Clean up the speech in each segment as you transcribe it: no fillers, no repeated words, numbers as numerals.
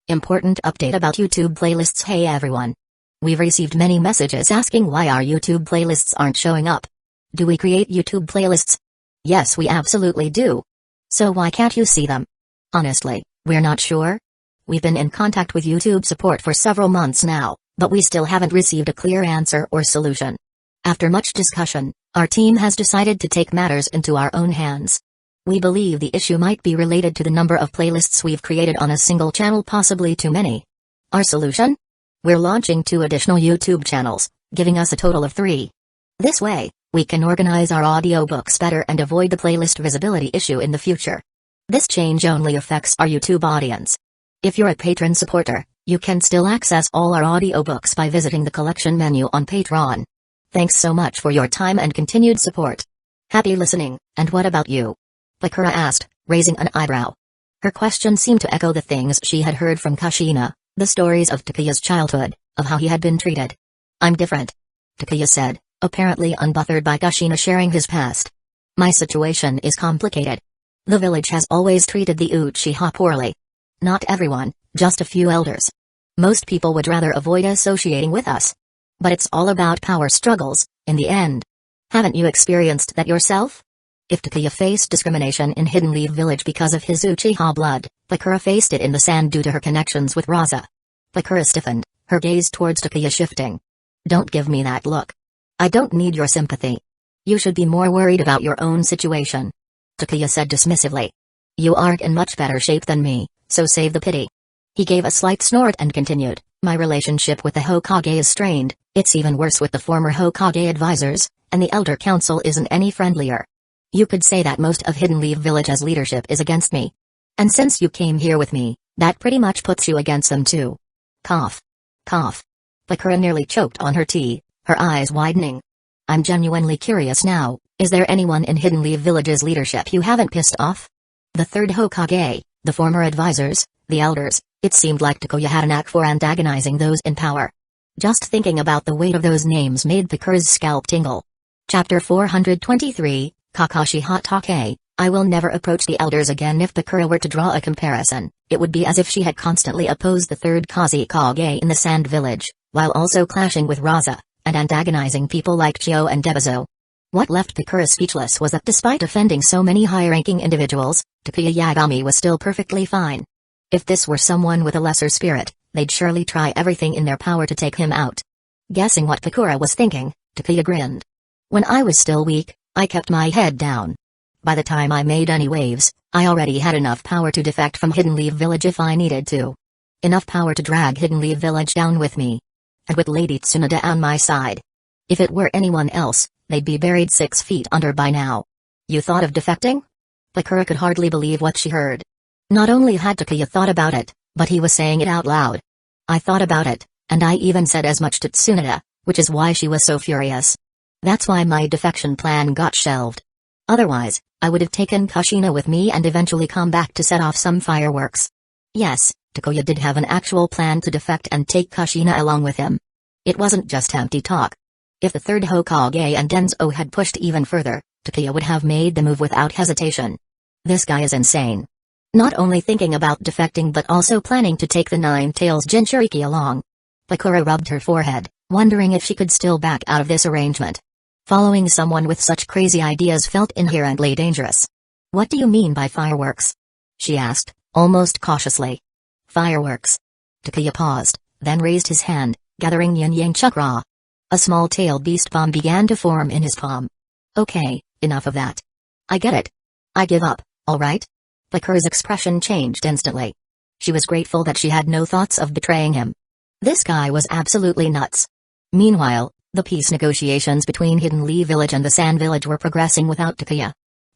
Important update about YouTube playlists. Hey everyone. We've received many messages asking why our YouTube playlists aren't showing up. Do we create YouTube playlists? Yes, we absolutely do. So why can't you see them? Honestly, we're not sure. We've been in contact with YouTube support for several months now, but we still haven't received a clear answer or solution. After much discussion, our team has decided to take matters into our own hands. We believe the issue might be related to the number of playlists we've created on a single channel, possibly too many. Our solution? We're launching 2 additional YouTube channels, giving us a total of 3. This way, we can organize our audiobooks better and avoid the playlist visibility issue in the future. This change only affects our YouTube audience. If you're a patron supporter, you can still access all our audiobooks by visiting the collection menu on Patreon. Thanks so much for your time and continued support. Happy listening. And what about you? Bakura asked, raising an eyebrow. Her question seemed to echo the things she had heard from Kushina, the stories of Takuya's childhood, of how he had been treated. I'm different, Takuya said, apparently unbothered by Kushina sharing his past. My situation is complicated. The village has always treated the Uchiha poorly. Not everyone, just a few elders. Most people would rather avoid associating with us. But it's all about power struggles, in the end. Haven't you experienced that yourself? If Takuya faced discrimination in Hidden Leaf Village because of his Uchiha blood, Bakura faced it in the sand due to her connections with Raza. Bakura stiffened, her gaze towards Takuya shifting. Don't give me that look. I don't need your sympathy. You should be more worried about your own situation. Takuya said dismissively. You aren't in much better shape than me, so save the pity. He gave a slight snort and continued, my relationship with the Hokage is strained, it's even worse with the former Hokage advisors, and the Elder Council isn't any friendlier. You could say that most of Hidden Leaf Village's leadership is against me. And since you came here with me, that pretty much puts you against them too. Cough. Cough. Bakura nearly choked on her tea, her eyes widening. I'm genuinely curious now, is there anyone in Hidden Leaf Village's leadership you haven't pissed off? The third Hokage, the former advisors, the elders, it seemed like Takuya had a knack for antagonizing those in power. Just thinking about the weight of those names made Bakura's scalp tingle. Chapter 423, Kakashi Hatake. I will never approach the elders again. If Bakura were to draw a comparison, it would be as if she had constantly opposed the third Kazekage in the Sand Village, while also clashing with Raza, and antagonizing people like Chio and Debizo. What left Bakura speechless was that despite offending so many high-ranking individuals, Takuya Yagami was still perfectly fine. If this were someone with a lesser spirit, they'd surely try everything in their power to take him out. Guessing what Bakura was thinking, Takuya grinned. When I was still weak, I kept my head down. By the time I made any waves, I already had enough power to defect from Hidden Leaf Village if I needed to. Enough power to drag Hidden Leaf Village down with me. And with Lady Tsunade on my side. If it were anyone else, they'd be buried 6 feet under by now. You thought of defecting? Bakura could hardly believe what she heard. Not only had Takuya thought about it, but he was saying it out loud. I thought about it, and I even said as much to Tsunade, which is why she was so furious. That's why my defection plan got shelved. Otherwise, I would have taken Kushina with me and eventually come back to set off some fireworks. Yes, Takuya did have an actual plan to defect and take Kushina along with him. It wasn't just empty talk. If the third Hokage and Danzō had pushed even further, Takuya would have made the move without hesitation. This guy is insane. Not only thinking about defecting but also planning to take the Nine-Tails Jinchuriki along. Bakura rubbed her forehead, wondering if she could still back out of this arrangement. Following someone with such crazy ideas felt inherently dangerous. What do you mean by fireworks? She asked, almost cautiously. Fireworks. Takuya paused, then raised his hand, gathering yin-yang chakra. A small-tailed beast bomb began to form in his palm. Okay, enough of that. I get it. I give up, alright? Bakura's expression changed instantly. She was grateful that she had no thoughts of betraying him. This guy was absolutely nuts. Meanwhile, the peace negotiations between Hidden Leaf Village and the Sand Village were progressing without Takuya.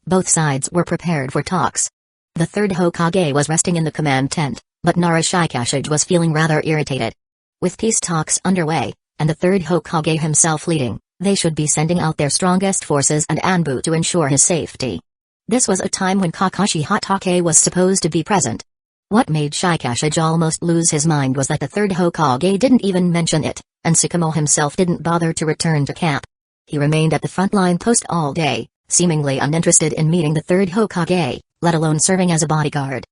Both sides were prepared for talks. The third Hokage was resting in the command tent, but Nara Shikashige was feeling rather irritated. With peace talks underway, and the third Hokage himself leading, they should be sending out their strongest forces and Anbu to ensure his safety. This was a time when Kakashi Hatake was supposed to be present. What made Shikashige almost lose his mind was that the third Hokage didn't even mention it, and Tsukumo himself didn't bother to return to camp. He remained at the frontline post all day, seemingly uninterested in meeting the third Hokage, let alone serving as a bodyguard.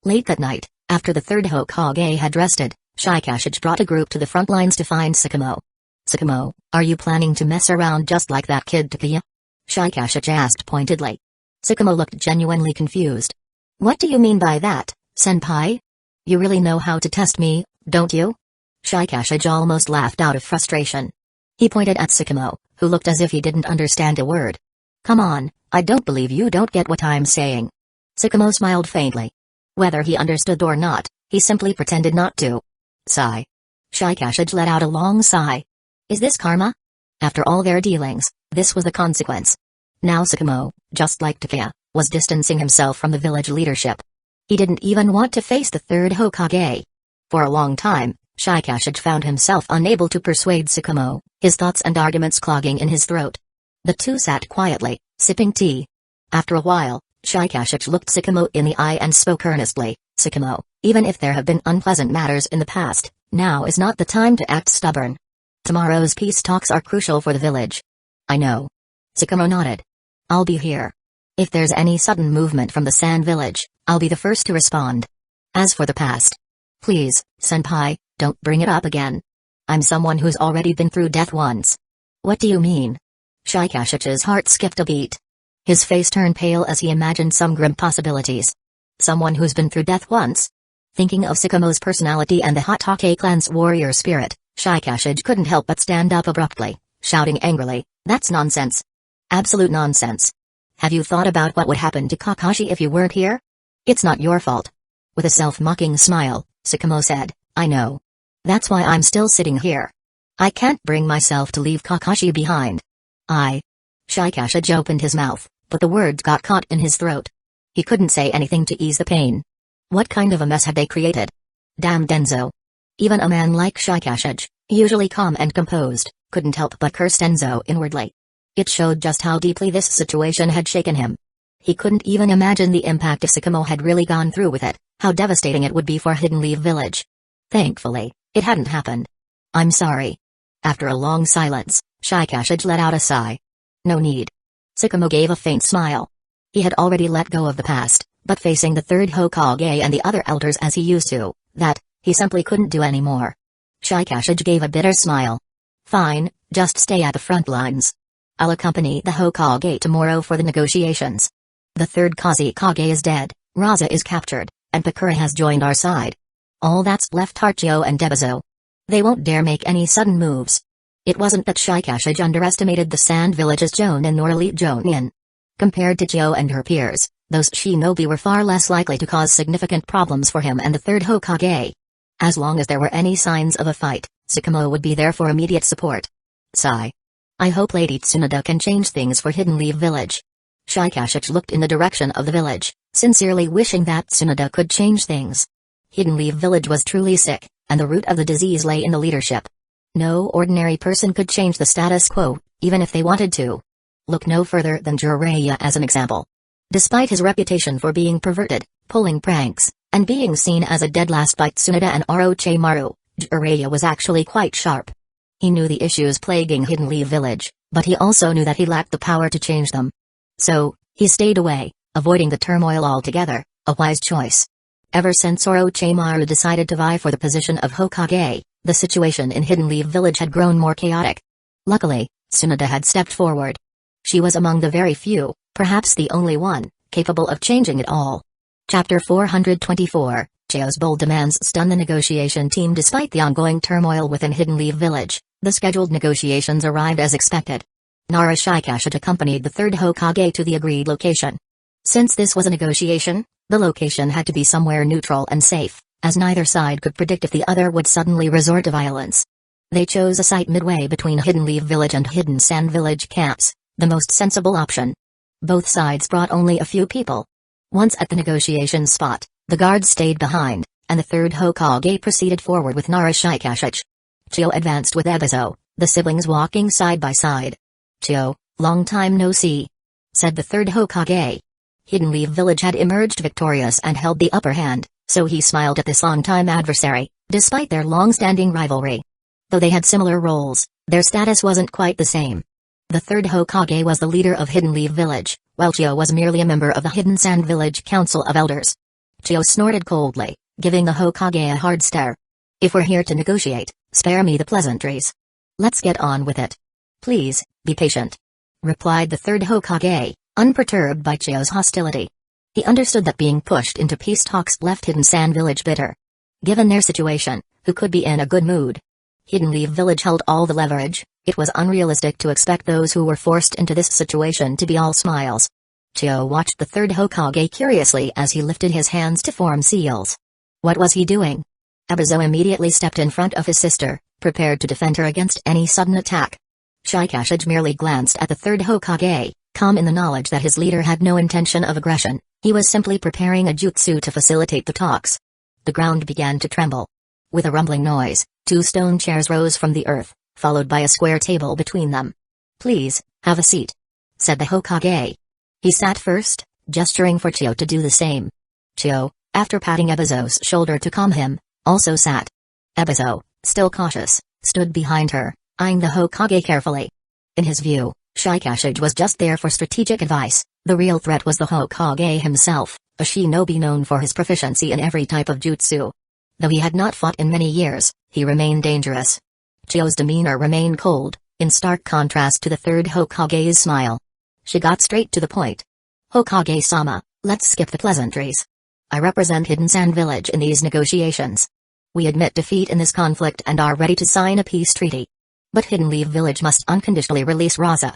Late that night, After the third Hokage had rested, Shikashage brought a group to the front lines to find Sakamo. Sakamo, are you planning to mess around just like that kid Takuya? Shikashage asked pointedly. Sakamo looked genuinely confused. What do you mean by that, senpai? You really know how to test me, don't you? Shikashage almost laughed out of frustration. He pointed at Sakamo, who looked as if he didn't understand a word. Come on, I don't believe you don't get what I'm saying. Sakamo smiled faintly. Whether he understood or not, he simply pretended not to. Sigh. Shikashage let out a long sigh. Is this karma? After all their dealings, this was the consequence. Now Sakamo, just like Takuya, was distancing himself from the village leadership. He didn't even want to face the third Hokage. For a long time, Shikashage found himself unable to persuade Sakamo, his thoughts and arguments clogging in his throat. The two sat quietly, sipping tea. After a while, Shikashage looked Sakamo in the eye and spoke earnestly. Sakamo, even if there have been unpleasant matters in the past, now is not the time to act stubborn. Tomorrow's peace talks are crucial for the village. I know. Sakamo nodded. I'll be here. If there's any sudden movement from the Sand Village, I'll be the first to respond. As for the past, please, senpai, don't bring it up again. I'm someone who's already been through death once. What do you mean? Shikashage's heart skipped a beat. His face turned pale as he imagined some grim possibilities. Someone who's been through death once? Thinking of Sakamo's personality and the Hatake clan's warrior spirit, Shikashage couldn't help but stand up abruptly, shouting angrily, that's nonsense. Absolute nonsense. Have you thought about what would happen to Kakashi if you weren't here? It's not your fault. With a self-mocking smile, Sakamo said, I know. That's why I'm still sitting here. I can't bring myself to leave Kakashi behind. Shikashage opened his mouth, but the words got caught in his throat. He couldn't say anything to ease the pain. What kind of a mess had they created? Damn Danzo. Even a man like Shikashage, usually calm and composed, couldn't help but curse Danzo inwardly. It showed just how deeply this situation had shaken him. He couldn't even imagine the impact if Sakamo had really gone through with it, how devastating it would be for Hidden Leaf Village. Thankfully, it hadn't happened. I'm sorry. After a long silence, Shikashage let out a sigh. No need. Sakamo gave a faint smile. He had already let go of the past, but facing the third Hokage and the other elders as he used to, he simply couldn't do anymore. Shikashage gave a bitter smile. Fine, just stay at the front lines. I'll accompany the Hokage tomorrow for the negotiations. The third Kazekage is dead, Raza is captured, and Pakura has joined our side. All that's left are Chio and Debazo. They won't dare make any sudden moves. It wasn't that Shikashage underestimated the Sand Village's Jonin nor elite Jonin. Compared to Chio and her peers, those shinobi were far less likely to cause significant problems for him and the third Hokage. As long as there were any signs of a fight, Sakamo would be there for immediate support. Sigh. I hope Lady Tsunade can change things for Hidden Leaf Village. Shikashage looked in the direction of the village, sincerely wishing that Tsunade could change things. Hidden Leaf Village was truly sick, and the root of the disease lay in the leadership. No ordinary person could change the status quo, even if they wanted to. Look no further than Jiraiya as an example. Despite his reputation for being perverted, pulling pranks, and being seen as a dead last by Tsunade and Orochimaru, Jiraiya was actually quite sharp. He knew the issues plaguing Hidden Leaf Village, but he also knew that he lacked the power to change them. So, he stayed away, avoiding the turmoil altogether, a wise choice. Ever since Orochimaru decided to vie for the position of Hokage, the situation in Hidden Leaf Village had grown more chaotic. Luckily, Tsunade had stepped forward. She was among the very few, perhaps the only one, capable of changing it all. Chapter 424, Chio's bold demands stun the negotiation team. Despite the ongoing turmoil within Hidden Leaf Village, the scheduled negotiations arrived as expected. Nara Shikashage accompanied the third Hokage to the agreed location. Since this was a negotiation, the location had to be somewhere neutral and safe, as neither side could predict if the other would suddenly resort to violence. They chose a site midway between Hidden Leaf Village and Hidden Sand Village camps, the most sensible option. Both sides brought only a few people. Once at the negotiation spot, the guards stayed behind, and the third Hokage proceeded forward with Nara Shikashage. Chio advanced with Ebizo, the siblings walking side by side. Chio, long time no see, said the third Hokage. Hidden Leaf Village had emerged victorious and held the upper hand, so he smiled at this long-time adversary, despite their long-standing rivalry. Though they had similar roles, their status wasn't quite the same. The third Hokage was the leader of Hidden Leaf Village, while Chio was merely a member of the Hidden Sand Village Council of Elders. Chio snorted coldly, giving the Hokage a hard stare. "If we're here to negotiate, spare me the pleasantries. Let's get on with it. Please, be patient," replied the third Hokage, unperturbed by Chiyo's hostility. He understood that being pushed into peace talks left Hidden Sand Village bitter. Given their situation, who could be in a good mood? Hidden Leaf Village held all the leverage. It was unrealistic to expect those who were forced into this situation to be all smiles. Chiyo watched the third Hokage curiously as he lifted his hands to form seals. What was he doing? Ebizo immediately stepped in front of his sister, prepared to defend her against any sudden attack. Shikashage merely glanced at the third Hokage, calm in the knowledge that his leader had no intention of aggression. He was simply preparing a jutsu to facilitate the talks. The ground began to tremble. With a rumbling noise, 2 stone chairs rose from the earth, followed by a square table between them. "Please, have a seat," said the Hokage. He sat first, gesturing for Chiyo to do the same. Chiyo, after patting Ebizo's shoulder to calm him, also sat. Ebizo, still cautious, stood behind her, eyeing the Hokage carefully. In his view, Shikashage was just there for strategic advice. The real threat was the Hokage himself, a shinobi known for his proficiency in every type of jutsu. Though he had not fought in many years, he remained dangerous. Chiyo's demeanor remained cold, in stark contrast to the third Hokage's smile. She got straight to the point. "Hokage-sama, let's skip the pleasantries. I represent Hidden Sand Village in these negotiations. We admit defeat in this conflict and are ready to sign a peace treaty. But Hidden Leaf Village must unconditionally release Raza.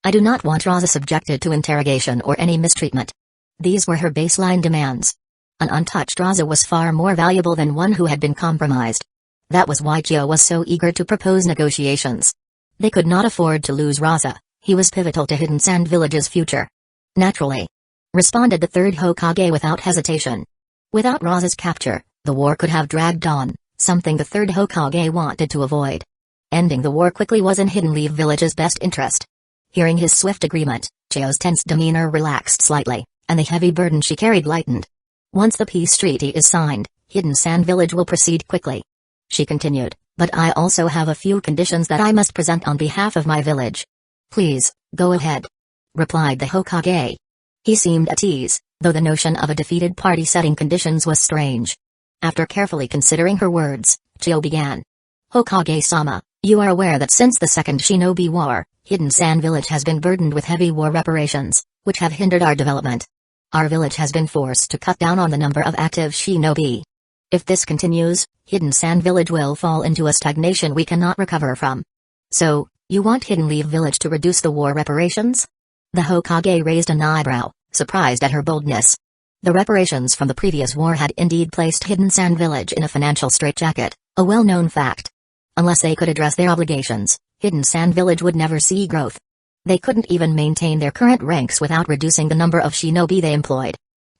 I do not want Raza subjected to interrogation or any mistreatment." These were her baseline demands. An untouched Raza was far more valuable than one who had been compromised. That was why Chiyo was so eager to propose negotiations. They could not afford to lose Raza. He was pivotal to Hidden Sand Village's future. "Naturally," responded the third Hokage without hesitation. Without Raza's capture, the war could have dragged on, something the third Hokage wanted to avoid. Ending the war quickly was in Hidden Leaf Village's best interest. Hearing his swift agreement, Chiyo's tense demeanor relaxed slightly, and the heavy burden she carried lightened. "Once the peace treaty is signed, Hidden Sand Village will proceed quickly," she continued, "but I also have a few conditions that I must present on behalf of my village." "Please, go ahead," replied the Hokage. He seemed at ease, though the notion of a defeated party setting conditions was strange. After carefully considering her words, Chiyo began. "Hokage-sama, you are aware that since the Second Shinobi War, Hidden Sand Village has been burdened with heavy war reparations, which have hindered our development. Our village has been forced to cut down on the number of active shinobi. If this continues, Hidden Sand Village will fall into a stagnation we cannot recover from. So, you want Hidden Leaf Village to reduce the war reparations?" The Hokage raised an eyebrow, surprised at her boldness. The reparations from the previous war had indeed placed Hidden Sand Village in a financial straitjacket, a well-known fact. Unless they could address their obligations, Hidden Sand Village would never see growth. They couldn't even maintain their current ranks without reducing the number of shinobi they employed.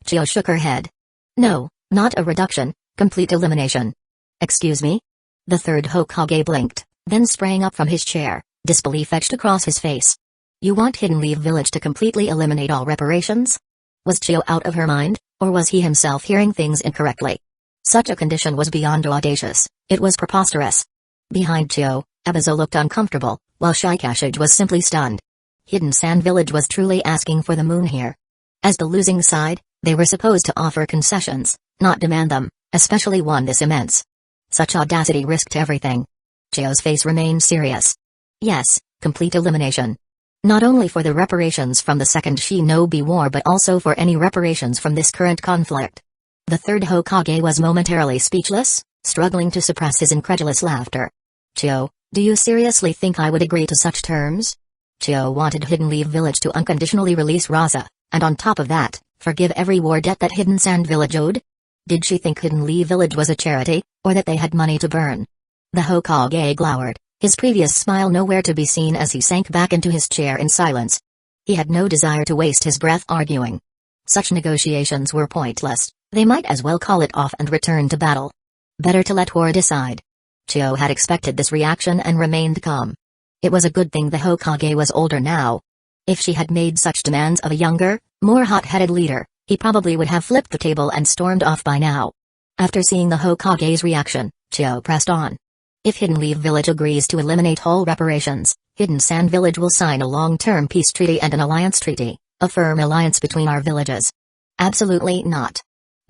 Chiyo shook her head. "No, not a reduction, complete elimination." "Excuse me?" The third Hokage blinked, then sprang up from his chair, disbelief etched across his face. "You want Hidden Leaf Village to completely eliminate all reparations?" Was Chiyo out of her mind, or was he himself hearing things incorrectly? Such a condition was beyond audacious, it was preposterous. Behind Chiyo, Ebizo looked uncomfortable, while Shikashage was simply stunned. Hidden Sand Village was truly asking for the moon here. As the losing side, they were supposed to offer concessions, not demand them, especially one this immense. Such audacity risked everything. Chiyo's face remained serious. "Yes, complete elimination. Not only for the reparations from the Second Shinobi War but also for any reparations from this current conflict." The third Hokage was momentarily speechless, struggling to suppress his incredulous laughter. "Chiyo, do you seriously think I would agree to such terms?" Chiyo wanted Hidden Leaf Village to unconditionally release Raza, and on top of that, forgive every war debt that Hidden Sand Village owed? Did she think Hidden Leaf Village was a charity, or that they had money to burn? The Hokage glowered, his previous smile nowhere to be seen as he sank back into his chair in silence. He had no desire to waste his breath arguing. Such negotiations were pointless, they might as well call it off and return to battle. Better to let war decide. Chiyo had expected this reaction and remained calm. It was a good thing the Hokage was older now. If she had made such demands of a younger, more hot-headed leader, he probably would have flipped the table and stormed off by now. After seeing the Hokage's reaction, Chiyo pressed on. "If Hidden Leaf Village agrees to eliminate all reparations, Hidden Sand Village will sign a long-term peace treaty and an alliance treaty, a firm alliance between our villages." "Absolutely not."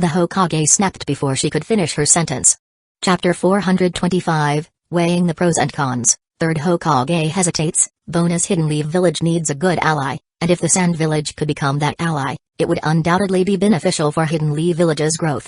The Hokage snapped before she could finish her sentence. Chapter 425, Weighing the Pros and Cons. Third Hokage hesitates. Bonus: Hidden Leaf Village needs a good ally, and if the Sand Village could become that ally, it would undoubtedly be beneficial for Hidden Leaf Village's growth.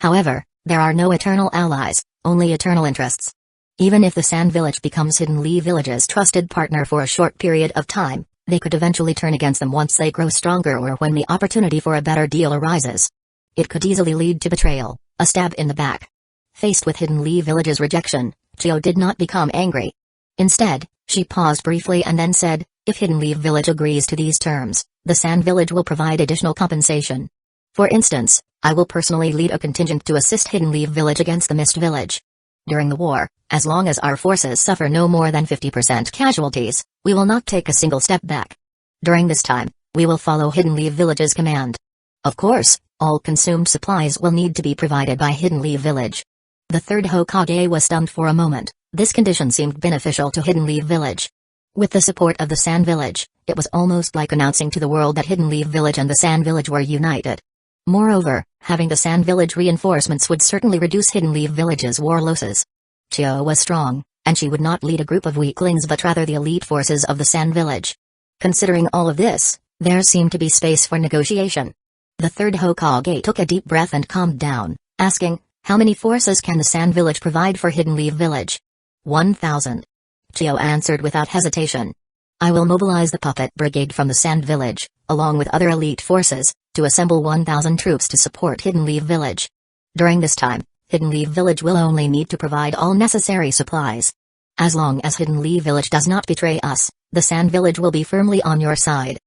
However, there are no eternal allies, only eternal interests. Even if the Sand Village becomes Hidden Leaf Village's trusted partner for a short period of time, they could eventually turn against them once they grow stronger or when the opportunity for a better deal arises. It could easily lead to betrayal, a stab in the back. Faced with Hidden Leaf Village's rejection, Chiyo did not become angry. Instead, she paused briefly and then said, if Hidden Leaf Village agrees to these terms, the Sand Village will provide additional compensation. For instance, I will personally lead a contingent to assist Hidden Leaf Village against the Mist Village. During the war, as long as our forces suffer no more than 50% casualties, we will not take a single step back. During this time, we will follow Hidden Leaf Village's command. Of course, all consumed supplies will need to be provided by Hidden Leaf Village. The third Hokage was stunned for a moment. This condition seemed beneficial to Hidden Leaf Village. With the support of the Sand Village, it was almost like announcing to the world that Hidden Leaf Village and the Sand Village were united. Moreover, having the Sand Village reinforcements would certainly reduce Hidden Leaf Village's war losses. Chiyo was strong, and she would not lead a group of weaklings but rather the elite forces of the Sand Village. Considering all of this, there seemed to be space for negotiation. The third Hokage took a deep breath and calmed down, asking, how many forces can the Sand Village provide for Hidden Leaf Village? 1,000. Chiyo answered without hesitation. I will mobilize the puppet brigade from the Sand Village, along with other elite forces, to assemble 1,000 troops to support Hidden Leaf Village. During this time, Hidden Leaf Village will only need to provide all necessary supplies. As long as Hidden Leaf Village does not betray us, the Sand Village will be firmly on your side.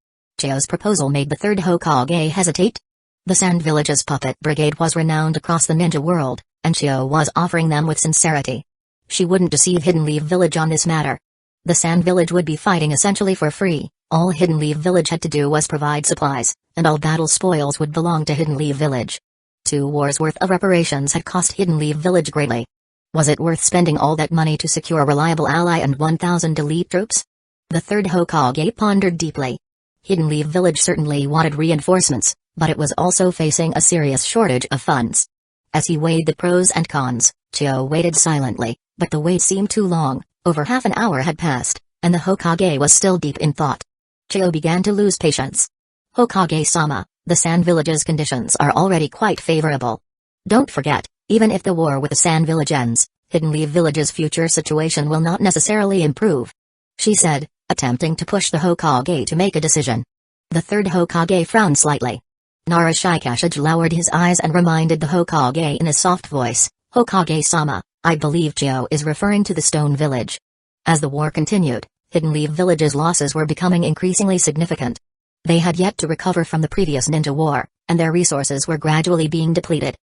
Chiyo's proposal made the third Hokage hesitate. The Sand Village's puppet brigade was renowned across the ninja world, and Chiyo was offering them with sincerity. She wouldn't deceive Hidden Leaf Village on this matter. The Sand Village would be fighting essentially for free. All Hidden Leaf Village had to do was provide supplies, and all battle spoils would belong to Hidden Leaf Village. 2 wars worth of reparations had cost Hidden Leaf Village greatly. Was it worth spending all that money to secure a reliable ally and 1,000 elite troops? The third Hokage pondered deeply. Hidden Leaf Village certainly wanted reinforcements, but it was also facing a serious shortage of funds. As he weighed the pros and cons, Chiyo waited silently, but the wait seemed too long. Over half an hour had passed, and the Hokage was still deep in thought. Chiyo began to lose patience. Hokage-sama, the Sand Village's conditions are already quite favorable. Don't forget, even if the war with the Sand Village ends, Hidden Leaf Village's future situation will not necessarily improve, she said, attempting to push the Hokage to make a decision. The third Hokage frowned slightly. Naruto lowered his eyes and reminded the Hokage in a soft voice, Hokage-sama, I believe Chiyo is referring to the Stone Village. As the war continued, Hidden Leaf Village's losses were becoming increasingly significant. They had yet to recover from the previous ninja war, and their resources were gradually being depleted.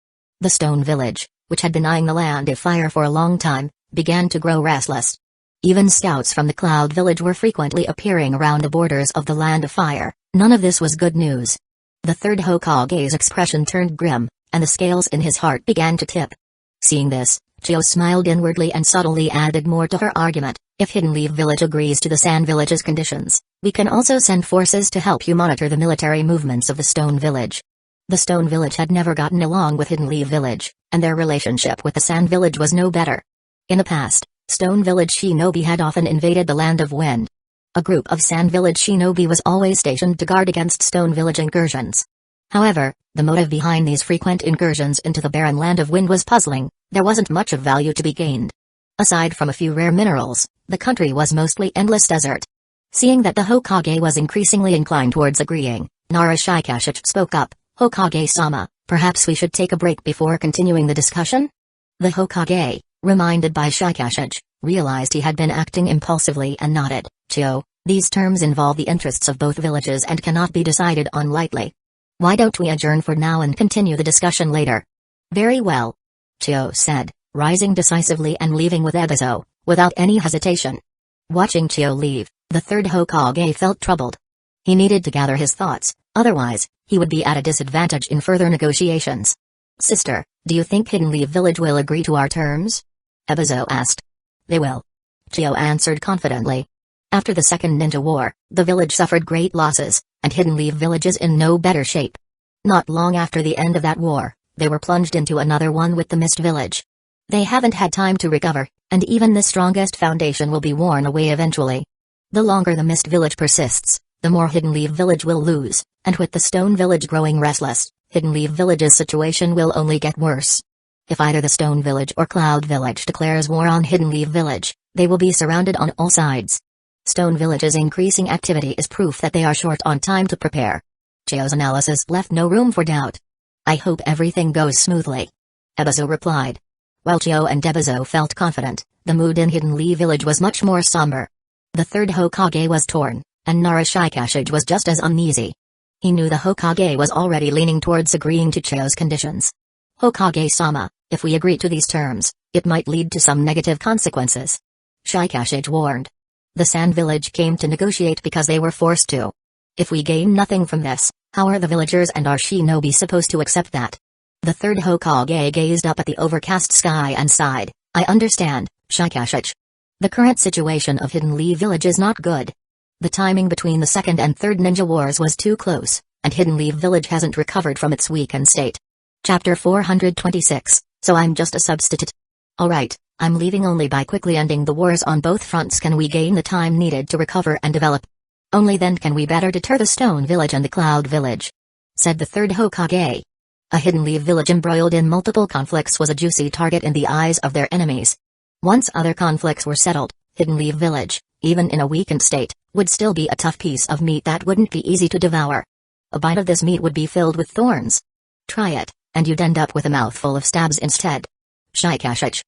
The Stone Village, which had been eyeing the Land of Fire for a long time, began to grow restless. Even scouts from the Cloud Village were frequently appearing around the borders of the Land of Fire. None of this was good news. The third Hokage's expression turned grim, and the scales in his heart began to tip. Seeing this, Chiyo smiled inwardly and subtly added more to her argument. If Hidden Leaf Village agrees to the Sand Village's conditions, we can also send forces to help you monitor the military movements of the Stone Village. The Stone Village had never gotten along with Hidden Leaf Village, and their relationship with the Sand Village was no better. In the past, Stone Village shinobi had often invaded the Land of Wind. A group of Sand Village shinobi was always stationed to guard against Stone Village incursions. However, the motive behind these frequent incursions into the barren Land of Wind was puzzling. There wasn't much of value to be gained. Aside from a few rare minerals, the country was mostly endless desert. Seeing that the Hokage was increasingly inclined towards agreeing, Naruto spoke up, Hokage-sama, perhaps we should take a break before continuing the discussion? The Hokage, reminded by Shikashage, realized he had been acting impulsively and nodded. Chiyo, these terms involve the interests of both villages and cannot be decided on lightly. Why don't we adjourn for now and continue the discussion later? Very well, Chiyo said, rising decisively and leaving with Ebizo, without any hesitation. Watching Chiyo leave, the third Hokage felt troubled. He needed to gather his thoughts, otherwise, he would be at a disadvantage in further negotiations. Sister, do you think Hidden Leaf Village will agree to our terms? Ebizo asked. They will. Chiyo answered confidently. After the Second Ninja War, the village suffered great losses, and Hidden Leaf Village is in no better shape. Not long after the end of that war, They were plunged into another one with the Mist Village. They haven't had time to recover, and even the strongest foundation will be worn away eventually. The longer the Mist Village persists, the more Hidden Leaf Village will lose, and with the Stone Village growing restless, Hidden Leaf Village's situation will only get worse. If either the Stone Village or Cloud Village declares war on Hidden Leaf Village, they will be surrounded on all sides. Stone Village's increasing activity is proof that they are short on time to prepare. Chio's analysis left no room for doubt. I hope everything goes smoothly. Ebizo replied. While Chio and Ebizo felt confident, the mood in Hidden Leaf Village was much more somber. The third Hokage was torn, and Nara Shikashige was just as uneasy. He knew the Hokage was already leaning towards agreeing to Chio's conditions. Hokage-sama, if we agree to these terms, it might lead to some negative consequences. Shikashige warned. The Sand Village came to negotiate because they were forced to. If we gain nothing from this, how are the villagers and our shinobi supposed to accept that? The third Hokage gazed up at the overcast sky and sighed. I understand, Shikashige. The current situation of Hidden Leaf Village is not good. The timing between the second and third ninja wars was too close, and Hidden Leaf Village hasn't recovered from its weakened state. Chapter 426, so I'm just a substitute. Alright, I'm leaving only by quickly ending the wars on both fronts can we gain the time needed to recover and develop. Only then can we better deter the Stone Village and the Cloud Village, said the third Hokage. A Hidden Leaf Village embroiled in multiple conflicts was a juicy target in the eyes of their enemies. Once other conflicts were settled, Hidden Leaf Village, even in a weakened state, would still be a tough piece of meat that wouldn't be easy to devour. A bite of this meat would be filled with thorns. Try it, and you'd end up with a mouthful of stabs instead. Shikashige.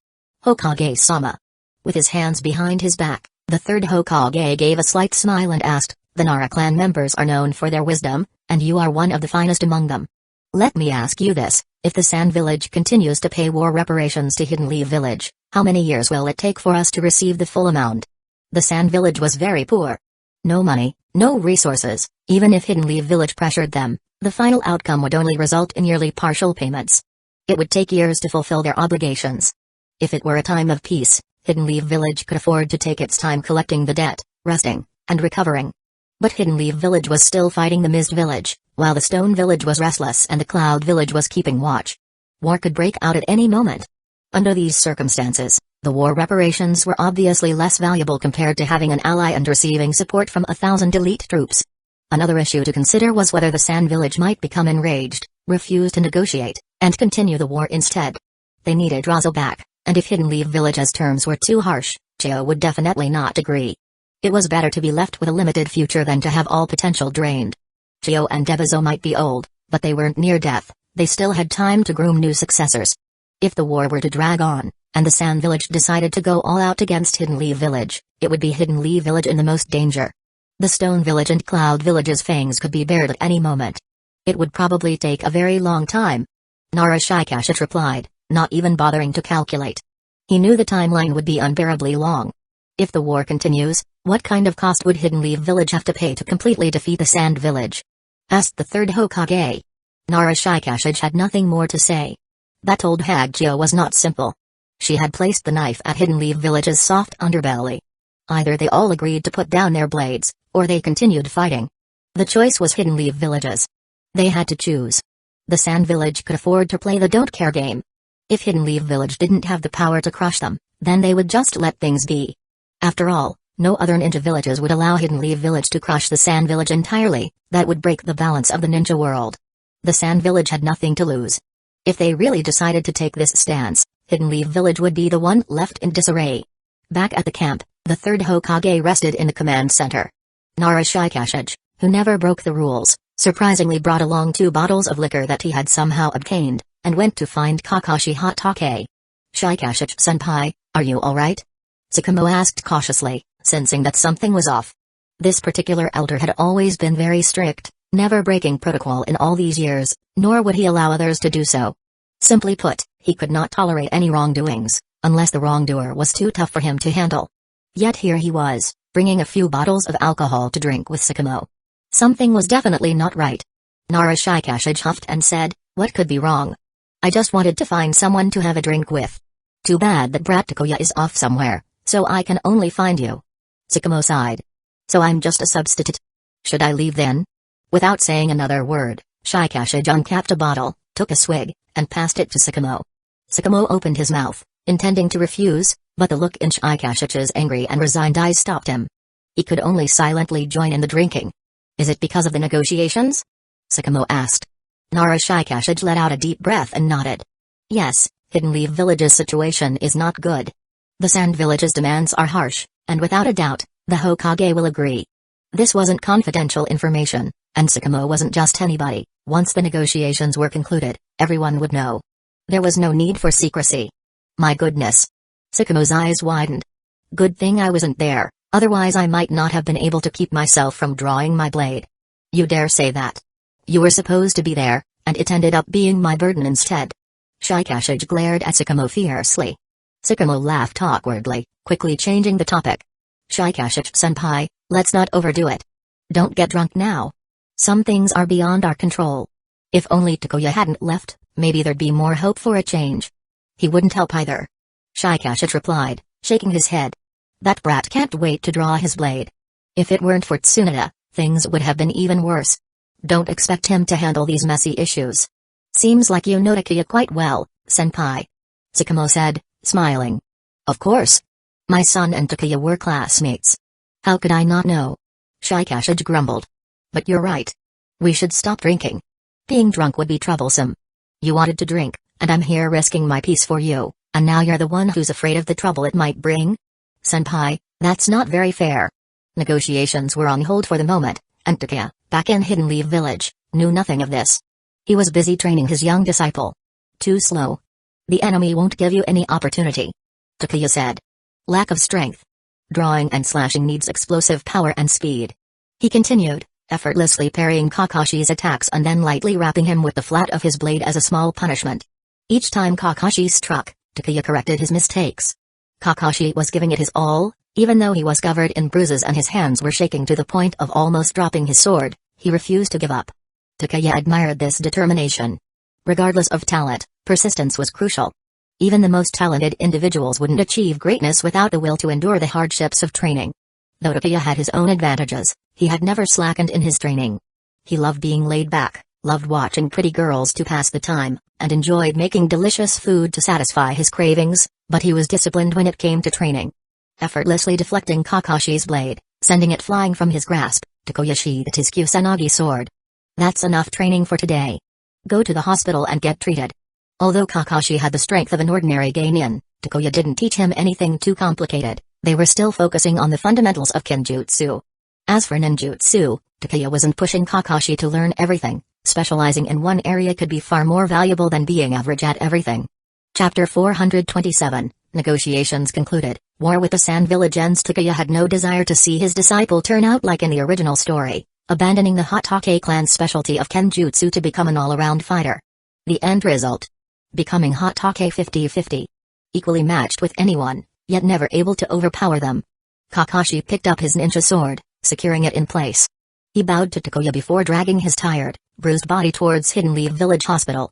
Hokage-sama. With his hands behind his back, the third Hokage gave a slight smile and asked, the Nara clan members are known for their wisdom, and you are one of the finest among them. Let me ask you this, if the Sand Village continues to pay war reparations to Hidden Leaf Village, how many years will it take for us to receive the full amount? The Sand Village was very poor. No money, no resources, even if Hidden Leaf Village pressured them, the final outcome would only result in yearly partial payments. It would take years to fulfill their obligations. If it were a time of peace, Hidden Leaf Village could afford to take its time collecting the debt, resting, and recovering. But Hidden Leaf Village was still fighting the Mist Village, while the Stone Village was restless and the Cloud Village was keeping watch. War could break out at any moment. Under these circumstances, the war reparations were obviously less valuable compared to having an ally and receiving support from 1,000 elite troops. Another issue to consider was whether the Sand Village might become enraged, refuse to negotiate, and continue the war instead. They needed Razo back, and if Hidden Leaf Village's terms were too harsh, Chio would definitely not agree. It was better to be left with a limited future than to have all potential drained. Chio and Ebizo might be old, but they weren't near death, they still had time to groom new successors. If the war were to drag on, and the Sand Village decided to go all out against Hidden Leaf Village, it would be Hidden Leaf Village in the most danger. The Stone Village and Cloud Village's fangs could be bared at any moment. It would probably take a very long time. Nara Shikashige replied, not even bothering to calculate. He knew the timeline would be unbearably long. If the war continues, what kind of cost would Hidden Leaf Village have to pay to completely defeat the Sand Village? Asked the third Hokage. Nara Shikashige had nothing more to say. That old hag Chio was not simple. She had placed the knife at Hidden Leaf Village's soft underbelly. Either they all agreed to put down their blades, or they continued fighting. The choice was Hidden Leaf Village's. They had to choose. The Sand Village could afford to play the don't care game. If Hidden Leaf Village didn't have the power to crush them, then they would just let things be. After all, no other ninja villages would allow Hidden Leaf Village to crush the Sand Village entirely, that would break the balance of the ninja world. The Sand Village had nothing to lose. If they really decided to take this stance, Hidden Leaf Village would be the one left in disarray. Back at the camp, the third Hokage rested in the command center. Nara Shikashige, who never broke the rules, surprisingly brought along 2 bottles of liquor that he had somehow obtained, and went to find Kakashi Hatake. Shikashige-senpai, are you alright? Tsukumo asked cautiously, sensing that something was off. This particular elder had always been very strict, never breaking protocol in all these years, nor would he allow others to do so. Simply put, he could not tolerate any wrongdoings, unless the wrongdoer was too tough for him to handle. Yet here he was, bringing a few bottles of alcohol to drink with Tsukumo. Something was definitely not right. Nara Shikashige huffed and said, what could be wrong? I just wanted to find someone to have a drink with. Too bad that Brat Takuya is off somewhere, so I can only find you. Tsukumo sighed. So I'm just a substitute. Should I leave then? Without saying another word, Shikashige uncapped a bottle, took a swig, and passed it to Sakamo. Sakamo opened his mouth, intending to refuse, but the look in Shikashich's angry and resigned eyes stopped him. He could only silently join in the drinking. Is it because of the negotiations? Sakamo asked. Nara Shikashige let out a deep breath and nodded. Yes, Hidden Leaf Village's situation is not good. The Sand Village's demands are harsh, and without a doubt, the Hokage will agree. This wasn't confidential information, and Sakamo wasn't just anybody. Once the negotiations were concluded, everyone would know. There was no need for secrecy. My goodness. Sakamo's eyes widened. Good thing I wasn't there, otherwise I might not have been able to keep myself from drawing my blade. You dare say that? You were supposed to be there, and it ended up being my burden instead. Shikashige glared at Sakamo fiercely. Sakamo laughed awkwardly, quickly changing the topic. Shikashige-senpai, let's not overdo it. Don't get drunk now. Some things are beyond our control. If only Takuya hadn't left, maybe there'd be more hope for a change. He wouldn't help either. Shikashige replied, shaking his head. That brat can't wait to draw his blade. If it weren't for Tsunade, things would have been even worse. Don't expect him to handle these messy issues. Seems like you know Takuya quite well, senpai. Sakamo said, smiling. Of course. My son and Takuya were classmates. How could I not know? Shikashige grumbled. But you're right. We should stop drinking. Being drunk would be troublesome. You wanted to drink, and I'm here risking my peace for you, and now you're the one who's afraid of the trouble it might bring? Senpai, that's not very fair. Negotiations were on hold for the moment, and Takuya, back in Hidden Leaf Village, knew nothing of this. He was busy training his young disciple. Too slow. The enemy won't give you any opportunity. Takuya said. Lack of strength. Drawing and slashing needs explosive power and speed. He continued, effortlessly parrying Kakashi's attacks and then lightly rapping him with the flat of his blade as a small punishment. Each time Kakashi struck, Takuya corrected his mistakes. Kakashi was giving it his all, even though he was covered in bruises and his hands were shaking to the point of almost dropping his sword, he refused to give up. Takuya admired this determination. Regardless of talent, persistence was crucial. Even the most talented individuals wouldn't achieve greatness without the will to endure the hardships of training. Though Takuya had his own advantages, he had never slackened in his training. He loved being laid back, loved watching pretty girls to pass the time, and enjoyed making delicious food to satisfy his cravings, but he was disciplined when it came to training. Effortlessly deflecting Kakashi's blade, sending it flying from his grasp, Takuya sheathed his Kusanagi sword. That's enough training for today. Go to the hospital and get treated. Although Kakashi had the strength of an ordinary genin, Takuya didn't teach him anything too complicated. They were still focusing on the fundamentals of Kenjutsu. As for ninjutsu, Takuya wasn't pushing Kakashi to learn everything. Specializing in one area could be far more valuable than being average at everything. Chapter 427, Negotiations concluded. War with the Sand Village ends. Takuya had no desire to see his disciple turn out like in the original story, abandoning the Hatake clan's specialty of Kenjutsu to become an all-around fighter. The end result? Becoming Hatake 50-50. Equally matched with anyone, yet never able to overpower them. Kakashi picked up his ninja sword, securing it in place. He bowed to Takuya before dragging his tired, bruised body towards Hidden Leaf Village Hospital.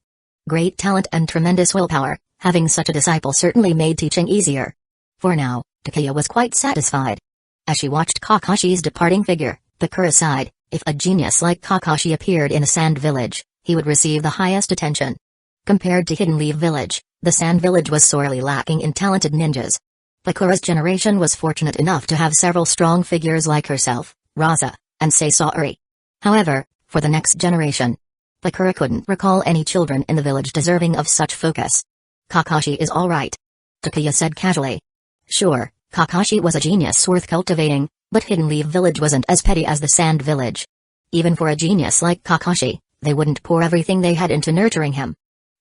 Great talent and tremendous willpower, having such a disciple certainly made teaching easier. For now, Takuya was quite satisfied. As she watched Kakashi's departing figure, Bakura sighed. If a genius like Kakashi appeared in a Sand Village, he would receive the highest attention. Compared to Hidden Leaf Village, the Sand Village was sorely lacking in talented ninjas. Bakura's generation was fortunate enough to have several strong figures like herself, Raza, and Sasori. However, for the next generation, Bakura couldn't recall any children in the village deserving of such focus. Kakashi is alright. Takuya said casually. Sure, Kakashi was a genius worth cultivating, but Hidden Leaf Village wasn't as petty as the Sand Village. Even for a genius like Kakashi, they wouldn't pour everything they had into nurturing him.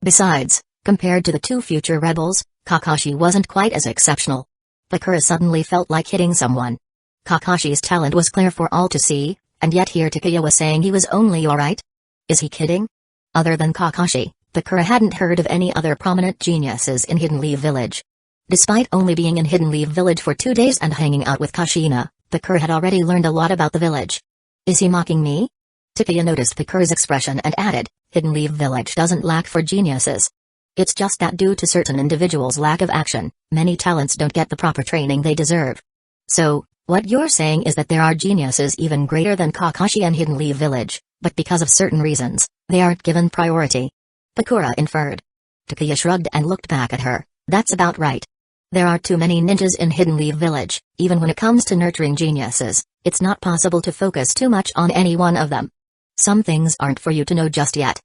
Besides, compared to the two future rebels, Kakashi wasn't quite as exceptional. Bakura suddenly felt like hitting someone. Kakashi's talent was clear for all to see, and yet here Takuya was saying he was only alright? Is he kidding? Other than Kakashi, Bakura hadn't heard of any other prominent geniuses in Hidden Leaf Village. Despite only being in Hidden Leaf Village for 2 days and hanging out with Kushina, Bakura had already learned a lot about the village. Is he mocking me? Takuya noticed Bakura's expression and added, Hidden Leaf Village doesn't lack for geniuses. It's just that due to certain individuals' lack of action, many talents don't get the proper training they deserve. So, what you're saying is that there are geniuses even greater than Kakashi and Hidden Leaf Village, but because of certain reasons, they aren't given priority. Bakura inferred. Takeya shrugged and looked back at her. That's about right. There are too many ninjas in Hidden Leaf Village. Even when it comes to nurturing geniuses, it's not possible to focus too much on any one of them. Some things aren't for you to know just yet.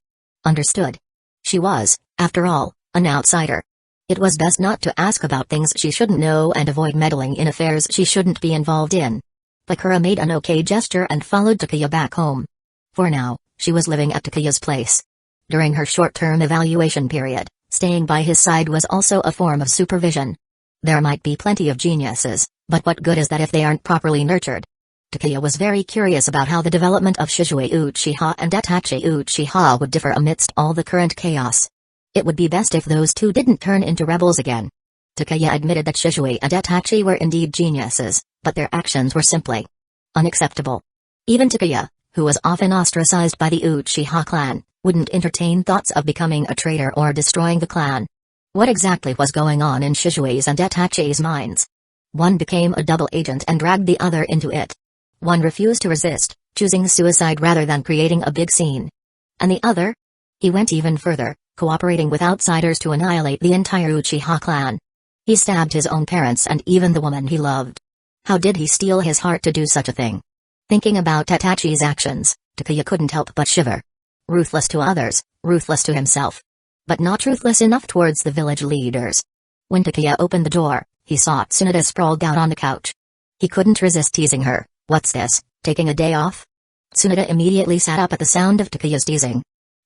Understood. She was, after all, an outsider. It was best not to ask about things she shouldn't know and avoid meddling in affairs she shouldn't be involved in. Bakura made an okay gesture and followed Takeya back home. For now, she was living at Takeya's place. During her short-term evaluation period, staying by his side was also a form of supervision. There might be plenty of geniuses, but what good is that if they aren't properly nurtured? Takeya was very curious about how the development of Shizue Uchiha and Itachi Uchiha would differ amidst all the current chaos. It would be best if those two didn't turn into rebels again. Takeya admitted that Shizue and Itachi were indeed geniuses, but their actions were simply unacceptable. Even Takeya, who was often ostracized by the Uchiha clan, wouldn't entertain thoughts of becoming a traitor or destroying the clan. What exactly was going on in Shizue's and Itachi's minds? One became a double agent and dragged the other into it. One refused to resist, choosing suicide rather than creating a big scene. And the other? He went even further, cooperating with outsiders to annihilate the entire Uchiha clan. He stabbed his own parents and even the woman he loved. How did he steel his heart to do such a thing? Thinking about Itachi's actions, Takeya couldn't help but shiver. Ruthless to others, ruthless to himself. But not ruthless enough towards the village leaders. When Takeya opened the door, he saw Tsunoda sprawled out on the couch. He couldn't resist teasing her. What's this, taking a day off? Tsunoda immediately sat up at the sound of Takeya's teasing.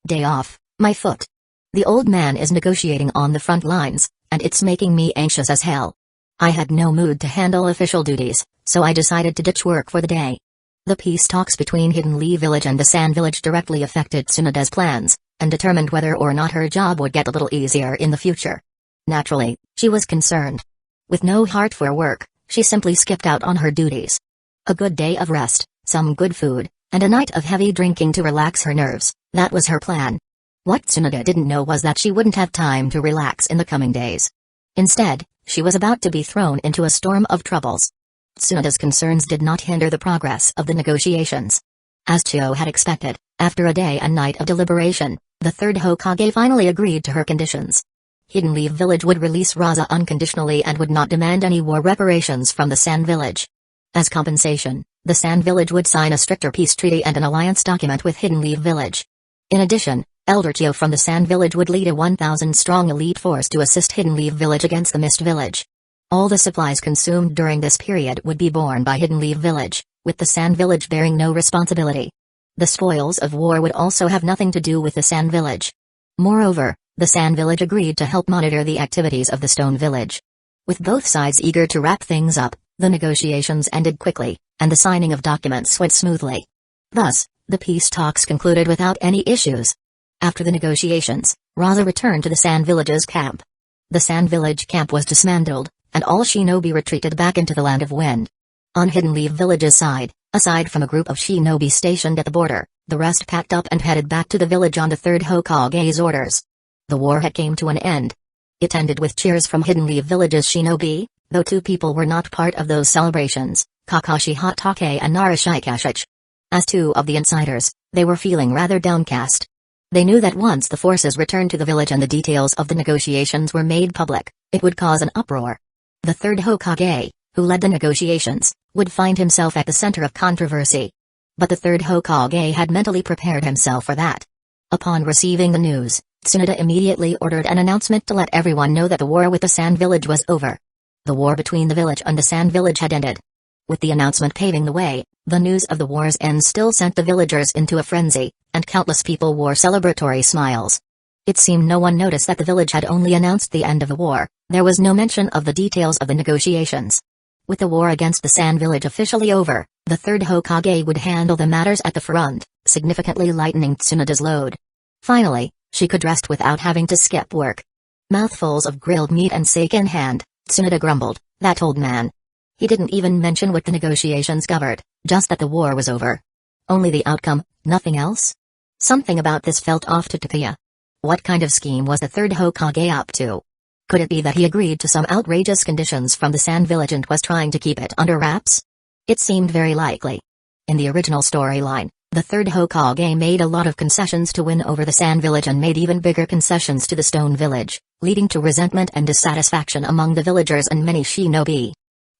Day off, my foot. The old man is negotiating on the front lines, and it's making me anxious as hell. I had no mood to handle official duties, so I decided to ditch work for the day. The peace talks between Hidden Leaf Village and the Sand Village directly affected Tsunoda's plans, and determined whether or not her job would get a little easier in the future. Naturally, she was concerned. With no heart for work, she simply skipped out on her duties. A good day of rest, some good food, and a night of heavy drinking to relax her nerves, that was her plan. What Tsunoda didn't know was that she wouldn't have time to relax in the coming days. Instead, she was about to be thrown into a storm of troubles. Tsunoda's concerns did not hinder the progress of the negotiations. As Chio had expected, after a day and night of deliberation, the third Hokage finally agreed to her conditions. Hidden Leaf Village would release Raza unconditionally and would not demand any war reparations from the Sand Village. As compensation, the Sand Village would sign a stricter peace treaty and an alliance document with Hidden Leaf Village. In addition, Elder Chio from the Sand Village would lead a 1,000-strong elite force to assist Hidden Leaf Village against the Mist Village. All the supplies consumed during this period would be borne by Hidden Leaf Village, with the Sand Village bearing no responsibility. The spoils of war would also have nothing to do with the Sand Village. Moreover, the Sand Village agreed to help monitor the activities of the Stone Village. With both sides eager to wrap things up, the negotiations ended quickly, and the signing of documents went smoothly. Thus, the peace talks concluded without any issues. After the negotiations, Raza returned to the Sand Village's camp. The Sand Village camp was dismantled, and all shinobi retreated back into the Land of Wind. On Hidden Leaf Village's side, aside from a group of shinobi stationed at the border, the rest packed up and headed back to the village on the third Hokage's orders. The war had come to an end. It ended with cheers from Hidden Leaf Village's shinobi, though two people were not part of those celebrations, Kakashi Hatake and Narashikashich. As two of the insiders, they were feeling rather downcast. They knew that once the forces returned to the village and the details of the negotiations were made public, it would cause an uproar. The third Hokage, who led the negotiations, would find himself at the center of controversy. But the third Hokage had mentally prepared himself for that. Upon receiving the news, Tsunoda immediately ordered an announcement to let everyone know that the war with the Sand Village was over. The war between the village and the Sand Village had ended. With the announcement paving the way, the news of the war's end still sent the villagers into a frenzy, and countless people wore celebratory smiles. It seemed no one noticed that the village had only announced the end of the war. There was no mention of the details of the negotiations. With the war against the Sand Village officially over, the third Hokage would handle the matters at the front, significantly lightening Tsunoda's load. Finally, she could rest without having to skip work. Mouthfuls of grilled meat and sake in hand, Tsunoda grumbled, that old man. He didn't even mention what the negotiations covered, just that the war was over. Only the outcome, nothing else? Something about this felt off to Takeya. What kind of scheme was the third Hokage up to? Could it be that he agreed to some outrageous conditions from the Sand Village and was trying to keep it under wraps? It seemed very likely. In the original storyline, The third Hokage made a lot of concessions to win over the Sand Village and made even bigger concessions to the Stone Village, leading to resentment and dissatisfaction among the villagers and many shinobi.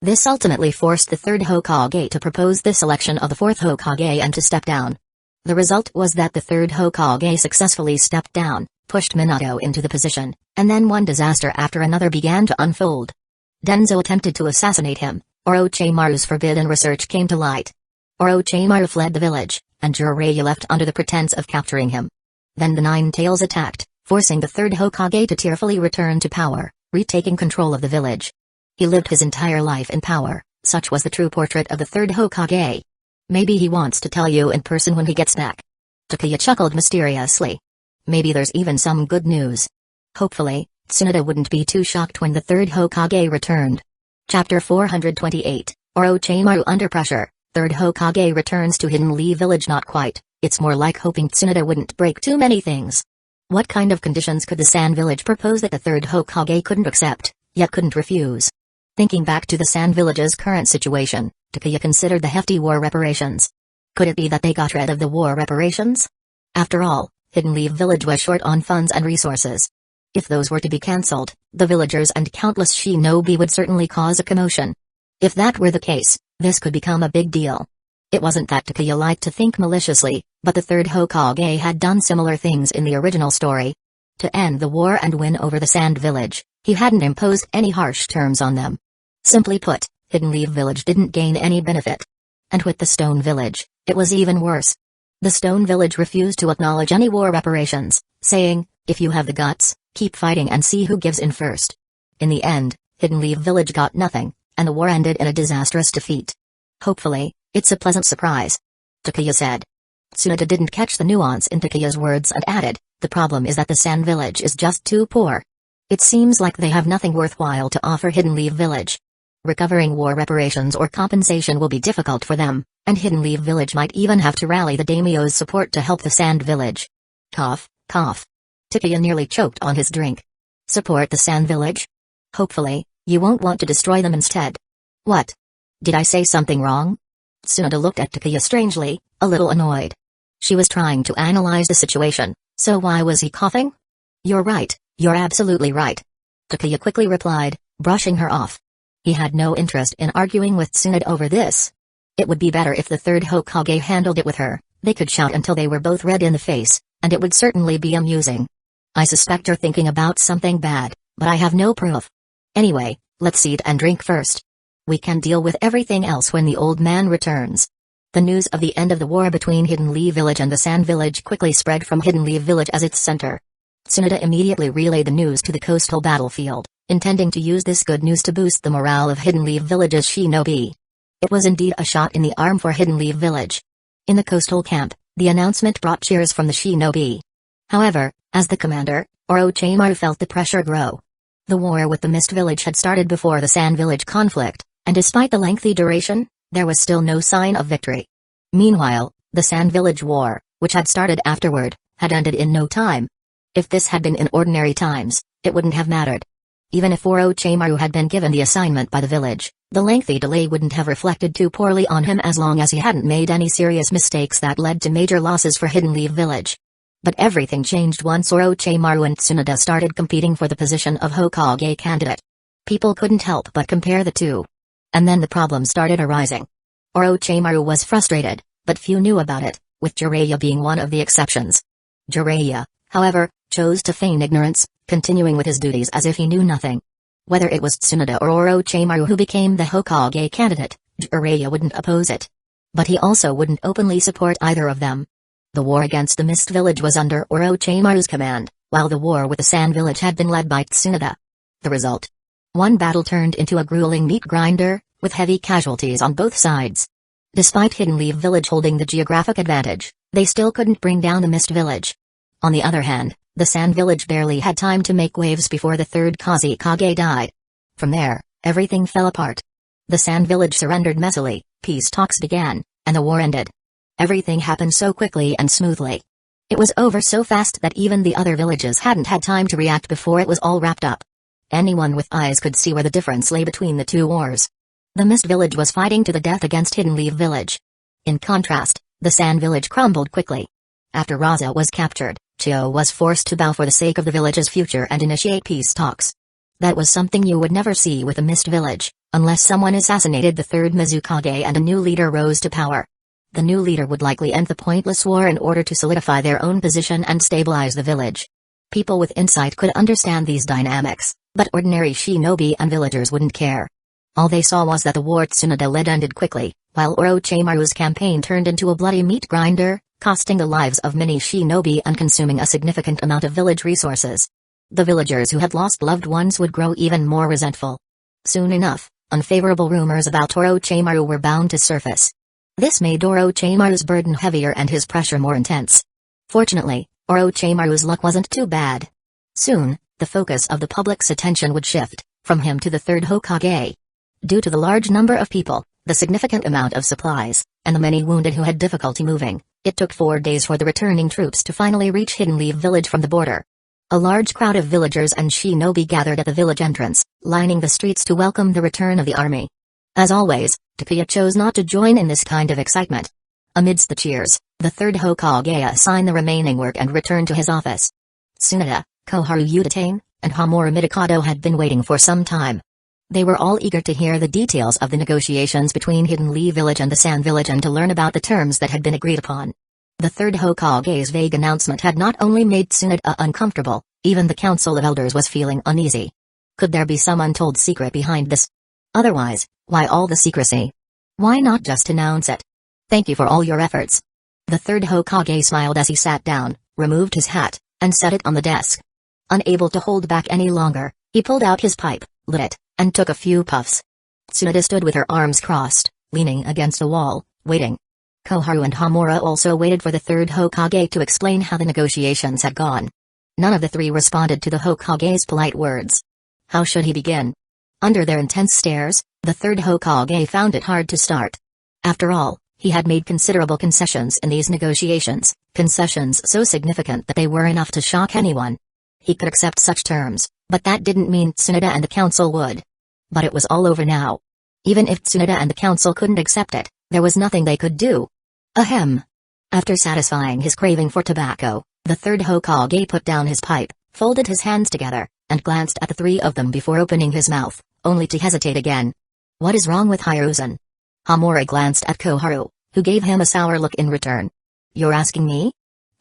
This ultimately forced the third Hokage to propose the selection of the fourth Hokage and to step down. The result was that the third Hokage successfully stepped down, pushed Minato into the position, and then one disaster after another began to unfold. Danzo attempted to assassinate him, Orochimaru's forbidden research came to light. Orochimaru fled the village, and Jiraiya left under the pretense of capturing him. Then the Nine Tails attacked, forcing the third Hokage to tearfully return to power, retaking control of the village. He lived his entire life in power, such was the true portrait of the third Hokage. Maybe he wants to tell you in person when he gets back. Takuya chuckled mysteriously. Maybe there's even some good news. Hopefully, Tsunade wouldn't be too shocked when the third Hokage returned. Chapter 428, Orochimaru under pressure. Third Hokage returns to Hidden Leaf Village. Not quite, it's more like hoping Tsunade wouldn't break too many things. What kind of conditions could the Sand Village propose that the third Hokage couldn't accept, yet couldn't refuse? Thinking back to the Sand Village's current situation, Takuya considered the hefty war reparations. Could it be that they got rid of the war reparations? After all, Hidden Leaf Village was short on funds and resources. If those were to be cancelled, the villagers and countless shinobi would certainly cause a commotion. If that were the case, this could become a big deal. It wasn't that Takuya liked to think maliciously, but the third Hokage had done similar things in the original story. To end the war and win over the Sand Village, he hadn't imposed any harsh terms on them. Simply put, Hidden Leaf Village didn't gain any benefit. And with the Stone Village, it was even worse. The Stone Village refused to acknowledge any war reparations, saying, "If you have the guts, keep fighting and see who gives in first." In the end, Hidden Leaf Village got nothing, and the war ended in a disastrous defeat. Hopefully, it's a pleasant surprise, Takuya said. Tsunade didn't catch the nuance in Takuya's words and added, "The problem is that the Sand Village is just too poor. It seems like they have nothing worthwhile to offer Hidden Leaf Village. Recovering war reparations or compensation will be difficult for them, and Hidden Leaf Village might even have to rally the daimyo's support to help the Sand Village." Cough, cough. Takuya nearly choked on his drink. Support the Sand Village? Hopefully, you won't want to destroy them instead. What? Did I say something wrong? Tsunade looked at Takuya strangely, a little annoyed. She was trying to analyze the situation, so why was he coughing? You're right, you're absolutely right. Takuya quickly replied, brushing her off. He had no interest in arguing with Tsunade over this. It would be better if the third Hokage handled it with her. They could shout until they were both red in the face, and it would certainly be amusing. I suspect you're thinking about something bad, but I have no proof. Anyway, let's eat and drink first. We can deal with everything else when the old man returns. The news of the end of the war between Hidden Leaf Village and the Sand Village quickly spread from Hidden Leaf Village as its center. Tsunade immediately relayed the news to the coastal battlefield, intending to use this good news to boost the morale of Hidden Leaf Village's shinobi. It was indeed a shot in the arm for Hidden Leaf Village. In the coastal camp, the announcement brought cheers from the shinobi. However, as the commander, Orochimaru felt the pressure grow. The war with the Mist Village had started before the Sand Village conflict, and despite the lengthy duration, there was still no sign of victory. Meanwhile, the Sand Village war, which had started afterward, had ended in no time. If this had been in ordinary times, it wouldn't have mattered. Even if Orochimaru had been given the assignment by the village, the lengthy delay wouldn't have reflected too poorly on him as long as he hadn't made any serious mistakes that led to major losses for Hidden Leaf Village. But everything changed once Orochimaru and Tsunade started competing for the position of Hokage candidate. People couldn't help but compare the two. And then the problem started arising. Orochimaru was frustrated, but few knew about it, with Jiraiya being one of the exceptions. Jiraiya, however, chose to feign ignorance, continuing with his duties as if he knew nothing. Whether it was Tsunade or Orochimaru who became the Hokage candidate, Jiraiya wouldn't oppose it. But he also wouldn't openly support either of them. The war against the Mist Village was under Orochimaru's command, while the war with the Sand Village had been led by Tsunade. The result? One battle turned into a grueling meat grinder, with heavy casualties on both sides. Despite Hidden Leaf Village holding the geographic advantage, they still couldn't bring down the Mist Village. On the other hand, the Sand Village barely had time to make waves before the third Kazekage died. From there, everything fell apart. The Sand Village surrendered messily, peace talks began, and the war ended. Everything happened so quickly and smoothly. It was over so fast that even the other villages hadn't had time to react before it was all wrapped up. Anyone with eyes could see where the difference lay between the two wars. The Mist Village was fighting to the death against Hidden Leaf Village. In contrast, The Sand Village crumbled quickly. After Raza was captured, Chio was forced to bow for the sake of the village's future and initiate peace talks. That was something you would never see with the Mist Village, unless someone assassinated the third Mizukage and a new leader rose to power. The new leader would likely end the pointless war in order to solidify their own position and stabilize the village. People with insight could understand these dynamics, but ordinary shinobi and villagers wouldn't care. All they saw was that the war Tsunade led ended quickly, while Orochimaru's campaign turned into a bloody meat grinder, costing the lives of many shinobi and consuming a significant amount of village resources. The villagers who had lost loved ones would grow even more resentful. Soon enough, unfavorable rumors about Orochimaru were bound to surface. This made Orochimaru's burden heavier and his pressure more intense. Fortunately, Orochimaru's luck wasn't too bad. Soon, the focus of the public's attention would shift from him to the third Hokage. Due to the large number of people, the significant amount of supplies, and the many wounded who had difficulty moving, it took 4 days for the returning troops to finally reach Hidden Leaf Village from the border. A large crowd of villagers and shinobi gathered at the village entrance, lining the streets to welcome the return of the army. As always, Takuya chose not to join in this kind of excitement. Amidst the cheers, the third Hokage assigned the remaining work and returned to his office. Tsunade, Koharu Udatane, and Hamura Midokado had been waiting for some time. They were all eager to hear the details of the negotiations between Hidden Leaf Village and the Sand Village and to learn about the terms that had been agreed upon. The third Hokage's vague announcement had not only made Tsunade uncomfortable, even the Council of Elders was feeling uneasy. Could there be some untold secret behind this? Otherwise, why all the secrecy? Why not just announce it? Thank you for all your efforts. The third Hokage smiled as he sat down, removed his hat, and set it on the desk. Unable to hold back any longer, he pulled out his pipe, lit it, and took a few puffs. Tsunade stood with her arms crossed, leaning against the wall, waiting. Koharu and Hamura also waited for the third Hokage to explain how the negotiations had gone. None of the three responded to the Hokage's polite words. How should he begin? Under their intense stares, the third Hokage found it hard to start. After all, he had made considerable concessions in these negotiations, concessions so significant that they were enough to shock anyone. He could accept such terms, but that didn't mean Tsunade and the council would. But it was all over now. Even if Tsunade and the council couldn't accept it, there was nothing they could do. Ahem. After satisfying his craving for tobacco, the third Hokage put down his pipe, folded his hands together, and glanced at the three of them before opening his mouth, only to hesitate again. What is wrong with Hiruzen? Hamura glanced at Koharu, who gave him a sour look in return. You're asking me?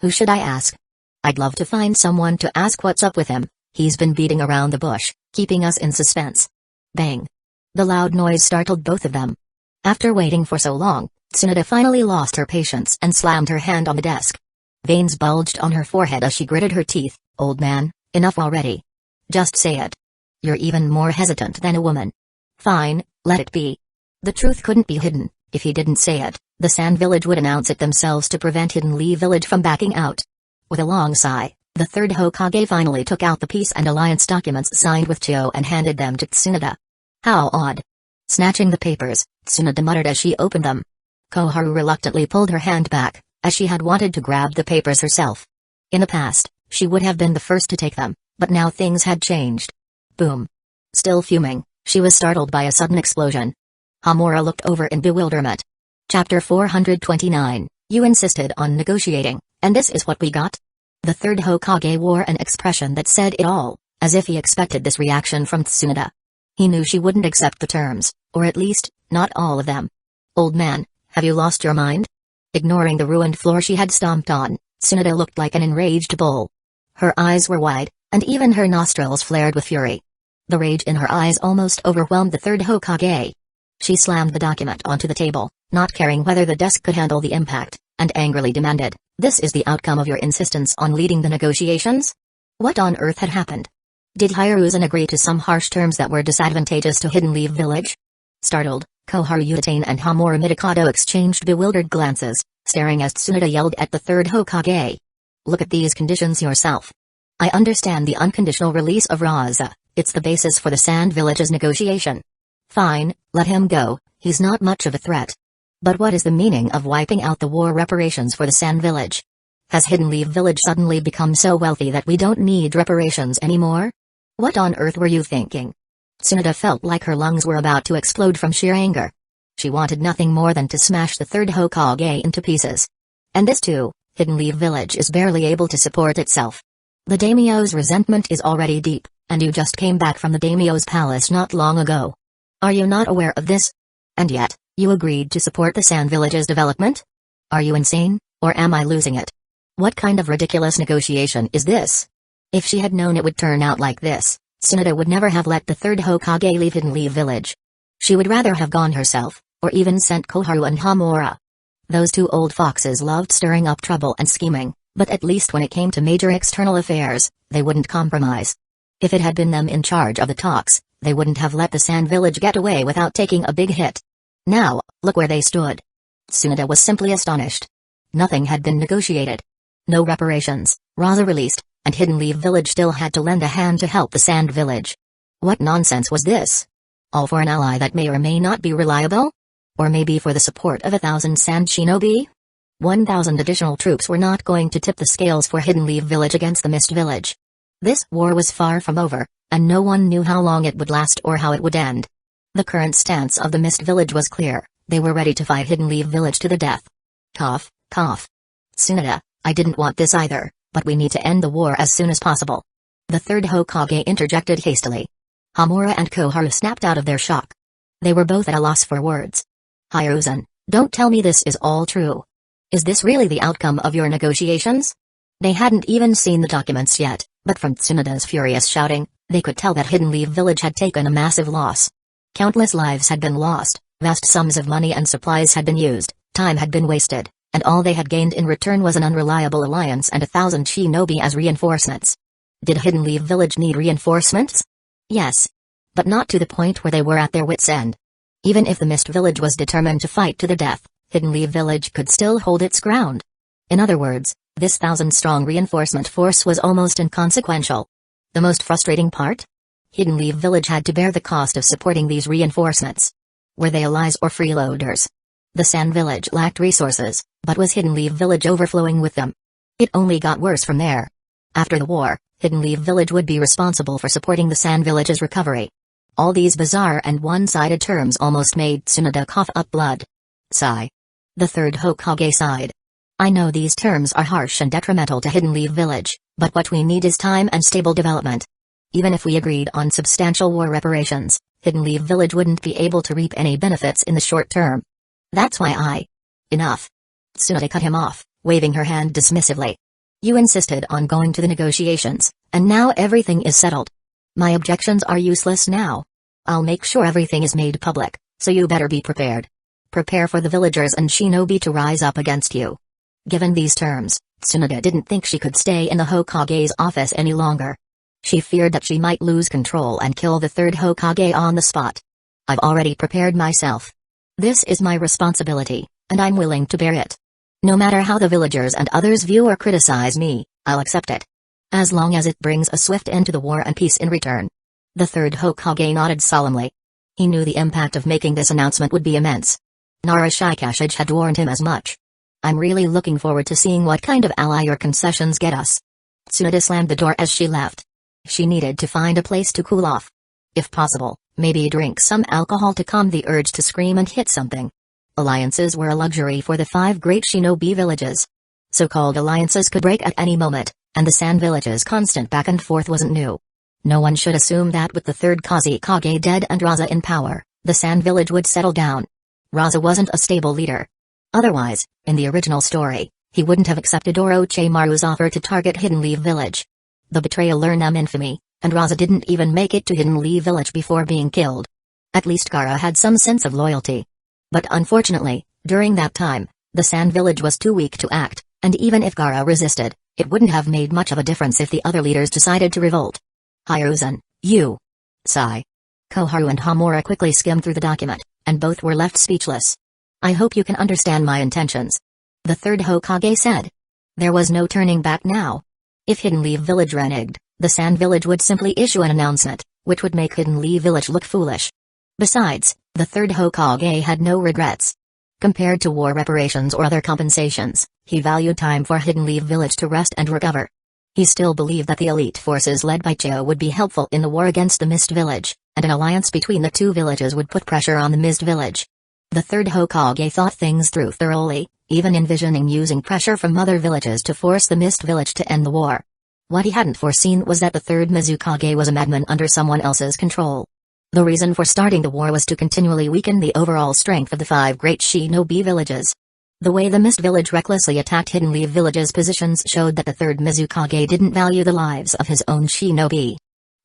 Who should I ask? I'd love to find someone to ask what's up with him. He's been beating around the bush, keeping us in suspense. Bang. The loud noise startled both of them. After waiting for so long, Tsunade finally lost her patience and slammed her hand on the desk. Veins bulged on her forehead as she gritted her teeth. Old man, enough already. Just say it. You're even more hesitant than a woman. Fine, let it be. The truth couldn't be hidden. If he didn't say it, the Sand Village would announce it themselves to prevent Hidden Leaf Village from backing out. With a long sigh, the third Hokage finally took out the peace and alliance documents signed with Chio and handed them to Tsunade. How odd. Snatching the papers, Tsunade muttered as she opened them. Koharu reluctantly pulled her hand back, as she had wanted to grab the papers herself. In the past, she would have been the first to take them, but now things had changed. Boom. Still fuming, she was startled by a sudden explosion. Hamura looked over in bewilderment. Chapter 429, You insisted on negotiating, and this is what we got? The third Hokage wore an expression that said it all, as if he expected this reaction from Tsunade. He knew she wouldn't accept the terms, or at least, not all of them. Old man, have you lost your mind? Ignoring the ruined floor she had stomped on, Tsunade looked like an enraged bull. Her eyes were wide, and even her nostrils flared with fury. The rage in her eyes almost overwhelmed the third Hokage. She slammed the document onto the table, not caring whether the desk could handle the impact, and angrily demanded, "This is the outcome of your insistence on leading the negotiations? What on earth had happened? Did Hiruzen agree to some harsh terms that were disadvantageous to Hidden Leaf Village?" Startled, Koharu Udatane and Hamura Midokado exchanged bewildered glances, staring as Tsunade yelled at the third Hokage. "Look at these conditions yourself. I understand the unconditional release of Raza, it's the basis for the Sand Village's negotiation. Fine, let him go, he's not much of a threat. But what is the meaning of wiping out the war reparations for the Sand Village? Has Hidden Leaf Village suddenly become so wealthy that we don't need reparations anymore? What on earth were you thinking?" Tsunade felt like her lungs were about to explode from sheer anger. She wanted nothing more than to smash the third Hokage into pieces, And this too, Hidden Leaf Village is barely able to support itself. The daimyo's resentment is already deep, and you just came back from the daimyo's palace not long ago. Are you not aware of this? And yet, you agreed to support the Sand Village's development? Are you insane, or am I losing it? What kind of ridiculous negotiation is this? If she had known it would turn out like this, Tsunade would never have let the third Hokage leave Hidden Leaf Village. She would rather have gone herself, or even sent Koharu and Hamura. Those two old foxes loved stirring up trouble and scheming, but at least when it came to major external affairs, they wouldn't compromise. If it had been them in charge of the talks, they wouldn't have let the Sand Village get away without taking a big hit. Now, look where they stood. Tsunade was simply astonished. Nothing had been negotiated. No reparations, Raza released, and Hidden Leaf Village still had to lend a hand to help the Sand Village. What nonsense was this? All for an ally that may or may not be reliable? Or maybe for the support of 1,000 Sand Shinobi? 1,000 additional troops were not going to tip the scales for Hidden Leaf Village against the Mist Village. This war was far from over, and no one knew how long it would last or how it would end. The current stance of the Mist Village was clear: they were ready to fight Hidden Leaf Village to the death. Cough, cough. Tsunade, I didn't want this either, but we need to end the war as soon as possible. The third Hokage interjected hastily. Hamura and Koharu snapped out of their shock. They were both at a loss for words. Hiruzen, don't tell me this is all true. Is this really the outcome of your negotiations? They hadn't even seen the documents yet, but from Tsunade's furious shouting, they could tell that Hidden Leaf Village had taken a massive loss. Countless lives had been lost, vast sums of money and supplies had been used, time had been wasted, and all they had gained in return was an unreliable alliance and 1,000 shinobi as reinforcements. Did Hidden Leaf Village need reinforcements? Yes. But not to the point where they were at their wits' end. Even if the Mist Village was determined to fight to the death, Hidden Leaf Village could still hold its ground. In other words, this 1,000-strong reinforcement force was almost inconsequential. The most frustrating part? Hidden Leaf Village had to bear the cost of supporting these reinforcements. Were they allies or freeloaders? The Sand Village lacked resources, but was Hidden Leaf Village overflowing with them? It only got worse from there. After the war, Hidden Leaf Village would be responsible for supporting the Sand Village's recovery. All these bizarre and one-sided terms almost made Tsunade cough up blood. Sigh. The third Hokage sighed. I know these terms are harsh and detrimental to Hidden Leaf Village, but what we need is time and stable development. Even if we agreed on substantial war reparations, Hidden Leaf Village wouldn't be able to reap any benefits in the short term. That's why Enough. Tsunade cut him off, waving her hand dismissively. You insisted on going to the negotiations, and now everything is settled. My objections are useless now. I'll make sure everything is made public, so you better be prepared. Prepare for the villagers and shinobi to rise up against you. Given these terms, Tsunade didn't think she could stay in the Hokage's office any longer. She feared that she might lose control and kill the third Hokage on the spot. I've already prepared myself. This is my responsibility, and I'm willing to bear it. No matter how the villagers and others view or criticize me, I'll accept it. As long as it brings a swift end to the war and peace in return. The third Hokage nodded solemnly. He knew the impact of making this announcement would be immense. Narashikashage had warned him as much. I'm really looking forward to seeing what kind of ally your concessions get us. Tsunade slammed the door as she left. She needed to find a place to cool off. If possible, maybe drink some alcohol to calm the urge to scream and hit something. Alliances were a luxury for the 5 great shinobi villages. So-called alliances could break at any moment, and the Sand Village's constant back and forth wasn't new. No one should assume that with the third Kazekage dead and Raza in power, the Sand Village would settle down. Raza wasn't a stable leader. Otherwise, in the original story, he wouldn't have accepted Orochimaru's offer to target Hidden Leaf Village. The betrayal earned them infamy, and Raza didn't even make it to Hidden Leaf Village before being killed. At least Gaara had some sense of loyalty. But unfortunately, during that time, the Sand Village was too weak to act, and even if Gaara resisted, it wouldn't have made much of a difference if the other leaders decided to revolt. Hiruzen, you. Sigh. Koharu and Hamura quickly skimmed through the document, and both were left speechless. I hope you can understand my intentions. The third Hokage said. There was no turning back now. If Hidden Leaf Village reneged, the Sand Village would simply issue an announcement, which would make Hidden Leaf Village look foolish. Besides, the third Hokage had no regrets. Compared to war reparations or other compensations, he valued time for Hidden Leaf Village to rest and recover. He still believed that the elite forces led by Chio would be helpful in the war against the Mist Village, and an alliance between the two villages would put pressure on the Mist Village. The third Hokage thought things through thoroughly, even envisioning using pressure from other villages to force the Mist Village to end the war. What he hadn't foreseen was that the third Mizukage was a madman under someone else's control. The reason for starting the war was to continually weaken the overall strength of the 5 great shinobi villages. The way the Mist Village recklessly attacked Hidden Leaf Village's positions showed that the third Mizukage didn't value the lives of his own shinobi.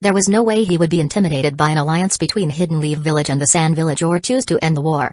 There was no way he would be intimidated by an alliance between Hidden Leaf Village and the Sand Village or choose to end the war.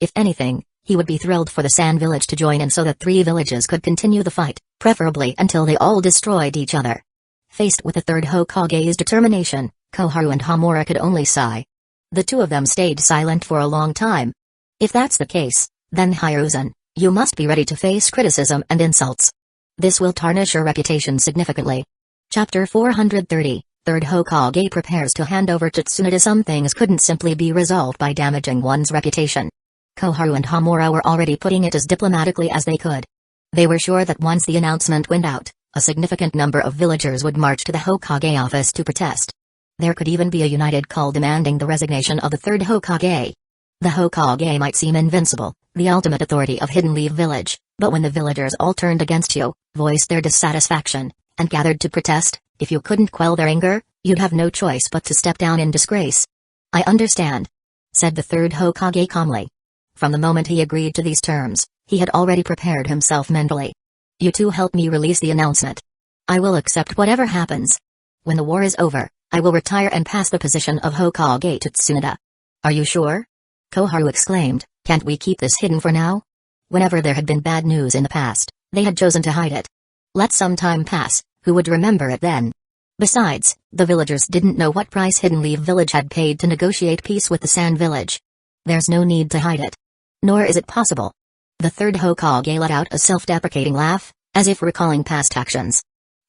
If anything, he would be thrilled for the Sand Village to join in so that 3 villages could continue the fight, preferably until they all destroyed each other. Faced with the third Hokage's determination, Koharu and Homura could only sigh. The two of them stayed silent for a long time. If that's the case, then Hyuga, you must be ready to face criticism and insults. This will tarnish your reputation significantly. Chapter 430, Third Hokage prepares to hand over to Tsunade. Some things couldn't simply be resolved by damaging one's reputation. Koharu and Homura were already putting it as diplomatically as they could. They were sure that once the announcement went out, a significant number of villagers would march to the Hokage office to protest. There could even be a united call demanding the resignation of the third Hokage. The Hokage might seem invincible, the ultimate authority of Hidden Leaf Village, but when the villagers all turned against you, voiced their dissatisfaction, and gathered to protest, if you couldn't quell their anger, you'd have no choice but to step down in disgrace. I understand, said the third Hokage calmly. From the moment he agreed to these terms, he had already prepared himself mentally. You two help me release the announcement. I will accept whatever happens. When the war is over, I will retire and pass the position of Hokage to Tsunade. Are you sure? Koharu exclaimed, can't we keep this hidden for now? Whenever there had been bad news in the past, they had chosen to hide it. Let some time pass, who would remember it then? Besides, the villagers didn't know what price Hidden Leaf Village had paid to negotiate peace with the Sand Village. There's no need to hide it. Nor is it possible. The third Hokage let out a self-deprecating laugh, as if recalling past actions.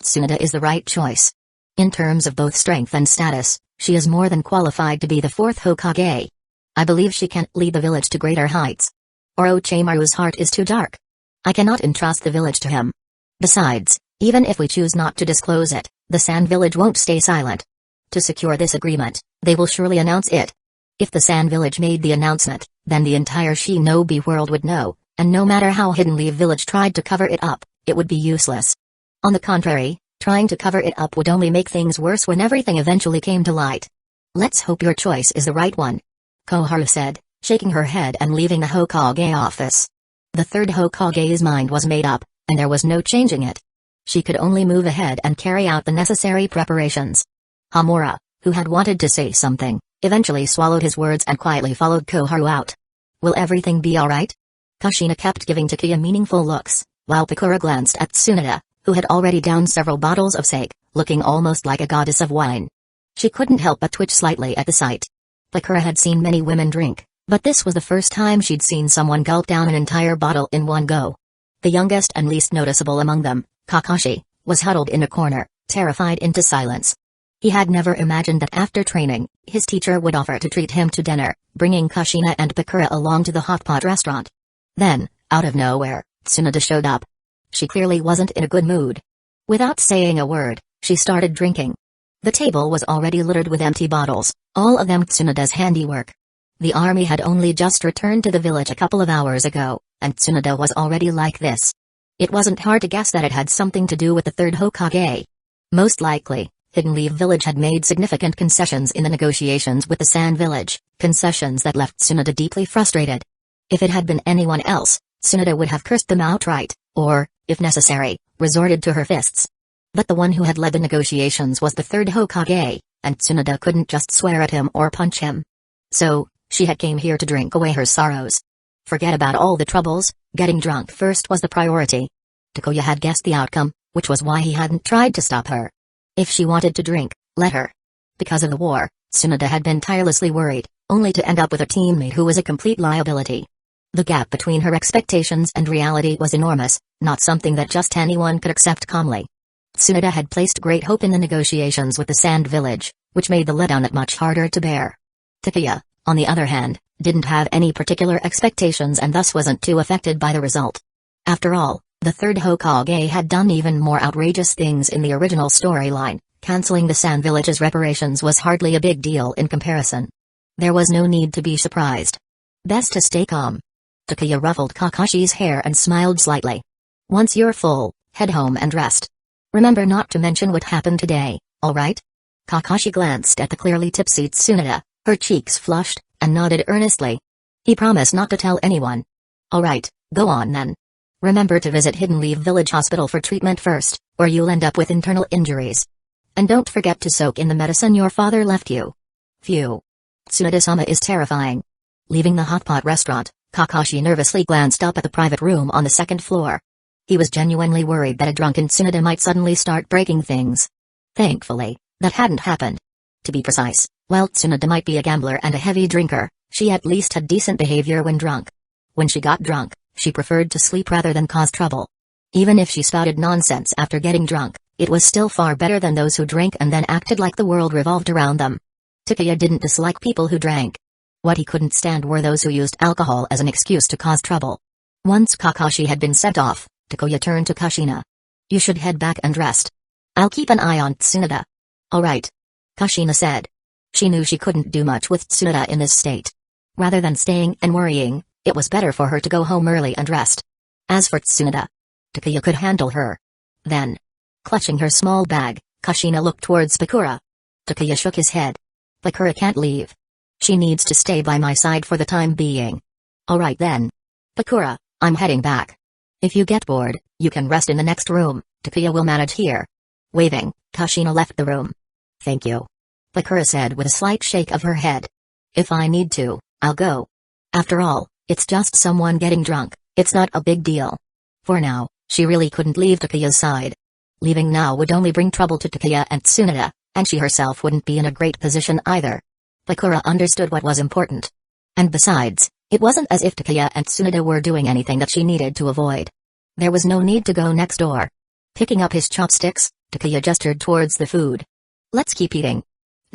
Tsunade is the right choice. In terms of both strength and status, she is more than qualified to be the fourth Hokage. I believe she can lead the village to greater heights. Orochimaru's heart is too dark. I cannot entrust the village to him. Besides, even if we choose not to disclose it, the Sand Village won't stay silent. To secure this agreement, they will surely announce it. If the Sand Village made the announcement, then the entire shinobi world would know, and no matter how Hidden Leaf Village tried to cover it up, it would be useless. On the contrary, trying to cover it up would only make things worse when everything eventually came to light. Let's hope your choice is the right one, Koharu said, shaking her head and leaving the Hokage office. The third Hokage's mind was made up, and there was no changing it. She could only move ahead and carry out the necessary preparations. Homura, who had wanted to say something, eventually swallowed his words and quietly followed Koharu out. Will everything be alright? Kushina kept giving Takuya meaningful looks, while Pakura glanced at Tsunade, who had already downed several bottles of sake, looking almost like a goddess of wine. She couldn't help but twitch slightly at the sight. Pakura had seen many women drink, but this was the first time she'd seen someone gulp down an entire bottle in one go. The youngest and least noticeable among them, Kakashi, was huddled in a corner, terrified into silence. He had never imagined that after training, his teacher would offer to treat him to dinner, bringing Kushina and Pakura along to the hot pot restaurant. Then, out of nowhere, Tsunade showed up. She clearly wasn't in a good mood. Without saying a word, she started drinking. The table was already littered with empty bottles, all of them Tsunade's handiwork. The army had only just returned to the village a couple of hours ago, and Tsunade was already like this. It wasn't hard to guess that it had something to do with the third Hokage. Most likely, Hidden Leaf Village had made significant concessions in the negotiations with the Sand Village, concessions that left Tsunade deeply frustrated. If it had been anyone else, Tsunade would have cursed them outright, or, if necessary, resorted to her fists. But the one who had led the negotiations was the third Hokage, and Tsunade couldn't just swear at him or punch him. So, she had came here to drink away her sorrows. Forget about all the troubles, getting drunk first was the priority. Takuya had guessed the outcome, which was why he hadn't tried to stop her. If she wanted to drink, let her. Because of the war, Tsunade had been tirelessly worried, only to end up with a teammate who was a complete liability. The gap between her expectations and reality was enormous, not something that just anyone could accept calmly. Tsunade had placed great hope in the negotiations with the Sand Village, which made the letdown that much harder to bear. Takuya, on the other hand, didn't have any particular expectations and thus wasn't too affected by the result. After all, the third Hokage had done even more outrageous things in the original storyline. Canceling the Sand Village's reparations was hardly a big deal in comparison. There was no need to be surprised. Best to stay calm. Takuya ruffled Kakashi's hair and smiled slightly. Once you're full, head home and rest. Remember not to mention what happened today, alright? Kakashi glanced at the clearly tipsy Tsunade, her cheeks flushed, and nodded earnestly. He promised not to tell anyone. Alright, go on then. Remember to visit Hidden Leaf Village Hospital for treatment first, or you'll end up with internal injuries. And don't forget to soak in the medicine your father left you. Phew. Tsunade-sama is terrifying. Leaving the hot pot restaurant, Kakashi nervously glanced up at the private room on the second floor. He was genuinely worried that a drunken Tsunade might suddenly start breaking things. Thankfully, that hadn't happened. To be precise, while Tsunade might be a gambler and a heavy drinker, she at least had decent behavior when drunk. When she got drunk, she preferred to sleep rather than cause trouble. Even if she spouted nonsense after getting drunk, it was still far better than those who drank and then acted like the world revolved around them. Takuya didn't dislike people who drank. What he couldn't stand were those who used alcohol as an excuse to cause trouble. Once Kakashi had been sent off, Takuya turned to Kushina. You should head back and rest. I'll keep an eye on Tsunade. Alright. Kushina said. She knew she couldn't do much with Tsunade in this state. Rather than staying and worrying, it was better for her to go home early and rest. As for Tsunade, Takuya could handle her. Then, clutching her small bag, Kushina looked towards Bakura. Takuya shook his head. Bakura can't leave. She needs to stay by my side for the time being. Alright then. Bakura, I'm heading back. If you get bored, you can rest in the next room, Takuya will manage here. Waving, Kushina left the room. Thank you. Bakura said with a slight shake of her head. If I need to, I'll go. After all, it's just someone getting drunk, it's not a big deal. For now, she really couldn't leave Takuya's side. Leaving now would only bring trouble to Takuya and Tsunade, and she herself wouldn't be in a great position either. Bakura understood what was important. And besides, it wasn't as if Takuya and Tsunade were doing anything that she needed to avoid. There was no need to go next door. Picking up his chopsticks, Takuya gestured towards the food. Let's keep eating.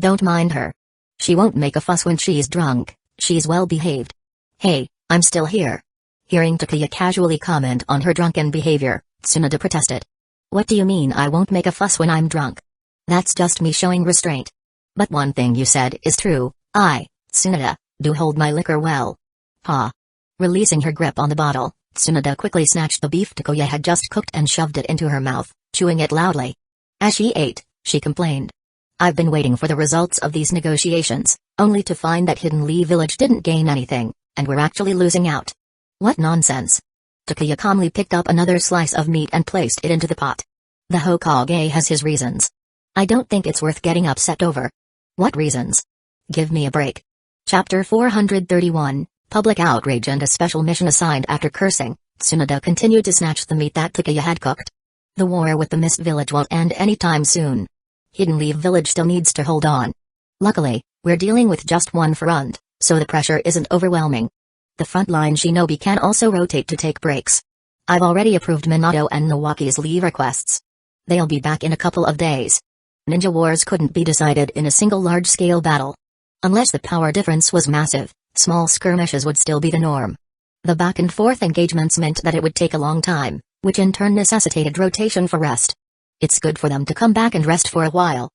Don't mind her. She won't make a fuss when she's drunk, she's well behaved. Hey, I'm still here. Hearing Takuya casually comment on her drunken behavior, Tsunade protested. What do you mean I won't make a fuss when I'm drunk? That's just me showing restraint. But one thing you said is true, I, Tsunade, do hold my liquor well. Ha. Releasing her grip on the bottle, Tsunade quickly snatched the beef Takuya had just cooked and shoved it into her mouth, chewing it loudly. As she ate, she complained. I've been waiting for the results of these negotiations, only to find that Hidden Leaf Village didn't gain anything, and we're actually losing out. What nonsense. Takuya calmly picked up another slice of meat and placed it into the pot. The Hokage has his reasons. I don't think it's worth getting upset over. What reasons? Give me a break. Chapter 431, Public Outrage and a Special Mission Assigned. After cursing, Tsunade continued to snatch the meat that Takuya had cooked. The war with the Mist Village won't end anytime soon. Hidden Leaf Village still needs to hold on. Luckily, we're dealing with just one front, so the pressure isn't overwhelming. The frontline shinobi can also rotate to take breaks. I've already approved Minato and Nawaki's leave requests. They'll be back in a couple of days. Ninja wars couldn't be decided in a single large-scale battle. Unless the power difference was massive, small skirmishes would still be the norm. The back-and-forth engagements meant that it would take a long time, which in turn necessitated rotation for rest. It's good for them to come back and rest for a while.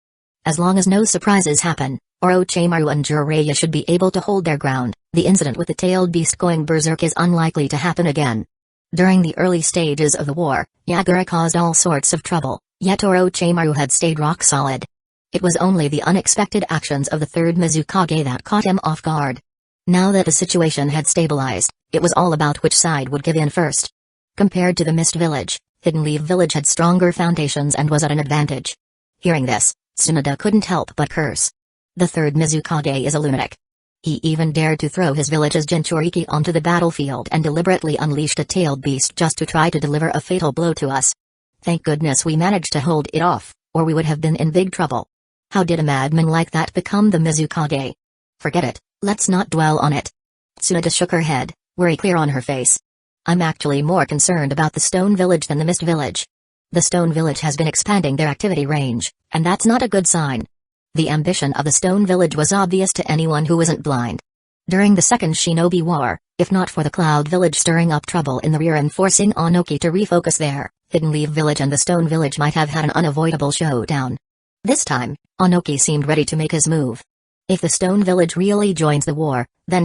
As long as no surprises happen, Orochimaru and Jiraiya should be able to hold their ground. The incident with the tailed beast going berserk is unlikely to happen again. During the early stages of the war, Yagura caused all sorts of trouble, yet Orochimaru had stayed rock solid. It was only the unexpected actions of the third Mizukage that caught him off guard. Now that the situation had stabilized, it was all about which side would give in first. Compared to the Mist Village, Hidden Leaf Village had stronger foundations and was at an advantage. Hearing this, Tsunade couldn't help but curse. The third Mizukage is a lunatic. He even dared to throw his village's Jinchuriki onto the battlefield and deliberately unleashed a tailed beast just to try to deliver a fatal blow to us. Thank goodness we managed to hold it off, or we would have been in big trouble. How did a madman like that become the Mizukage? Forget it, let's not dwell on it. Tsunade shook her head, worry clear on her face. I'm actually more concerned about the Stone Village than the Mist Village. The Stone Village has been expanding their activity range, and that's not a good sign. The ambition of the Stone Village was obvious to anyone who wasn't blind. During the Second Shinobi War, if not for the Cloud Village stirring up trouble in the rear and forcing Onoki to refocus there, Hidden Leaf Village and the Stone Village might have had an unavoidable showdown. This time, Onoki seemed ready to make his move. If the Stone Village really joins the war, then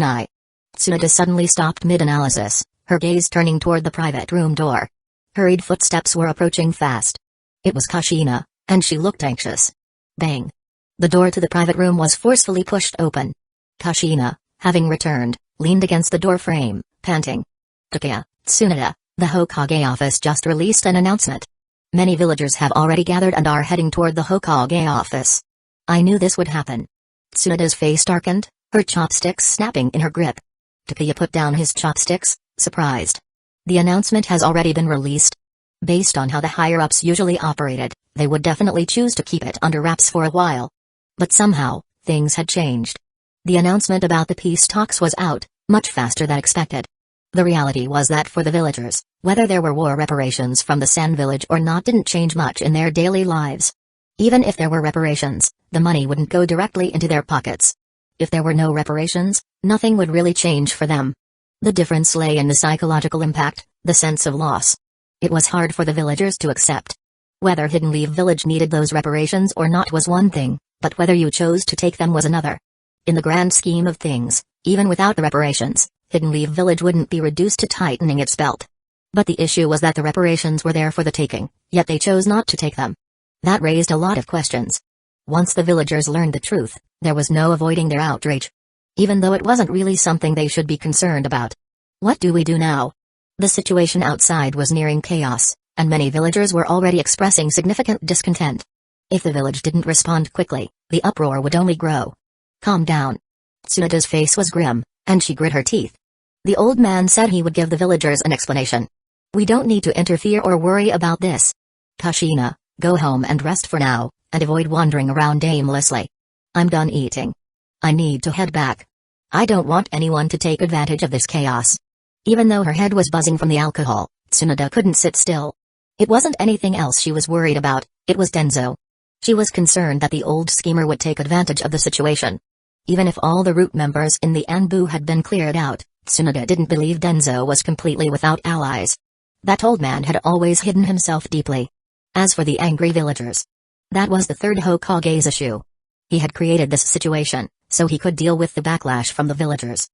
Tsunade suddenly stopped mid-analysis, her gaze turning toward the private room door. Hurried footsteps were approaching fast. It was Kushina, and she looked anxious. Bang! The door to the private room was forcefully pushed open. Kushina, having returned, leaned against the door frame, panting. Takeya, Tsunade, the Hokage office just released an announcement. Many villagers have already gathered and are heading toward the Hokage office. I knew this would happen. Tsunade's face darkened, her chopsticks snapping in her grip. Takeya put down his chopsticks, surprised. The announcement has already been released. Based on how the higher-ups usually operated, they would definitely choose to keep it under wraps for a while. But somehow, things had changed. The announcement about the peace talks was out, much faster than expected. The reality was that for the villagers, whether there were war reparations from the Sand village or not didn't change much in their daily lives. Even if there were reparations, the money wouldn't go directly into their pockets. If there were no reparations, nothing would really change for them. The difference lay in the psychological impact, the sense of loss. It was hard for the villagers to accept. Whether Hidden Leaf Village needed those reparations or not was one thing, but whether you chose to take them was another. In the grand scheme of things, even without the reparations, Hidden Leaf Village wouldn't be reduced to tightening its belt. But the issue was that the reparations were there for the taking, yet they chose not to take them. That raised a lot of questions. Once the villagers learned the truth, there was no avoiding their outrage. Even though it wasn't really something they should be concerned about. What do we do now? The situation outside was nearing chaos, and many villagers were already expressing significant discontent. If the village didn't respond quickly, the uproar would only grow. Calm down. Tsunade's face was grim, and she grit her teeth. The old man said he would give the villagers an explanation. We don't need to interfere or worry about this. Kushina, go home and rest for now, and avoid wandering around aimlessly. I'm done eating. I need to head back. I don't want anyone to take advantage of this chaos. Even though her head was buzzing from the alcohol, Tsunade couldn't sit still. It wasn't anything else she was worried about, it was Danzo. She was concerned that the old schemer would take advantage of the situation. Even if all the root members in the Anbu had been cleared out, Tsunade didn't believe Danzo was completely without allies. That old man had always hidden himself deeply. As for the angry villagers, that was the third Hokage's issue. He had created this situation, so he could deal with the backlash from the villagers.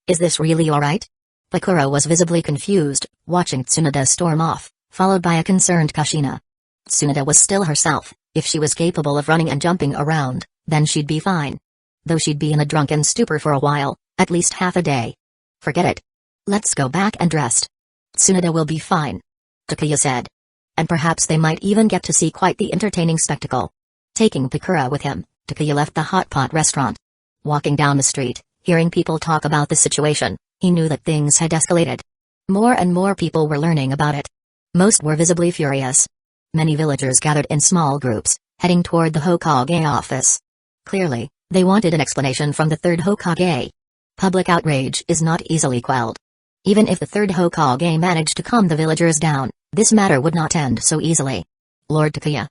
Is this really alright? Pakura was visibly confused, watching Tsunade storm off, followed by a concerned Kushina. Tsunade was still herself. If she was capable of running and jumping around, then she'd be fine. Though she'd be in a drunken stupor for a while, at least half a day. Forget it. Let's go back and rest. Tsunade will be fine. Takeya said. And perhaps they might even get to see quite the entertaining spectacle. Taking Pakura with him, Takeya left the hot pot restaurant. Walking down the street, hearing people talk about the situation, he knew that things had escalated. More and more people were learning about it. Most were visibly furious. Many villagers gathered in small groups, heading toward the Hokage office. Clearly, they wanted an explanation from the third Hokage. Public outrage is not easily quelled. Even if the third Hokage managed to calm the villagers down, this matter would not end so easily. Lord Takeya.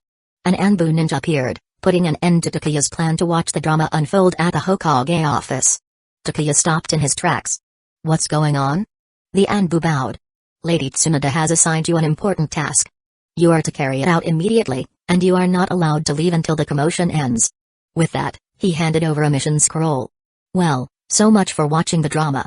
An Anbu ninja appeared, putting an end to Takeya's plan to watch the drama unfold at the Hokage office. Takeya stopped in his tracks. What's going on? The Anbu bowed. Lady Tsunade has assigned you an important task. You are to carry it out immediately, and you are not allowed to leave until the commotion ends. With that, he handed over a mission scroll. Well, so much for watching the drama.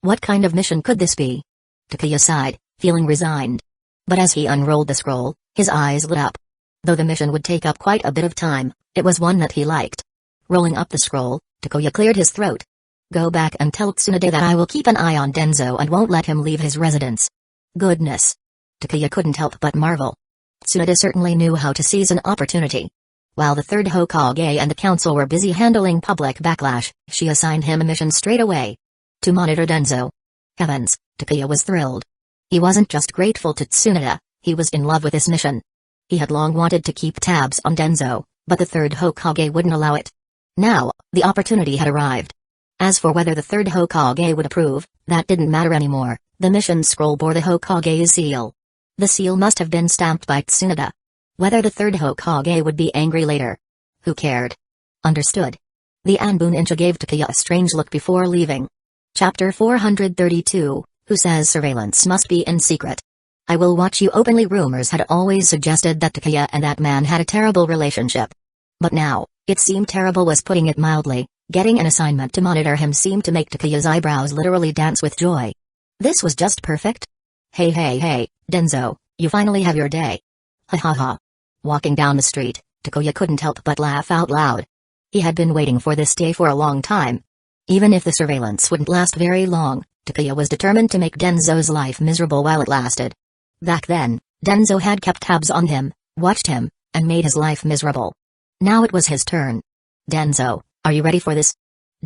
What kind of mission could this be? Takeya sighed, feeling resigned. But as he unrolled the scroll, his eyes lit up. Though the mission would take up quite a bit of time, it was one that he liked. Rolling up the scroll, Takeya cleared his throat. Go back and tell Tsunade that I will keep an eye on Danzo and won't let him leave his residence. Goodness. Takeya couldn't help but marvel. Tsunade certainly knew how to seize an opportunity. While the third Hokage and the council were busy handling public backlash, she assigned him a mission straight away. To monitor Danzo. Heavens, Takeya was thrilled. He wasn't just grateful to Tsunade, he was in love with this mission. He had long wanted to keep tabs on Danzo, but the third Hokage wouldn't allow it. Now, the opportunity had arrived. As for whether the third Hokage would approve, that didn't matter anymore. The mission scroll bore the Hokage's seal. The seal must have been stamped by Tsunade. Whether the third Hokage would be angry later. Who cared? Understood. The Anbu ninja gave Takeya a strange look before leaving. Chapter 432, Who says surveillance must be in secret? I will watch you openly. Rumors had always suggested that Takeya and that man had a terrible relationship. But now, it seemed terrible was putting it mildly. Getting an assignment to monitor him seemed to make Takuya's eyebrows literally dance with joy. This was just perfect. Hey, Danzo, you finally have your day. Ha ha ha. Walking down the street, Takuya couldn't help but laugh out loud. He had been waiting for this day for a long time. Even if the surveillance wouldn't last very long, Takuya was determined to make Danzo's life miserable while it lasted. Back then, Danzo had kept tabs on him, watched him, and made his life miserable. Now it was his turn. Danzo, are you ready for this?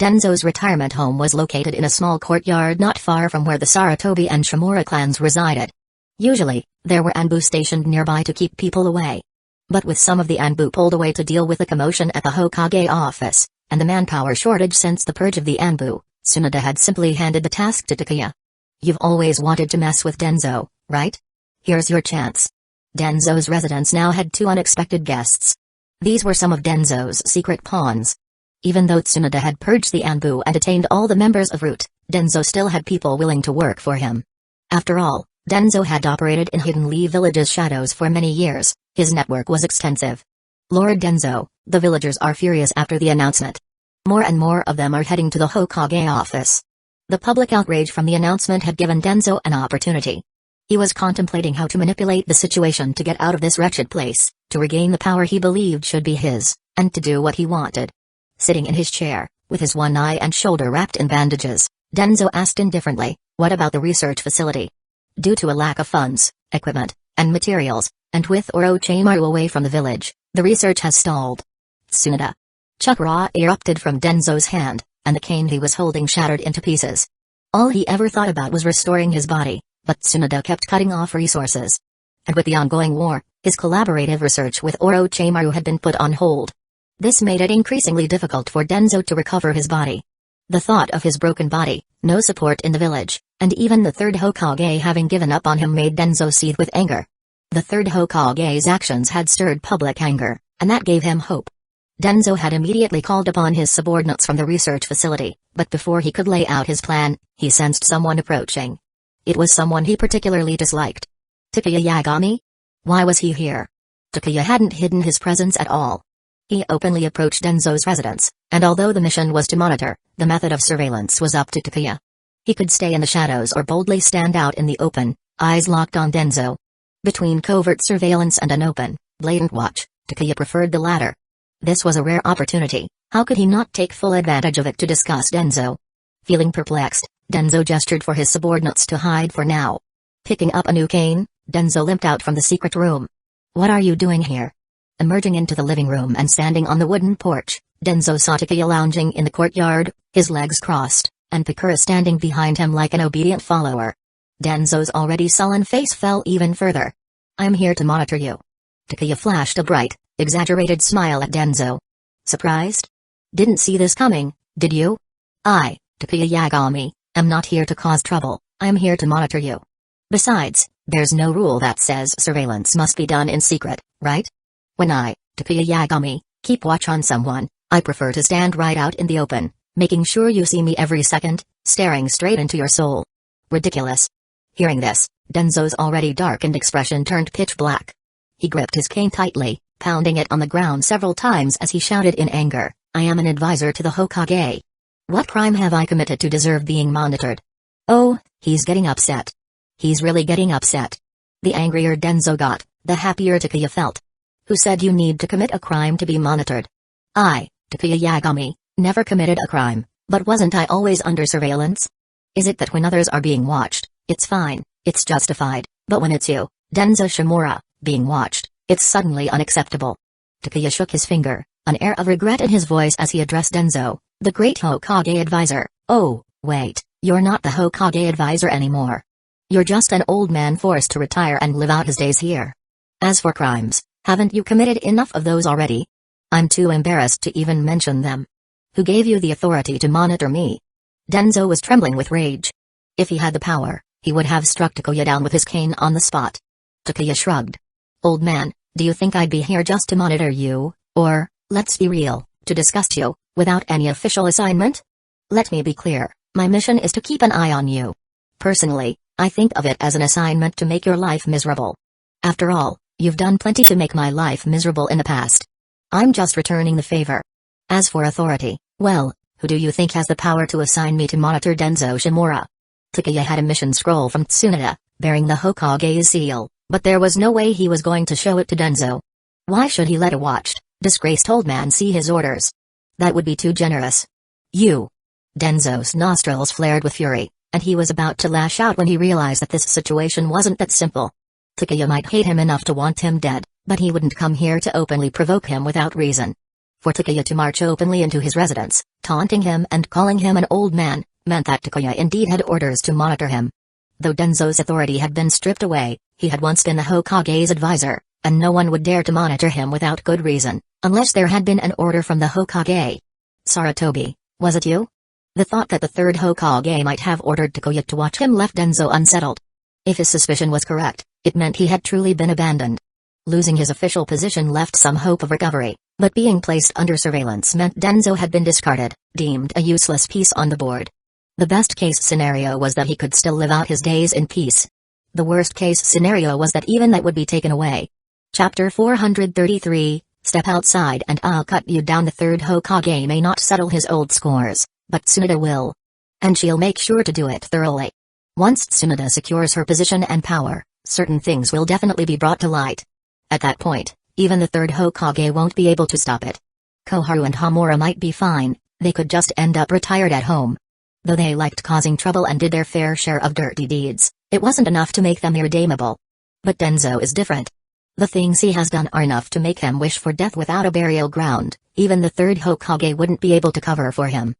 Danzo's retirement home was located in a small courtyard not far from where the Sarutobi and Shimura clans resided. Usually, there were Anbu stationed nearby to keep people away. But with some of the Anbu pulled away to deal with the commotion at the Hokage office, and the manpower shortage since the purge of the Anbu, Tsunade had simply handed the task to Takuya. You've always wanted to mess with Danzo, right? Here's your chance. Danzo's residence now had 2 unexpected guests. These were some of Danzo's secret pawns. Even though Tsunade had purged the Anbu and attained all the members of Root, Danzo still had people willing to work for him. After all, Danzo had operated in Hidden Lee Village's shadows for many years. His network was extensive. Lord Danzo, the villagers are furious after the announcement. More and more of them are heading to the Hokage office. The public outrage from the announcement had given Danzo an opportunity. He was contemplating how to manipulate the situation to get out of this wretched place, to regain the power he believed should be his, and to do what he wanted. Sitting in his chair, with his one eye and shoulder wrapped in bandages, Danzo asked indifferently, what about the research facility? Due to a lack of funds, equipment, and materials, and with Orochimaru away from the village, the research has stalled. Tsunade. Chakra erupted from Danzo's hand, and the cane he was holding shattered into pieces. All he ever thought about was restoring his body, but Tsunade kept cutting off resources. And with the ongoing war, his collaborative research with Orochimaru had been put on hold. This made it increasingly difficult for Danzo to recover his body. The thought of his broken body, no support in the village, and even the third Hokage having given up on him made Danzo seethe with anger. The third Hokage's actions had stirred public anger, and that gave him hope. Danzo had immediately called upon his subordinates from the research facility, but before he could lay out his plan, he sensed someone approaching. It was someone he particularly disliked. Takuya Yagami? Why was he here? Takuya hadn't hidden his presence at all. He openly approached Danzo's residence, and although the mission was to monitor, the method of surveillance was up to Takuya. He could stay in the shadows or boldly stand out in the open, eyes locked on Danzo. Between covert surveillance and an open, blatant watch, Takuya preferred the latter. This was a rare opportunity, how could he not take full advantage of it to discuss Danzo? Feeling perplexed, Danzo gestured for his subordinates to hide for now. Picking up a new cane, Danzo limped out from the secret room. What are you doing here? Emerging into the living room and standing on the wooden porch, Danzo saw Takuya lounging in the courtyard, his legs crossed, and Pakura standing behind him like an obedient follower. Danzo's already sullen face fell even further. I'm here to monitor you. Takuya flashed a bright, exaggerated smile at Danzo. Surprised? Didn't see this coming, did you? I, Takuya Yagami, am not here to cause trouble, I am here to monitor you. Besides, there's no rule that says surveillance must be done in secret, right? When I, Takuya Yagami, keep watch on someone, I prefer to stand right out in the open, making sure you see me every second, staring straight into your soul. Ridiculous. Hearing this, Danzo's already darkened expression turned pitch black. He gripped his cane tightly, pounding it on the ground several times as he shouted in anger, I am an advisor to the Hokage. What crime have I committed to deserve being monitored? Oh, he's getting upset. He's really getting upset. The angrier Danzo got, the happier Takuya felt. Who said you need to commit a crime to be monitored? I, Takuya Yagami, never committed a crime, but wasn't I always under surveillance? Is it that when others are being watched, it's fine, it's justified, but when it's you, Danzo Shimura, being watched, it's suddenly unacceptable? Takuya shook his finger, an air of regret in his voice as he addressed Danzo, the great Hokage advisor. Oh, wait, you're not the Hokage advisor anymore. You're just an old man forced to retire and live out his days here. As for crimes, haven't you committed enough of those already? I'm too embarrassed to even mention them. Who gave you the authority to monitor me? Danzo was trembling with rage. If he had the power, he would have struck Takuya down with his cane on the spot. Takuya shrugged. Old man, do you think I'd be here just to monitor you, or, let's be real, to discuss you, without any official assignment? Let me be clear, my mission is to keep an eye on you. Personally, I think of it as an assignment to make your life miserable. After all, you've done plenty to make my life miserable in the past. I'm just returning the favor. As for authority, well, Who do you think has the power to assign me to monitor Danzō Shimura? Takuya had a mission scroll from Tsunade, bearing the Hokage's seal, but there was no way he was going to show it to Danzō. Why should he let a watched, disgraced old man see his orders? That would be too generous. You! Danzō's nostrils flared with fury, and he was about to lash out when he realized that this situation wasn't that simple. Takuya might hate him enough to want him dead, but he wouldn't come here to openly provoke him without reason. For Takuya to march openly into his residence, taunting him and calling him an old man, meant that Takuya indeed had orders to monitor him. Though Danzō's authority had been stripped away, he had once been the Hokage's advisor, and no one would dare to monitor him without good reason, unless there had been an order from the Hokage. Sarutobi, was it you? The thought that the third Hokage might have ordered Takuya to watch him left Danzō unsettled. If his suspicion was correct, it meant he had truly been abandoned. Losing his official position left some hope of recovery, but being placed under surveillance meant Danzō had been discarded, deemed a useless piece on the board. The best-case scenario was that he could still live out his days in peace. The worst-case scenario was that even that would be taken away. Chapter 433, Step outside and I'll cut you down. The third Hokage may not settle his old scores, but Tsunade will. And she'll make sure to do it thoroughly. Once Tsunade secures her position and power, certain things will definitely be brought to light. At that point, even the third Hokage won't be able to stop it. Koharu and Hamura might be fine, they could just end up retired at home. Though they liked causing trouble and did their fair share of dirty deeds, it wasn't enough to make them irredeemable. But Danzō is different. The things he has done are enough to make him wish for death without a burial ground. Even the third Hokage wouldn't be able to cover for him.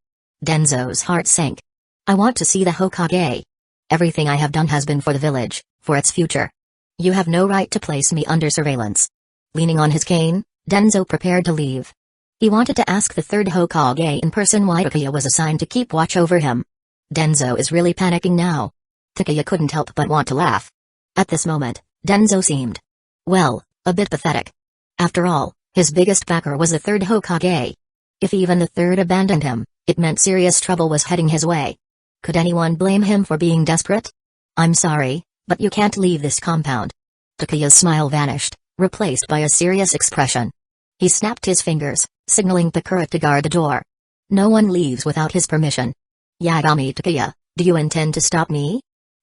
Danzō's heart sank. I want to see the Hokage. Everything I have done has been for the village, for its future. You have no right to place me under surveillance. Leaning on his cane, Danzō prepared to leave. He wanted to ask the third Hokage in person why Takuya was assigned to keep watch over him. Danzō is really panicking now. Takuya couldn't help but want to laugh. At this moment, Danzō seemed, well, a bit pathetic. After all, his biggest backer was the third Hokage. If even the third abandoned him, it meant serious trouble was heading his way. Could anyone blame him for being desperate? I'm sorry, but you can't leave this compound. Takuya's smile vanished, replaced by a serious expression. He snapped his fingers, signaling Pakura to guard the door. No one leaves without his permission. Yagami Takuya, do you intend to stop me?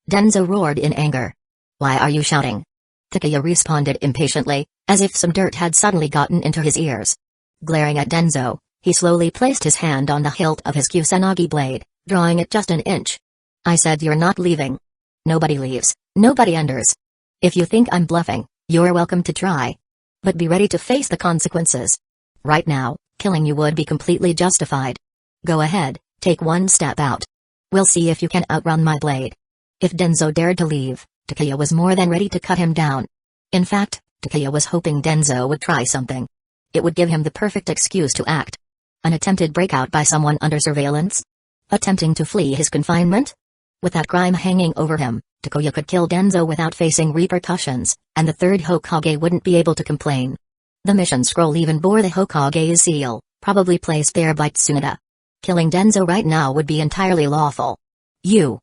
Danzō roared in anger. Why are you shouting? Takuya responded impatiently, as if some dirt had suddenly gotten into his ears. Glaring at Danzō, he slowly placed his hand on the hilt of his Kusanagi blade, drawing it just an inch. I said you're not leaving. Nobody leaves, nobody enters. If you think I'm bluffing, you're welcome to try. But be ready to face the consequences. Right now, killing you would be completely justified. Go ahead, take one step out. We'll see if you can outrun my blade. If Danzō dared to leave, Takuya was more than ready to cut him down. In fact, Takuya was hoping Danzō would try something. It would give him the perfect excuse to act. An attempted breakout by someone under surveillance? Attempting to flee his confinement? With that crime hanging over him, Takuya could kill Danzō without facing repercussions, and the third Hokage wouldn't be able to complain. The mission scroll even bore the Hokage's seal, probably placed there by Tsunade. Killing Danzō right now would be entirely lawful. You!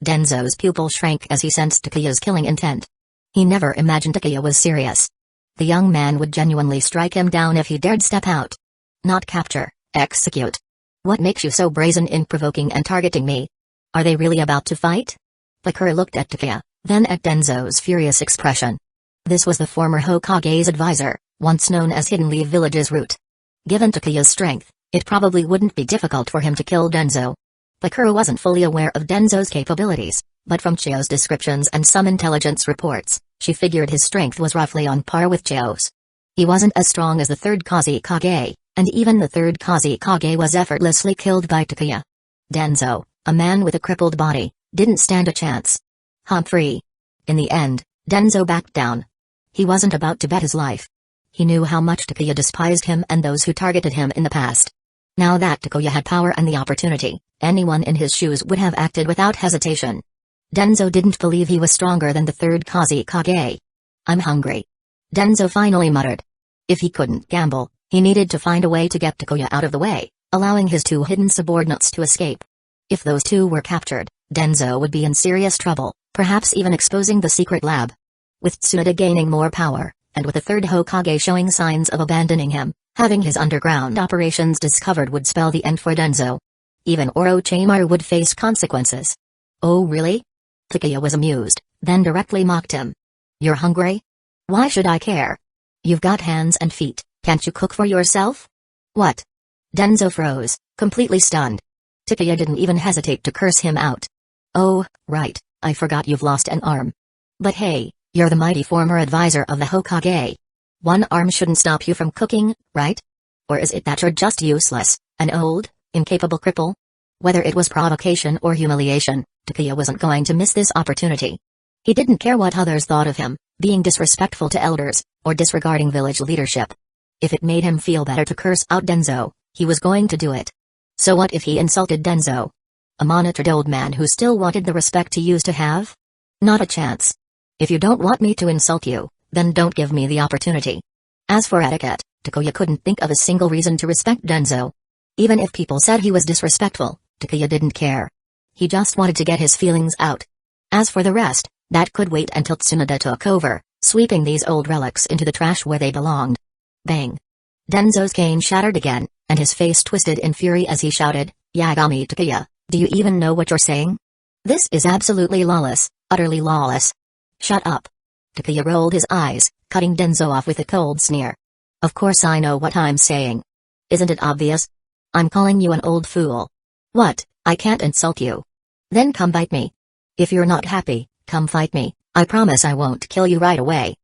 Danzō's pupil shrank as he sensed Takuya's killing intent. He never imagined Takuya was serious. The young man would genuinely strike him down if he dared step out. Not capture, execute. What makes you so brazen in provoking and targeting me? Are they really about to fight? Pakura looked at Takuya, then at Danzō's furious expression. This was the former Hokage's advisor, once known as Hidden Leaf Village's root. Given Takuya's strength, it probably wouldn't be difficult for him to kill Danzō. Pakura wasn't fully aware of Danzō's capabilities, but from Chiyo's descriptions and some intelligence reports, she figured his strength was roughly on par with Chiyo's. He wasn't as strong as the third Kazekage, and even the third Kazekage was effortlessly killed by Takuya. Danzō, a man with a crippled body, didn't stand a chance. Humphrey. In the end, Danzō backed down. He wasn't about to bet his life. He knew how much Takuya despised him and those who targeted him in the past. Now that Takuya had power and the opportunity, anyone in his shoes would have acted without hesitation. Danzō didn't believe he was stronger than the third Kazekage. I'm hungry. Danzō finally muttered. If he couldn't gamble, he needed to find a way to get Takuya out of the way, allowing his two hidden subordinates to escape. If those two were captured, Danzō would be in serious trouble, perhaps even exposing the secret lab. With Tsunade gaining more power, and with the third Hokage showing signs of abandoning him, having his underground operations discovered would spell the end for Danzō. Even Orochimaru would face consequences. Oh really? Takuya was amused, then directly mocked him. You're hungry? Why should I care? You've got hands and feet, can't you cook for yourself? What? Danzo froze, completely stunned. Takuya didn't even hesitate to curse him out. Oh, right, I forgot you've lost an arm. But hey, you're the mighty former advisor of the Hokage. One arm shouldn't stop you from cooking, right? Or is it that you're just useless, an old, incapable cripple? Whether it was provocation or humiliation, Takuya wasn't going to miss this opportunity. He didn't care what others thought of him, being disrespectful to elders, or disregarding village leadership. If it made him feel better to curse out Danzo, he was going to do it. So what if he insulted Danzo? A monitored old man who still wanted the respect he used to have? Not a chance. If you don't want me to insult you, then don't give me the opportunity. As for etiquette, Takuya couldn't think of a single reason to respect Danzo. Even if people said he was disrespectful, Takuya didn't care. He just wanted to get his feelings out. As for the rest, that could wait until Tsunade took over, sweeping these old relics into the trash where they belonged. Bang! Danzo's cane shattered again, and his face twisted in fury as he shouted, Yagami Takuya, do you even know what you're saying? This is absolutely lawless, utterly lawless. Shut up. Takuya rolled his eyes, cutting Danzo off with a cold sneer. Of course I know what I'm saying. Isn't it obvious? I'm calling you an old fool. What, I can't insult you. Then come bite me. If you're not happy, come fight me, I promise I won't kill you right away.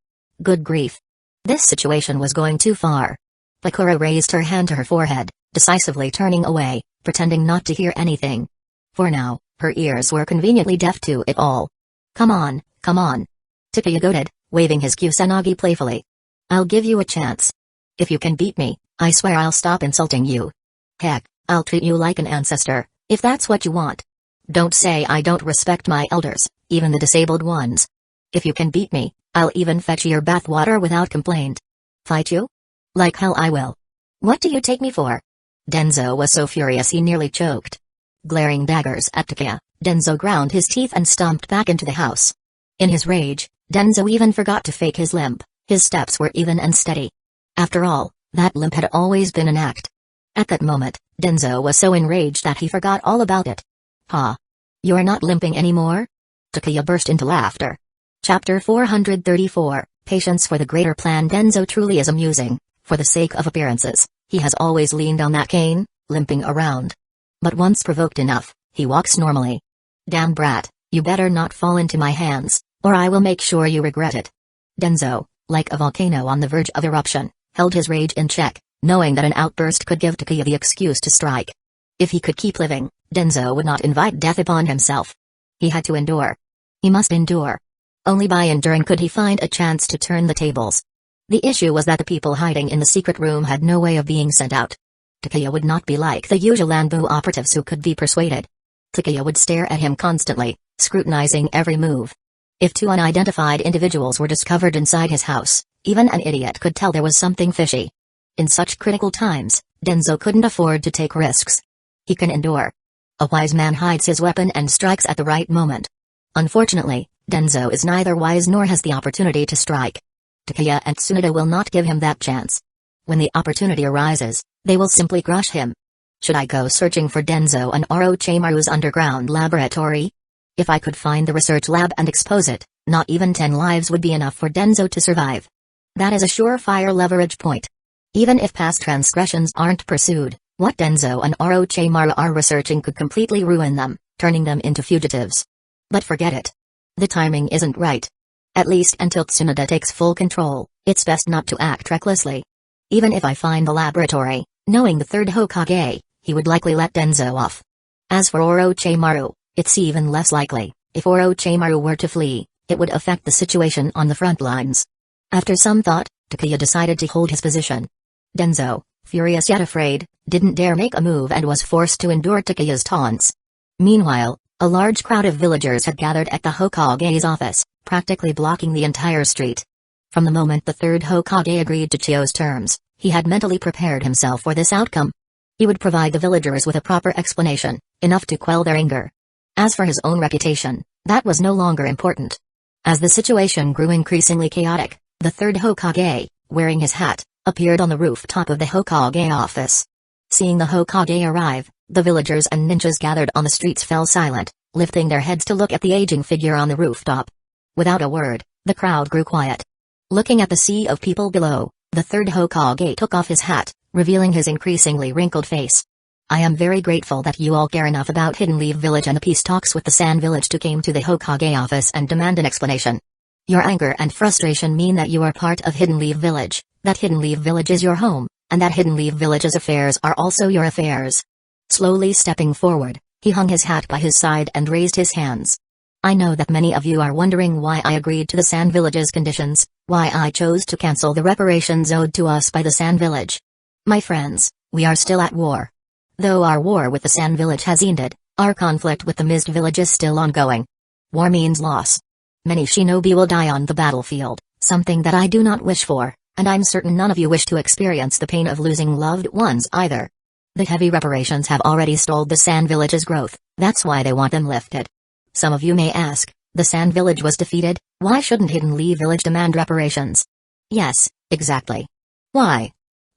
Good grief. This situation was going too far. Bakura raised her hand to her forehead, decisively turning away, pretending not to hear anything. For now, her ears were conveniently deaf to it all. Come on, come on. Takuya goaded, waving his Kusanagi playfully. I'll give you a chance. If you can beat me, I swear I'll stop insulting you. Heck, I'll treat you like an ancestor, if that's what you want. Don't say I don't respect my elders, even the disabled ones. If you can beat me, I'll even fetch your bathwater without complaint. Fight you? Like hell I will. What do you take me for? Danzo was so furious he nearly choked. Glaring daggers at Takuya, Danzo ground his teeth and stomped back into the house. In his rage, Danzo even forgot to fake his limp, his steps were even and steady. After all, that limp had always been an act. At that moment, Danzo was so enraged that he forgot all about it. Ha! You're not limping anymore? Takuya burst into laughter. Chapter 434, Patience for the Greater Plan. Danzo truly is amusing. For the sake of appearances, he has always leaned on that cane, limping around. But once provoked enough, he walks normally. Damn brat, you better not fall into my hands, or I will make sure you regret it. Danzo, like a volcano on the verge of eruption, held his rage in check, knowing that an outburst could give Takuya the excuse to strike. If he could keep living, Danzo would not invite death upon himself. He had to endure. He must endure. Only by enduring could he find a chance to turn the tables. The issue was that the people hiding in the secret room had no way of being sent out. Takuya would not be like the usual Anbu operatives who could be persuaded. Takuya would stare at him constantly, scrutinizing every move. If two unidentified individuals were discovered inside his house, even an idiot could tell there was something fishy. In such critical times, Danzo couldn't afford to take risks. He can endure. A wise man hides his weapon and strikes at the right moment. Unfortunately, Danzo is neither wise nor has the opportunity to strike. Takuya and Tsunade will not give him that chance. When the opportunity arises, they will simply crush him. Should I go searching for Danzo and Orochimaru's underground laboratory? If I could find the research lab and expose it, not even 10 lives would be enough for Danzo to survive. That is a surefire leverage point. Even if past transgressions aren't pursued, what Danzo and Orochimaru are researching could completely ruin them, turning them into fugitives. But forget it. The timing isn't right. At least until Tsunade takes full control, it's best not to act recklessly. Even if I find the laboratory, knowing the third Hokage, he would likely let Danzo off. As for Orochimaru, it's even less likely. If Orochimaru were to flee, it would affect the situation on the front lines. After some thought, Takuya decided to hold his position. Danzo, furious yet afraid, didn't dare make a move and was forced to endure Takuya's taunts. Meanwhile, a large crowd of villagers had gathered at the Hokage's office, practically blocking the entire street. From the moment the third Hokage agreed to Chiyo's terms, he had mentally prepared himself for this outcome. He would provide the villagers with a proper explanation, enough to quell their anger. As for his own reputation, that was no longer important. As the situation grew increasingly chaotic, the third Hokage, wearing his hat, appeared on the rooftop of the Hokage office. Seeing the Hokage arrive, The villagers and ninjas gathered on the streets fell silent, lifting their heads to look at the aging figure on the rooftop. Without a word, the crowd grew quiet. Looking at the sea of people below, the third Hokage took off his hat, revealing his increasingly wrinkled face. I am very grateful that you all care enough about Hidden Leaf Village and the peace talks with the Sand Village to came to the Hokage office and demand an explanation. Your anger and frustration mean that you are part of Hidden Leaf Village, that Hidden Leaf Village is your home, and that Hidden Leaf Village's affairs are also your affairs. Slowly stepping forward, he hung his hat by his side and raised his hands. I know that many of you are wondering why I agreed to the Sand Village's conditions, why I chose to cancel the reparations owed to us by the Sand Village. My friends, we are still at war. Though our war with the Sand Village has ended, our conflict with the Mist Village is still ongoing. War means loss. Many shinobi will die on the battlefield, something that I do not wish for, and I'm certain none of you wish to experience the pain of losing loved ones either. The heavy reparations have already stalled the Sand Village's growth, that's why they want them lifted. Some of you may ask, the Sand Village was defeated, why shouldn't Hidden Leaf Village demand reparations? Yes, exactly. Why?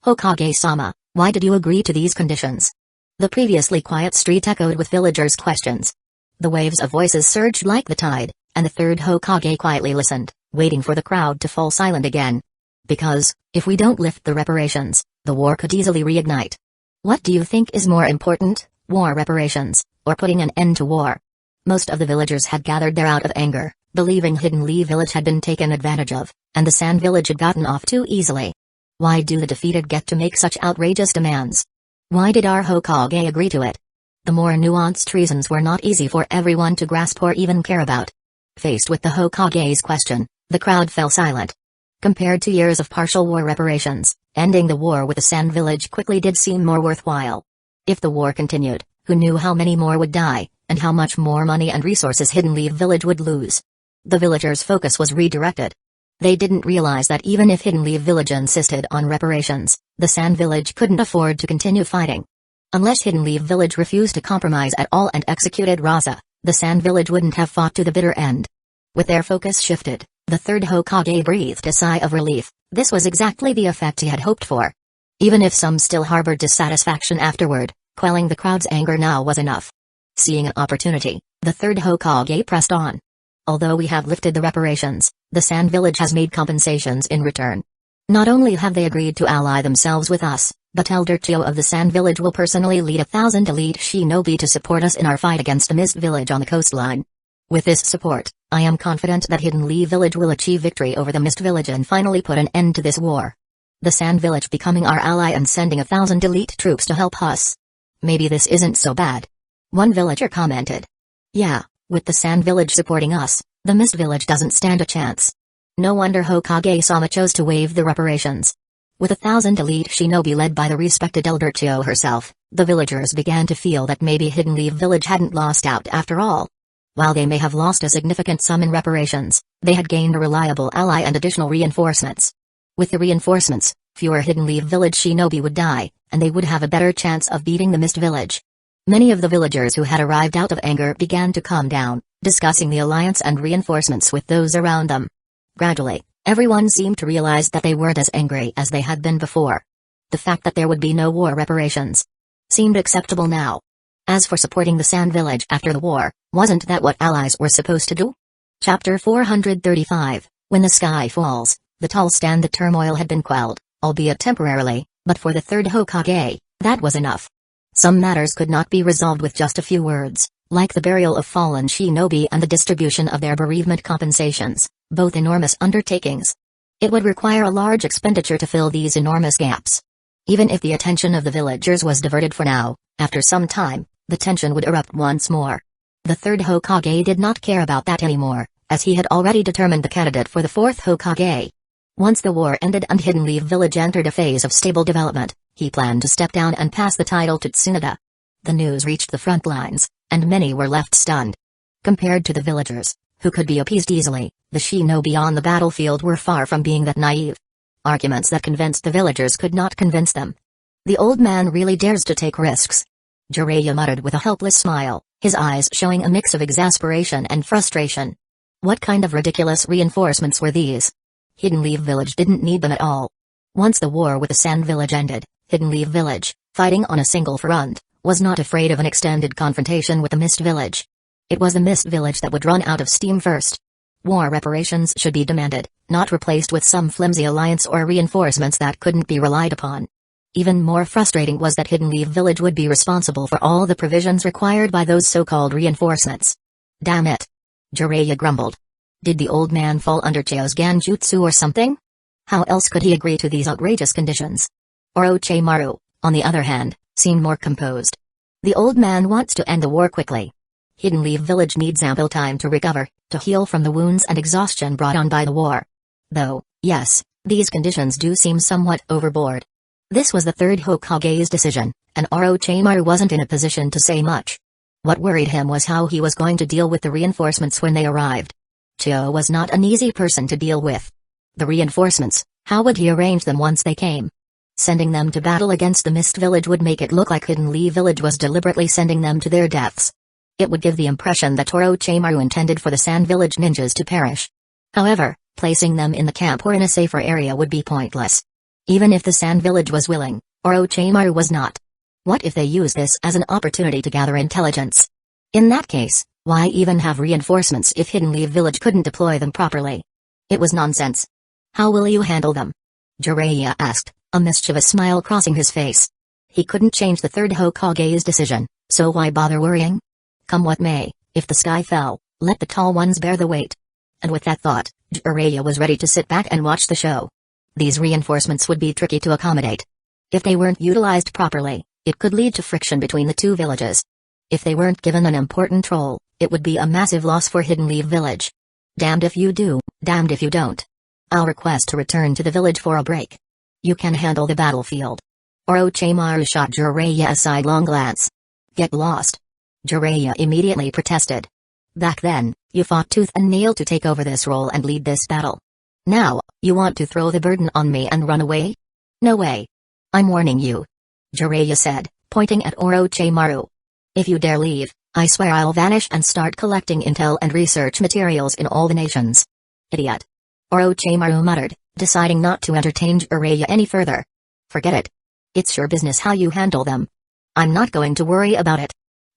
Hokage-sama, why did you agree to these conditions? The previously quiet street echoed with villagers' questions. The waves of voices surged like the tide, and the third Hokage quietly listened, waiting for the crowd to fall silent again. Because, if we don't lift the reparations, the war could easily reignite. What do you think is more important, war reparations, or putting an end to war? Most of the villagers had gathered there out of anger, believing Hidden Leaf Village had been taken advantage of, and the Sand Village had gotten off too easily. Why do the defeated get to make such outrageous demands? Why did our Hokage agree to it? The more nuanced reasons were not easy for everyone to grasp or even care about. Faced with the Hokage's question, the crowd fell silent. Compared to years of partial war reparations, ending the war with the Sand Village quickly did seem more worthwhile. If the war continued, who knew how many more would die, and how much more money and resources Hidden Leaf Village would lose? The villagers' focus was redirected. They didn't realize that even if Hidden Leaf Village insisted on reparations, the Sand Village couldn't afford to continue fighting. Unless Hidden Leaf Village refused to compromise at all and executed Raza, the Sand Village wouldn't have fought to the bitter end. With their focus shifted, the third Hokage breathed a sigh of relief. This was exactly the effect he had hoped for. Even if some still harbored dissatisfaction afterward, quelling the crowd's anger now was enough. Seeing an opportunity, the third Hokage pressed on. Although we have lifted the reparations, the Sand Village has made compensations in return. Not only have they agreed to ally themselves with us, but Elder Chio of the Sand Village will personally lead 1,000 elite shinobi to support us in our fight against the Mist Village on the coastline. With this support, I am confident that Hidden Leaf Village will achieve victory over the Mist Village and finally put an end to this war. The Sand Village becoming our ally and sending 1,000 elite troops to help us. Maybe this isn't so bad. One villager commented. Yeah, with the Sand Village supporting us, the Mist Village doesn't stand a chance. No wonder Hokage-sama chose to waive the reparations. With 1,000 elite shinobi led by the respected Elder Chio herself, the villagers began to feel that maybe Hidden Leaf Village hadn't lost out after all. While they may have lost a significant sum in reparations, they had gained a reliable ally and additional reinforcements. With the reinforcements, fewer Hidden Leaf Village shinobi would die, and they would have a better chance of beating the Mist Village. Many of the villagers who had arrived out of anger began to calm down, discussing the alliance and reinforcements with those around them. Gradually, everyone seemed to realize that they weren't as angry as they had been before. The fact that there would be no war reparations seemed acceptable now. As for supporting the Sand Village after the war, wasn't that what allies were supposed to do? Chapter 435, When the Sky Falls. The tall stand the turmoil had been quelled, albeit temporarily, but for the third Hokage, that was enough. Some matters could not be resolved with just a few words, like the burial of fallen shinobi and the distribution of their bereavement compensations, both enormous undertakings. It would require a large expenditure to fill these enormous gaps. Even if the attention of the villagers was diverted for now, after some time, the tension would erupt once more. The third Hokage did not care about that anymore, as he had already determined the candidate for the fourth Hokage. Once the war ended and Hidden Leaf Village entered a phase of stable development, he planned to step down and pass the title to Tsunade. The news reached the front lines, and many were left stunned. Compared to the villagers, who could be appeased easily, the shinobi on the battlefield were far from being that naive. Arguments that convinced the villagers could not convince them. The old man really dares to take risks. Jiraiya muttered with a helpless smile, his eyes showing a mix of exasperation and frustration. What kind of ridiculous reinforcements were these? Hidden Leaf Village didn't need them at all. Once the war with the Sand Village ended, Hidden Leaf Village, fighting on a single front, was not afraid of an extended confrontation with the Mist Village. It was the Mist Village that would run out of steam first. War reparations should be demanded, not replaced with some flimsy alliance or reinforcements that couldn't be relied upon. Even more frustrating was that Hidden Leaf Village would be responsible for all the provisions required by those so-called reinforcements. Damn it. Jiraiya grumbled. Did the old man fall under Cho's Genjutsu or something? How else could he agree to these outrageous conditions? Orochimaru, on the other hand, seemed more composed. The old man wants to end the war quickly. Hidden Leaf Village needs ample time to recover, to heal from the wounds and exhaustion brought on by the war. Though, yes, these conditions do seem somewhat overboard. This was the third Hokage's decision, and Orochimaru wasn't in a position to say much. What worried him was how he was going to deal with the reinforcements when they arrived. Cho was not an easy person to deal with. The reinforcements, how would he arrange them once they came? Sending them to battle against the Mist Village would make it look like Hidden Leaf Village was deliberately sending them to their deaths. It would give the impression that Orochimaru intended for the Sand Village ninjas to perish. However, placing them in the camp or in a safer area would be pointless. Even if the Sand Village was willing, Orochimaru was not. What if they used this as an opportunity to gather intelligence? In that case, why even have reinforcements if Hidden Leaf Village couldn't deploy them properly? It was nonsense. How will you handle them? Jiraiya asked, a mischievous smile crossing his face. He couldn't change the third Hokage's decision, so why bother worrying? Come what may, if the sky fell, let the tall ones bear the weight. And with that thought, Jiraiya was ready to sit back and watch the show. These reinforcements would be tricky to accommodate. If they weren't utilized properly, it could lead to friction between the two villages. If they weren't given an important role, it would be a massive loss for Hidden Leaf Village. Damned if you do, damned if you don't. I'll request to return to the village for a break. You can handle the battlefield. Orochimaru shot Jiraiya a sidelong glance. Get lost. Jiraiya immediately protested. Back then, you fought tooth and nail to take over this role and lead this battle. Now, you want to throw the burden on me and run away? No way. I'm warning you. Jiraiya said, pointing at Orochimaru. If you dare leave, I swear I'll vanish and start collecting intel and research materials in all the nations. Idiot. Orochimaru muttered, deciding not to entertain Jiraiya any further. Forget it. It's your business how you handle them. I'm not going to worry about it.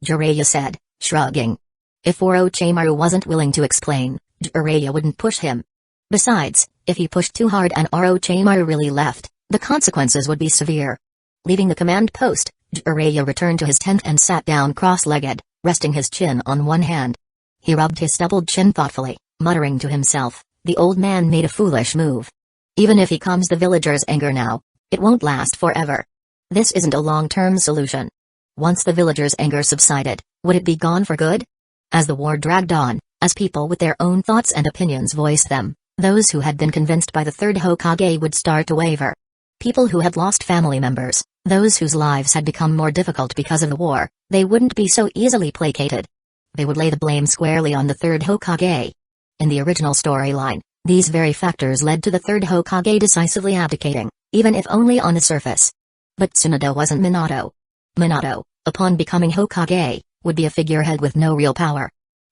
Jiraiya said, shrugging. If Orochimaru wasn't willing to explain, Jiraiya wouldn't push him. Besides, if he pushed too hard and Orochimaru really left, the consequences would be severe. Leaving the command post, Jiraiya returned to his tent and sat down cross-legged, resting his chin on one hand. He rubbed his stubbled chin thoughtfully, muttering to himself, the old man made a foolish move. Even if he calms the villagers' anger now, it won't last forever. This isn't a long-term solution. Once the villagers' anger subsided, would it be gone for good? As the war dragged on, as people with their own thoughts and opinions voiced them, those who had been convinced by the third Hokage would start to waver. People who had lost family members, those whose lives had become more difficult because of the war, they wouldn't be so easily placated. They would lay the blame squarely on the third Hokage. In the original storyline, these very factors led to the third Hokage decisively abdicating, even if only on the surface. But Tsunade wasn't Minato. Minato, upon becoming Hokage, would be a figurehead with no real power.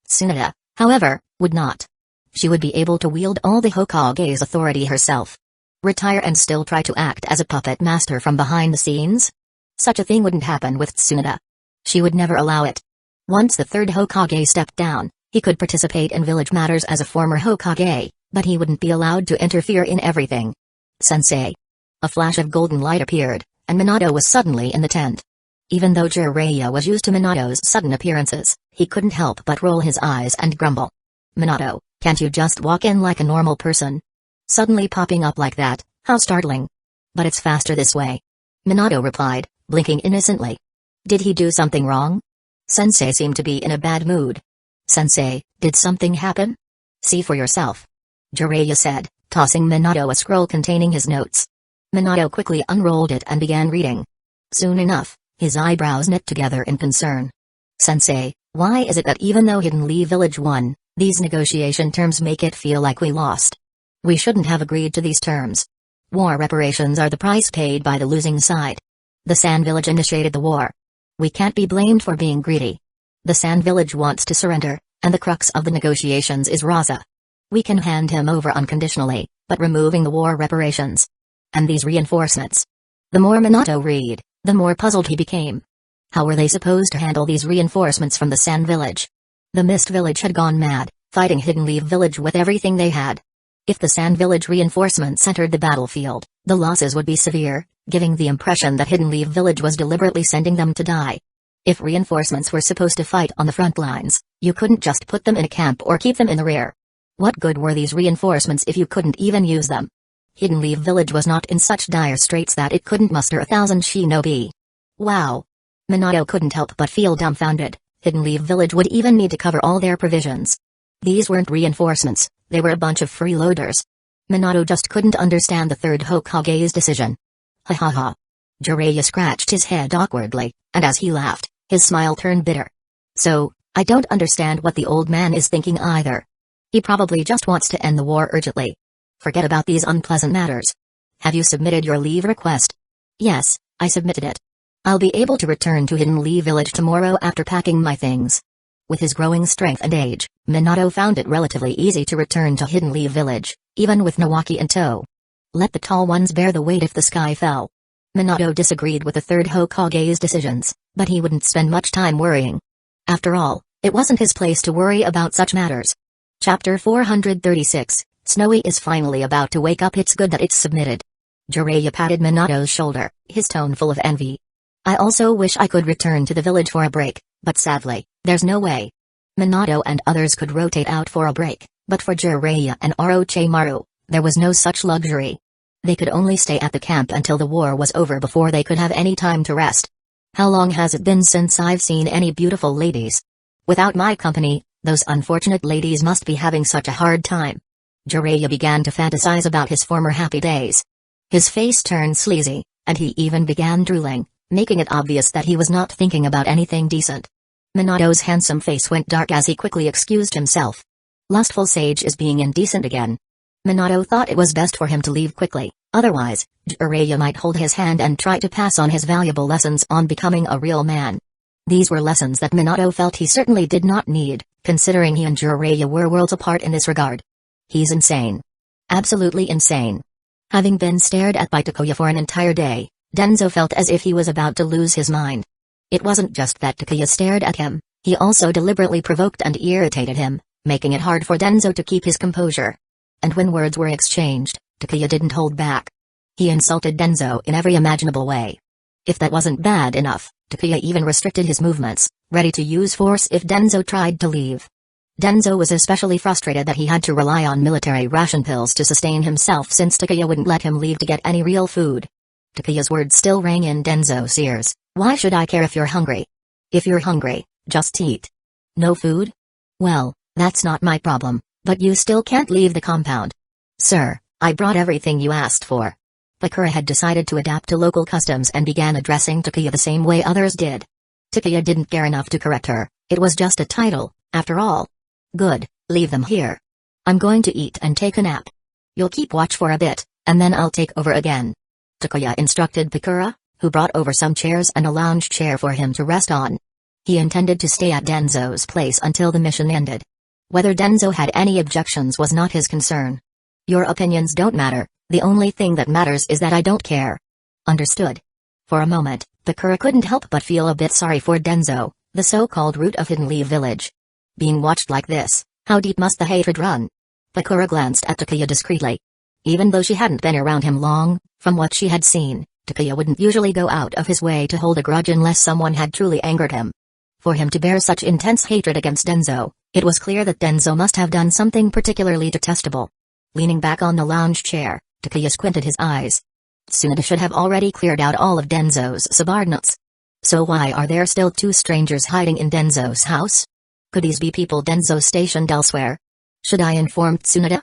Tsunade, however, would not. She would be able to wield all the Hokage's authority herself. Retire and still try to act as a puppet master from behind the scenes? Such a thing wouldn't happen with Tsunade. She would never allow it. Once the third Hokage stepped down, he could participate in village matters as a former Hokage, but he wouldn't be allowed to interfere in everything. Sensei. A flash of golden light appeared, and Minato was suddenly in the tent. Even though Jiraiya was used to Minato's sudden appearances, he couldn't help but roll his eyes and grumble. Minato, can't you just walk in like a normal person? Suddenly popping up like that, how startling. But it's faster this way. Minato replied, blinking innocently. Did he do something wrong? Sensei seemed to be in a bad mood. Sensei, did something happen? See for yourself. Jiraiya said, tossing Minato a scroll containing his notes. Minato quickly unrolled it and began reading. Soon enough, his eyebrows knit together in concern. Sensei, why is it that even though Hidden Leaf Village won, these negotiation terms make it feel like we lost? We shouldn't have agreed to these terms. War reparations are the price paid by the losing side. The Sand Village initiated the war. We can't be blamed for being greedy. The Sand Village wants to surrender, and the crux of the negotiations is Raza. We can hand him over unconditionally, but removing the war reparations. And these reinforcements. The more Minato read, the more puzzled he became. How were they supposed to handle these reinforcements from the Sand Village? The Mist Village had gone mad, fighting Hidden Leaf Village with everything they had. If the Sand Village reinforcements entered the battlefield, the losses would be severe, giving the impression that Hidden Leaf Village was deliberately sending them to die. If reinforcements were supposed to fight on the front lines, you couldn't just put them in a camp or keep them in the rear. What good were these reinforcements if you couldn't even use them? Hidden Leaf Village was not in such dire straits that it couldn't muster 1,000 shinobi. Wow! Minato couldn't help but feel dumbfounded. Hidden Leaf Village would even need to cover all their provisions. These weren't reinforcements, they were a bunch of freeloaders. Minato just couldn't understand the third Hokage's decision. Ha ha ha. Jiraiya scratched his head awkwardly, and as he laughed, his smile turned bitter. So, I don't understand what the old man is thinking either. He probably just wants to end the war urgently. Forget about these unpleasant matters. Have you submitted your leave request? Yes, I submitted it. I'll be able to return to Hidden Leaf Village tomorrow after packing my things. With his growing strength and age, Minato found it relatively easy to return to Hidden Leaf Village, even with Nawaki in tow. Let the tall ones bear the weight if the sky fell. Minato disagreed with the third Hokage's decisions, but he wouldn't spend much time worrying. After all, it wasn't his place to worry about such matters. Chapter 436, Snowy is finally about to wake up. It's good that it's submitted. Jiraiya patted Minato's shoulder, his tone full of envy. I also wish I could return to the village for a break, but sadly, there's no way. Minato and others could rotate out for a break, but for Jiraiya and Orochimaru, there was no such luxury. They could only stay at the camp until the war was over before they could have any time to rest. How long has it been since I've seen any beautiful ladies? Without my company, those unfortunate ladies must be having such a hard time. Jiraiya began to fantasize about his former happy days. His face turned sleazy, and he even began drooling, making it obvious that he was not thinking about anything decent. Minato's handsome face went dark as he quickly excused himself. Lustful sage is being indecent again. Minato thought it was best for him to leave quickly, otherwise, Jiraiya might hold his hand and try to pass on his valuable lessons on becoming a real man. These were lessons that Minato felt he certainly did not need, considering he and Jiraiya were worlds apart in this regard. He's insane. Absolutely insane. Having been stared at by Takuya for an entire day, Danzo felt as if he was about to lose his mind. It wasn't just that Takuya stared at him, he also deliberately provoked and irritated him, making it hard for Danzo to keep his composure. And when words were exchanged, Takuya didn't hold back. He insulted Danzo in every imaginable way. If that wasn't bad enough, Takuya even restricted his movements, ready to use force if Danzo tried to leave. Danzo was especially frustrated that he had to rely on military ration pills to sustain himself since Takuya wouldn't let him leave to get any real food. Takuya's words still rang in Danzo's ears. Why should I care if you're hungry? If you're hungry, just eat. No food? Well, that's not my problem, but you still can't leave the compound. Sir, I brought everything you asked for. Bakura had decided to adapt to local customs and began addressing Takuya the same way others did. Takuya didn't care enough to correct her, it was just a title, after all. Good, leave them here. I'm going to eat and take a nap. You'll keep watch for a bit, and then I'll take over again. Takuya instructed Bakura, who brought over some chairs and a lounge chair for him to rest on. He intended to stay at Danzo's place until the mission ended. Whether Danzo had any objections was not his concern. Your opinions don't matter, the only thing that matters is that I don't care. Understood. For a moment, Bakura couldn't help but feel a bit sorry for Danzo, the so-called root of Hidden Leaf Village. Being watched like this, how deep must the hatred run? Bakura glanced at Takuya discreetly. Even though she hadn't been around him long, from what she had seen, Takuya wouldn't usually go out of his way to hold a grudge unless someone had truly angered him. For him to bear such intense hatred against Danzo, it was clear that Danzo must have done something particularly detestable. Leaning back on the lounge chair, Takuya squinted his eyes. Tsunade should have already cleared out all of Danzo's subordinates. So why are there still two strangers hiding in Danzo's house? Could these be people Danzo stationed elsewhere? Should I inform Tsunade?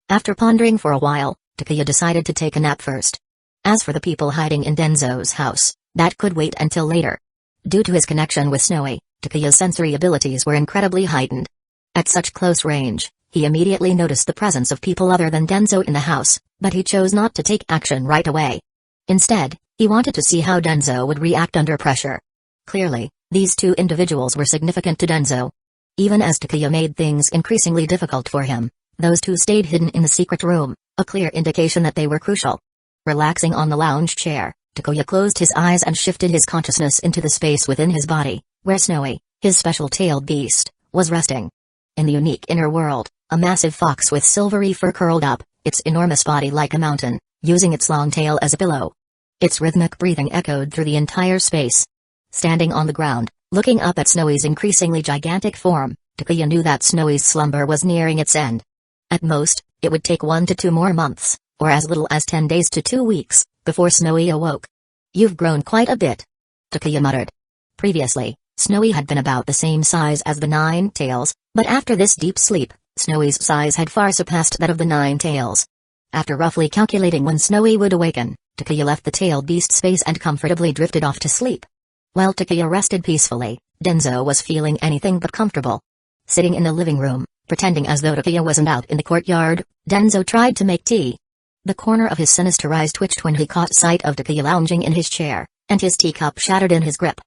After pondering for a while, Takuya decided to take a nap first. As for the people hiding in Danzo's house, that could wait until later. Due to his connection with Snowy, Takuya's sensory abilities were incredibly heightened. At such close range, he immediately noticed the presence of people other than Danzo in the house, but he chose not to take action right away. Instead, he wanted to see how Danzo would react under pressure. Clearly, these two individuals were significant to Danzo. Even as Takuya made things increasingly difficult for him, those two stayed hidden in the secret room, a clear indication that they were crucial. Relaxing on the lounge chair, Takuya closed his eyes and shifted his consciousness into the space within his body, where Snowy, his special-tailed beast, was resting. In the unique inner world, a massive fox with silvery fur curled up, its enormous body like a mountain, using its long tail as a pillow. Its rhythmic breathing echoed through the entire space. Standing on the ground, looking up at Snowy's increasingly gigantic form, Takuya knew that Snowy's slumber was nearing its end. At most, it would take 1 to 2 more months, or as little as 10 days to 2 weeks, before Snowy awoke. "You've grown quite a bit," Takuya muttered. Previously, Snowy had been about the same size as the Nine Tails, but after this deep sleep, Snowy's size had far surpassed that of the Nine Tails. After roughly calculating when Snowy would awaken, Takuya left the tailed beast space and comfortably drifted off to sleep. While Takuya rested peacefully, Danzo was feeling anything but comfortable. Sitting in the living room, pretending as though Takuya wasn't out in the courtyard, Danzo tried to make tea. The corner of his sinister eyes twitched when he caught sight of Takuya lounging in his chair, and his teacup shattered in his grip.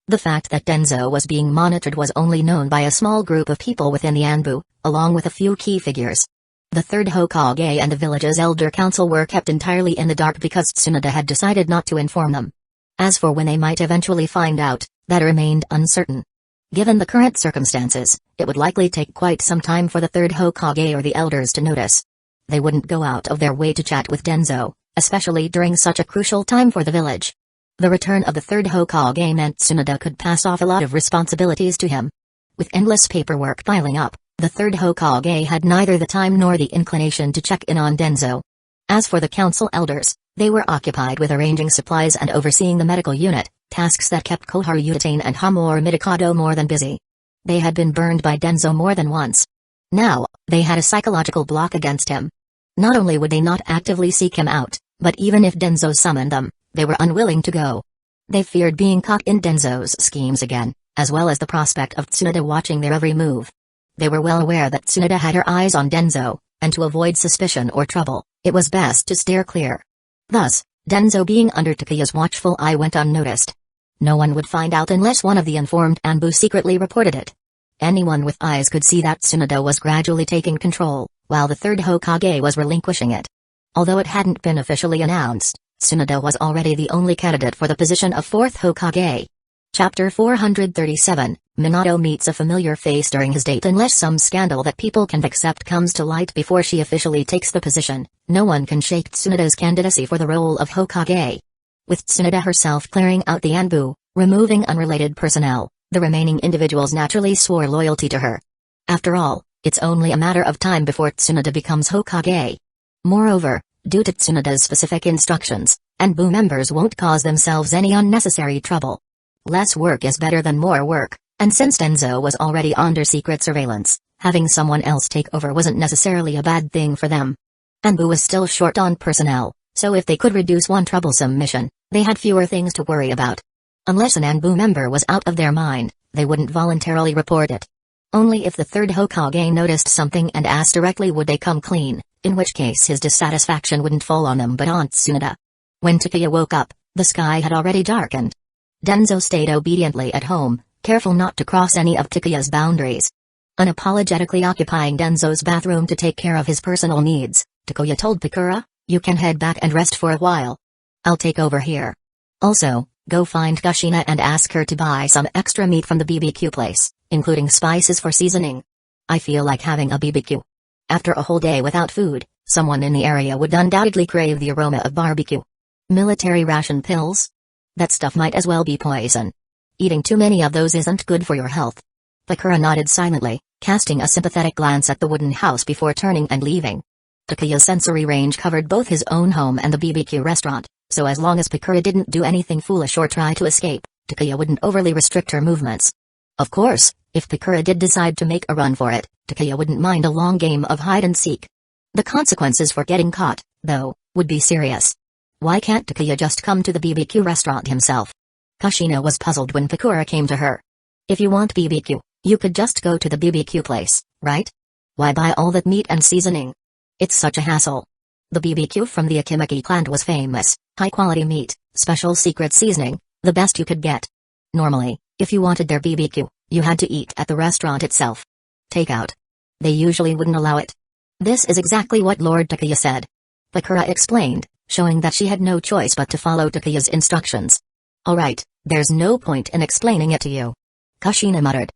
The fact that Danzo was being monitored was only known by a small group of people within the Anbu, along with a few key figures. The third Hokage and the village's elder council were kept entirely in the dark because Tsunade had decided not to inform them. As for when they might eventually find out, that remained uncertain. Given the current circumstances, it would likely take quite some time for the third Hokage or the elders to notice. They wouldn't go out of their way to chat with Danzo, especially during such a crucial time for the village. The return of the third Hokage meant Tsunade could pass off a lot of responsibilities to him. With endless paperwork piling up, the third Hokage had neither the time nor the inclination to check in on Danzo. As for the council elders, they were occupied with arranging supplies and overseeing the medical unit, tasks that kept Koharu Utatane and Hamura Midikado more than busy. They had been burned by Danzo more than once. Now, they had a psychological block against him. Not only would they not actively seek him out, but even if Danzo summoned them, they were unwilling to go. They feared being caught in Danzo's schemes again, as well as the prospect of Tsunade watching their every move. They were well aware that Tsunade had her eyes on Danzo, and to avoid suspicion or trouble, it was best to steer clear. Thus, Danzo being under Takuya's watchful eye went unnoticed. No one would find out unless one of the informed Anbu secretly reported it. Anyone with eyes could see that Tsunade was gradually taking control, while the third Hokage was relinquishing it. Although it hadn't been officially announced, Tsunade was already the only candidate for the position of fourth Hokage. Chapter 437, Minato meets a familiar face during his date. Unless some scandal that people can't accept comes to light before she officially takes the position, no one can shake Tsunade's candidacy for the role of Hokage. With Tsunade herself clearing out the Anbu, removing unrelated personnel, the remaining individuals naturally swore loyalty to her. After all, it's only a matter of time before Tsunade becomes Hokage. Moreover, due to Tsunade's specific instructions, Anbu members won't cause themselves any unnecessary trouble. Less work is better than more work, and since Danzo was already under secret surveillance, having someone else take over wasn't necessarily a bad thing for them. Anbu was still short on personnel, so if they could reduce one troublesome mission, they had fewer things to worry about. Unless an Anbu member was out of their mind, they wouldn't voluntarily report it. Only if the third Hokage noticed something and asked directly would they come clean, in which case his dissatisfaction wouldn't fall on them but on Tsunade. When Takuya woke up, the sky had already darkened. Danzo stayed obediently at home, careful not to cross any of Takuya's boundaries. Unapologetically occupying Danzo's bathroom to take care of his personal needs, Takuya told Pakura, "You can head back and rest for a while. I'll take over here. Also, go find Kushina and ask her to buy some extra meat from the BBQ place, including spices for seasoning. I feel like having a BBQ. After a whole day without food, someone in the area would undoubtedly crave the aroma of barbecue. Military ration pills? That stuff might as well be poison. Eating too many of those isn't good for your health." Pakura nodded silently, casting a sympathetic glance at the wooden house before turning and leaving. Takuya's sensory range covered both his own home and the BBQ restaurant, so as long as Pakura didn't do anything foolish or try to escape, Takuya wouldn't overly restrict her movements. Of course, if Pakura did decide to make a run for it, Takuya wouldn't mind a long game of hide-and-seek. The consequences for getting caught, though, would be serious. Why can't Takuya just come to the BBQ restaurant himself? Kushina was puzzled when Pakura came to her. If you want BBQ, you could just go to the BBQ place, right? Why buy all that meat and seasoning? It's such a hassle. The BBQ from the Akimaki clan was famous, high-quality meat, special secret seasoning, the best you could get. Normally, if you wanted their BBQ, you had to eat at the restaurant itself. Takeout. They usually wouldn't allow it. This is exactly what Lord Takuya said. Pakura explained, showing that she had no choice but to follow Takuya's instructions. Alright, there's no point in explaining it to you, Kushina muttered.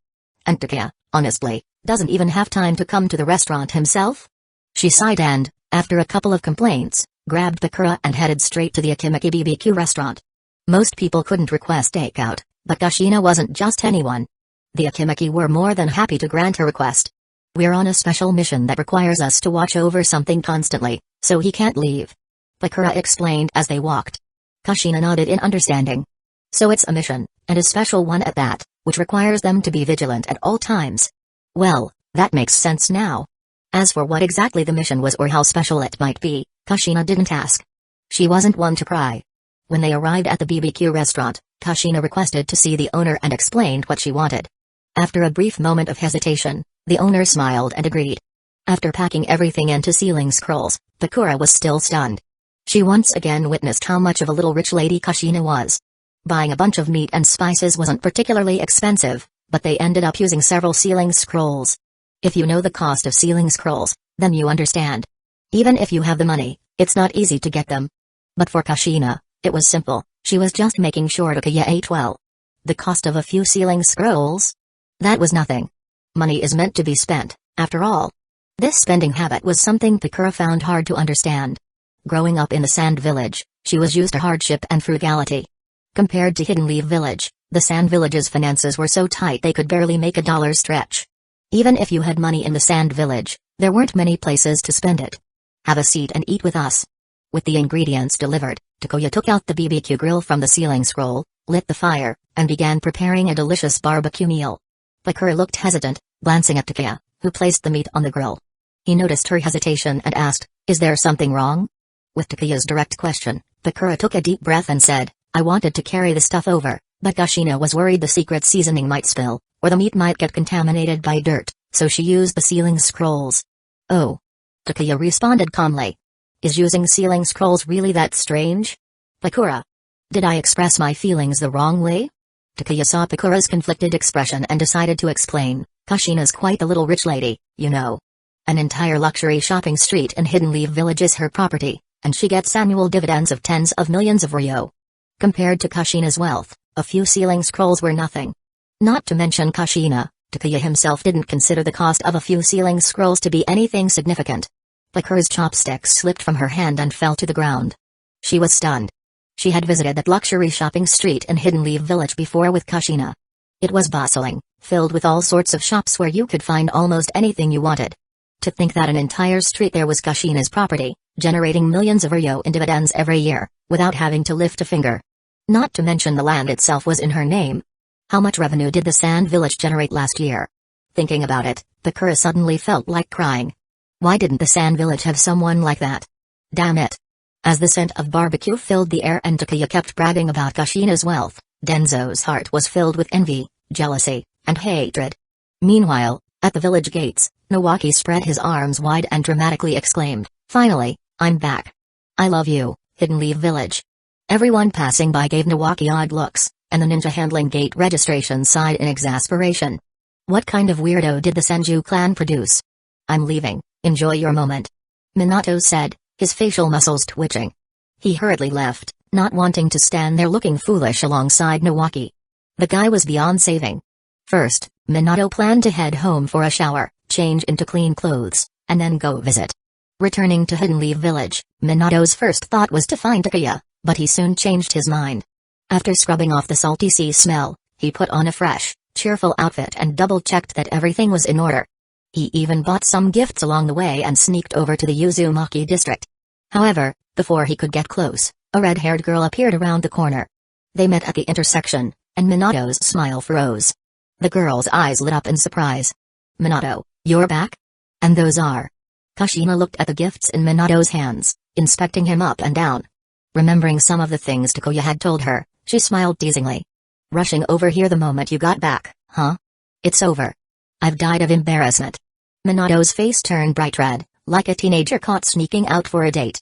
And Takuya, honestly, doesn't even have time to come to the restaurant himself? She sighed and, after a couple of complaints, grabbed Bakura and headed straight to the Akimaki BBQ restaurant. Most people couldn't request takeout, but Kushina wasn't just anyone. The Akimaki were more than happy to grant her request. We're on a special mission that requires us to watch over something constantly, so he can't leave, Bakura explained as they walked. Kushina nodded in understanding. So it's a mission, and a special one at that, which requires them to be vigilant at all times. Well, that makes sense now. As for what exactly the mission was or how special it might be, Kushina didn't ask. She wasn't one to pry. When they arrived at the BBQ restaurant, Kushina requested to see the owner and explained what she wanted. After a brief moment of hesitation, the owner smiled and agreed. After packing everything into sealing scrolls, Bakura was still stunned. She once again witnessed how much of a little rich lady Kushina was. Buying a bunch of meat and spices wasn't particularly expensive, but they ended up using several sealing scrolls. If you know the cost of sealing scrolls, then you understand. Even if you have the money, it's not easy to get them. But for Kushina, it was simple. She was just making sure Takuya ate well. The cost of a few sealing scrolls? That was nothing. Money is meant to be spent, after all. This spending habit was something Bakura found hard to understand. Growing up in the Sand Village, she was used to hardship and frugality. Compared to Hidden Leaf Village, the Sand Village's finances were so tight they could barely make a dollar stretch. Even if you had money in the Sand Village, there weren't many places to spend it. Have a seat and eat with us. With the ingredients delivered, Takuya took out the BBQ grill from the sealing scroll, lit the fire, and began preparing a delicious barbecue meal. Bakura looked hesitant, glancing at Takuya, who placed the meat on the grill. He noticed her hesitation and asked, "Is there something wrong?" With Takuya's direct question, Bakura took a deep breath and said, "I wanted to carry the stuff over, but Kushina was worried the secret seasoning might spill, or the meat might get contaminated by dirt, so she used the sealing scrolls." "Oh." Takuya responded calmly. "Is using sealing scrolls really that strange?" "Bakura. Did I express my feelings the wrong way?" Takuya saw Bakura's conflicted expression and decided to explain, "Kushina's quite the little rich lady, you know. An entire luxury shopping street in Hidden Leaf Village is her property, and she gets annual dividends of tens of millions of ryo. Compared to Kushina's wealth, a few sealing scrolls were nothing. Not to mention Kushina, Takuya himself didn't consider the cost of a few sealing scrolls to be anything significant." Bakura's chopsticks slipped from her hand and fell to the ground. She was stunned. She had visited that luxury shopping street in Hidden Leaf Village before with Kushina. It was bustling, filled with all sorts of shops where you could find almost anything you wanted. To think that an entire street there was Kushina's property, generating millions of ryo in dividends every year, without having to lift a finger. Not to mention the land itself was in her name. How much revenue did the Sand Village generate last year? Thinking about it, Bakura suddenly felt like crying. Why didn't the Sand Village have someone like that? Damn it. As the scent of barbecue filled the air and Takuya kept bragging about Kushina's wealth, Danzo's heart was filled with envy, jealousy, and hatred. Meanwhile, at the village gates, Nawaki spread his arms wide and dramatically exclaimed, "Finally, I'm back. I love you, Hidden Leaf Village." Everyone passing by gave Nawaki odd looks, and the ninja handling gate registration sighed in exasperation. What kind of weirdo did the Senju clan produce? "I'm leaving, enjoy your moment," Minato said, his facial muscles twitching. He hurriedly left, not wanting to stand there looking foolish alongside Nawaki. The guy was beyond saving. First, Minato planned to head home for a shower, change into clean clothes, and then go visit. Returning to Hidden Leaf Village, Minato's first thought was to find Takuya, but he soon changed his mind. After scrubbing off the salty sea smell, he put on a fresh, cheerful outfit and double-checked that everything was in order. He even bought some gifts along the way and sneaked over to the Uzumaki district. However, before he could get close, a red-haired girl appeared around the corner. They met at the intersection, and Minato's smile froze. The girl's eyes lit up in surprise. "Minato, you're back? And those are?" Kushina looked at the gifts in Minato's hands, inspecting him up and down. Remembering some of the things Takuya had told her, she smiled teasingly. "Rushing over here the moment you got back, huh? It's over. I've died of embarrassment." Minato's face turned bright red, like a teenager caught sneaking out for a date.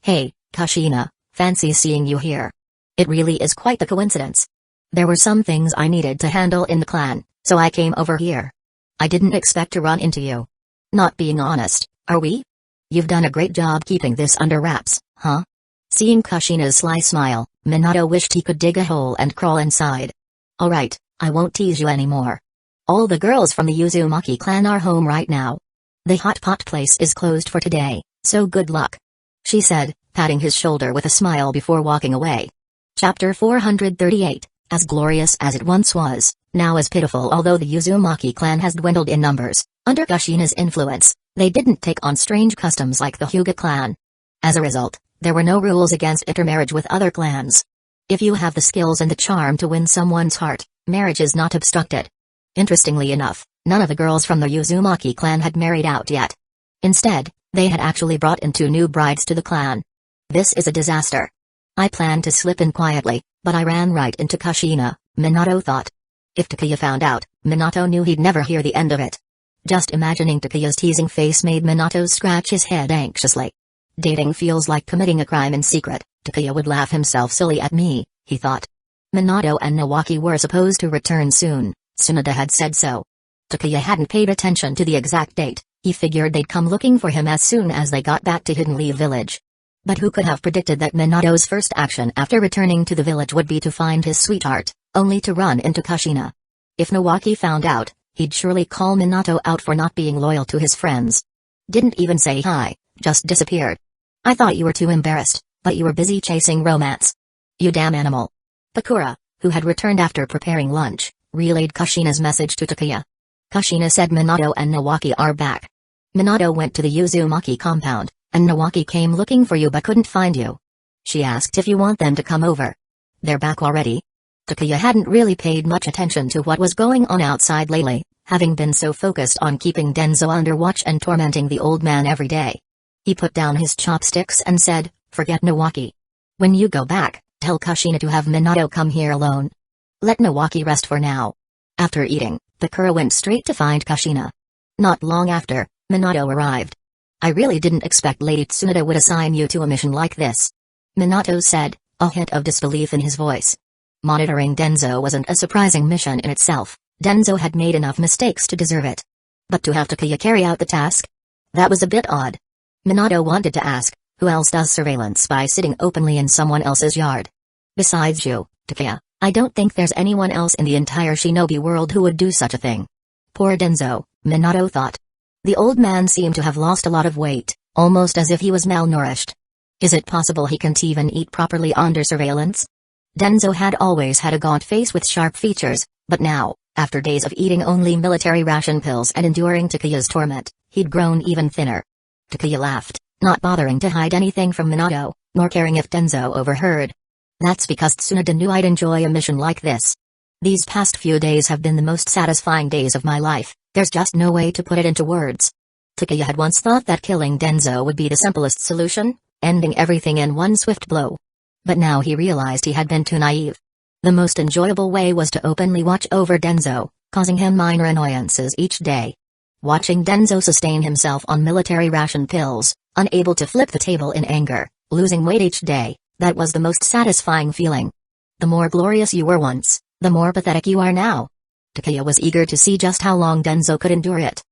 Hey, Kushina, fancy seeing you here. It really is quite the coincidence. There were some things I needed to handle in the clan, so I came over here. I didn't expect to run into you. Not being honest, are we? You've done a great job keeping this under wraps, huh?" Seeing Kushina's sly smile, Minato wished he could dig a hole and crawl inside. Alright, I won't tease you anymore. All the girls from the Uzumaki clan are home right now. The hot pot place is closed for today, so good luck, she said, patting his shoulder with a smile before walking away. Chapter 438, as glorious as it once was, now is pitiful. Although the Uzumaki clan has dwindled in numbers, under Kushina's influence, they didn't take on strange customs like the Hyuga clan. As a result, there were no rules against intermarriage with other clans. If you have the skills and the charm to win someone's heart, marriage is not obstructed. Interestingly enough, none of the girls from the Uzumaki clan had married out yet. Instead, they had actually brought in 2 new brides to the clan. This is a disaster. I planned to slip in quietly, but I ran right into Kushina, Minato thought. If Takuya found out, Minato knew he'd never hear the end of it. Just imagining Takuya's teasing face made Minato scratch his head anxiously. Dating feels like committing a crime in secret. Takuya would laugh himself silly at me, he thought. Minato and Nawaki were supposed to return soon, Tsunade had said so. Takuya hadn't paid attention to the exact date, he figured they'd come looking for him as soon as they got back to Hidden Leaf Village. But who could have predicted that Minato's first action after returning to the village would be to find his sweetheart, only to run into Kushina. If Nawaki found out, he'd surely call Minato out for not being loyal to his friends. Didn't even say hi, just disappeared. I thought you were too embarrassed, but you were busy chasing romance. You damn animal. Pakura, who had returned after preparing lunch, relayed Kushina's message to Takuya. Kushina said Minato and Nawaki are back. Minato went to the Uzumaki compound, and Nawaki came looking for you but couldn't find you. She asked if you want them to come over. They're back already? Takuya hadn't really paid much attention to what was going on outside lately, having been so focused on keeping Danzo under watch and tormenting the old man every day. He put down his chopsticks and said, forget Nawaki. When you go back, tell Kushina to have Minato come here alone. Let Nawaki rest for now. After eating, Pakura went straight to find Kushina. Not long after, Minato arrived. I really didn't expect Lady Tsunade would assign you to a mission like this, Minato said, a hint of disbelief in his voice. Monitoring Danzo wasn't a surprising mission in itself. Danzo had made enough mistakes to deserve it. But to have Takuya carry out the task? That was a bit odd. Minato wanted to ask, who else does surveillance by sitting openly in someone else's yard? Besides you, Takuya, I don't think there's anyone else in the entire shinobi world who would do such a thing. Poor Danzo, Minato thought. The old man seemed to have lost a lot of weight, almost as if he was malnourished. Is it possible he can't even eat properly under surveillance? Danzo had always had a gaunt face with sharp features, but now, after days of eating only military ration pills and enduring Takuya's torment, he'd grown even thinner. Takuya laughed, not bothering to hide anything from Minato, nor caring if Danzo overheard. That's because Tsunade knew I'd enjoy a mission like this. These past few days have been the most satisfying days of my life, there's just no way to put it into words. Takuya had once thought that killing Danzo would be the simplest solution, ending everything in one swift blow. But now he realized he had been too naive. The most enjoyable way was to openly watch over Danzo, causing him minor annoyances each day. Watching Danzo sustain himself on military ration pills, unable to flip the table in anger, losing weight each day, that was the most satisfying feeling. The more glorious you were once, the more pathetic you are now. Takuya was eager to see just how long Danzo could endure it.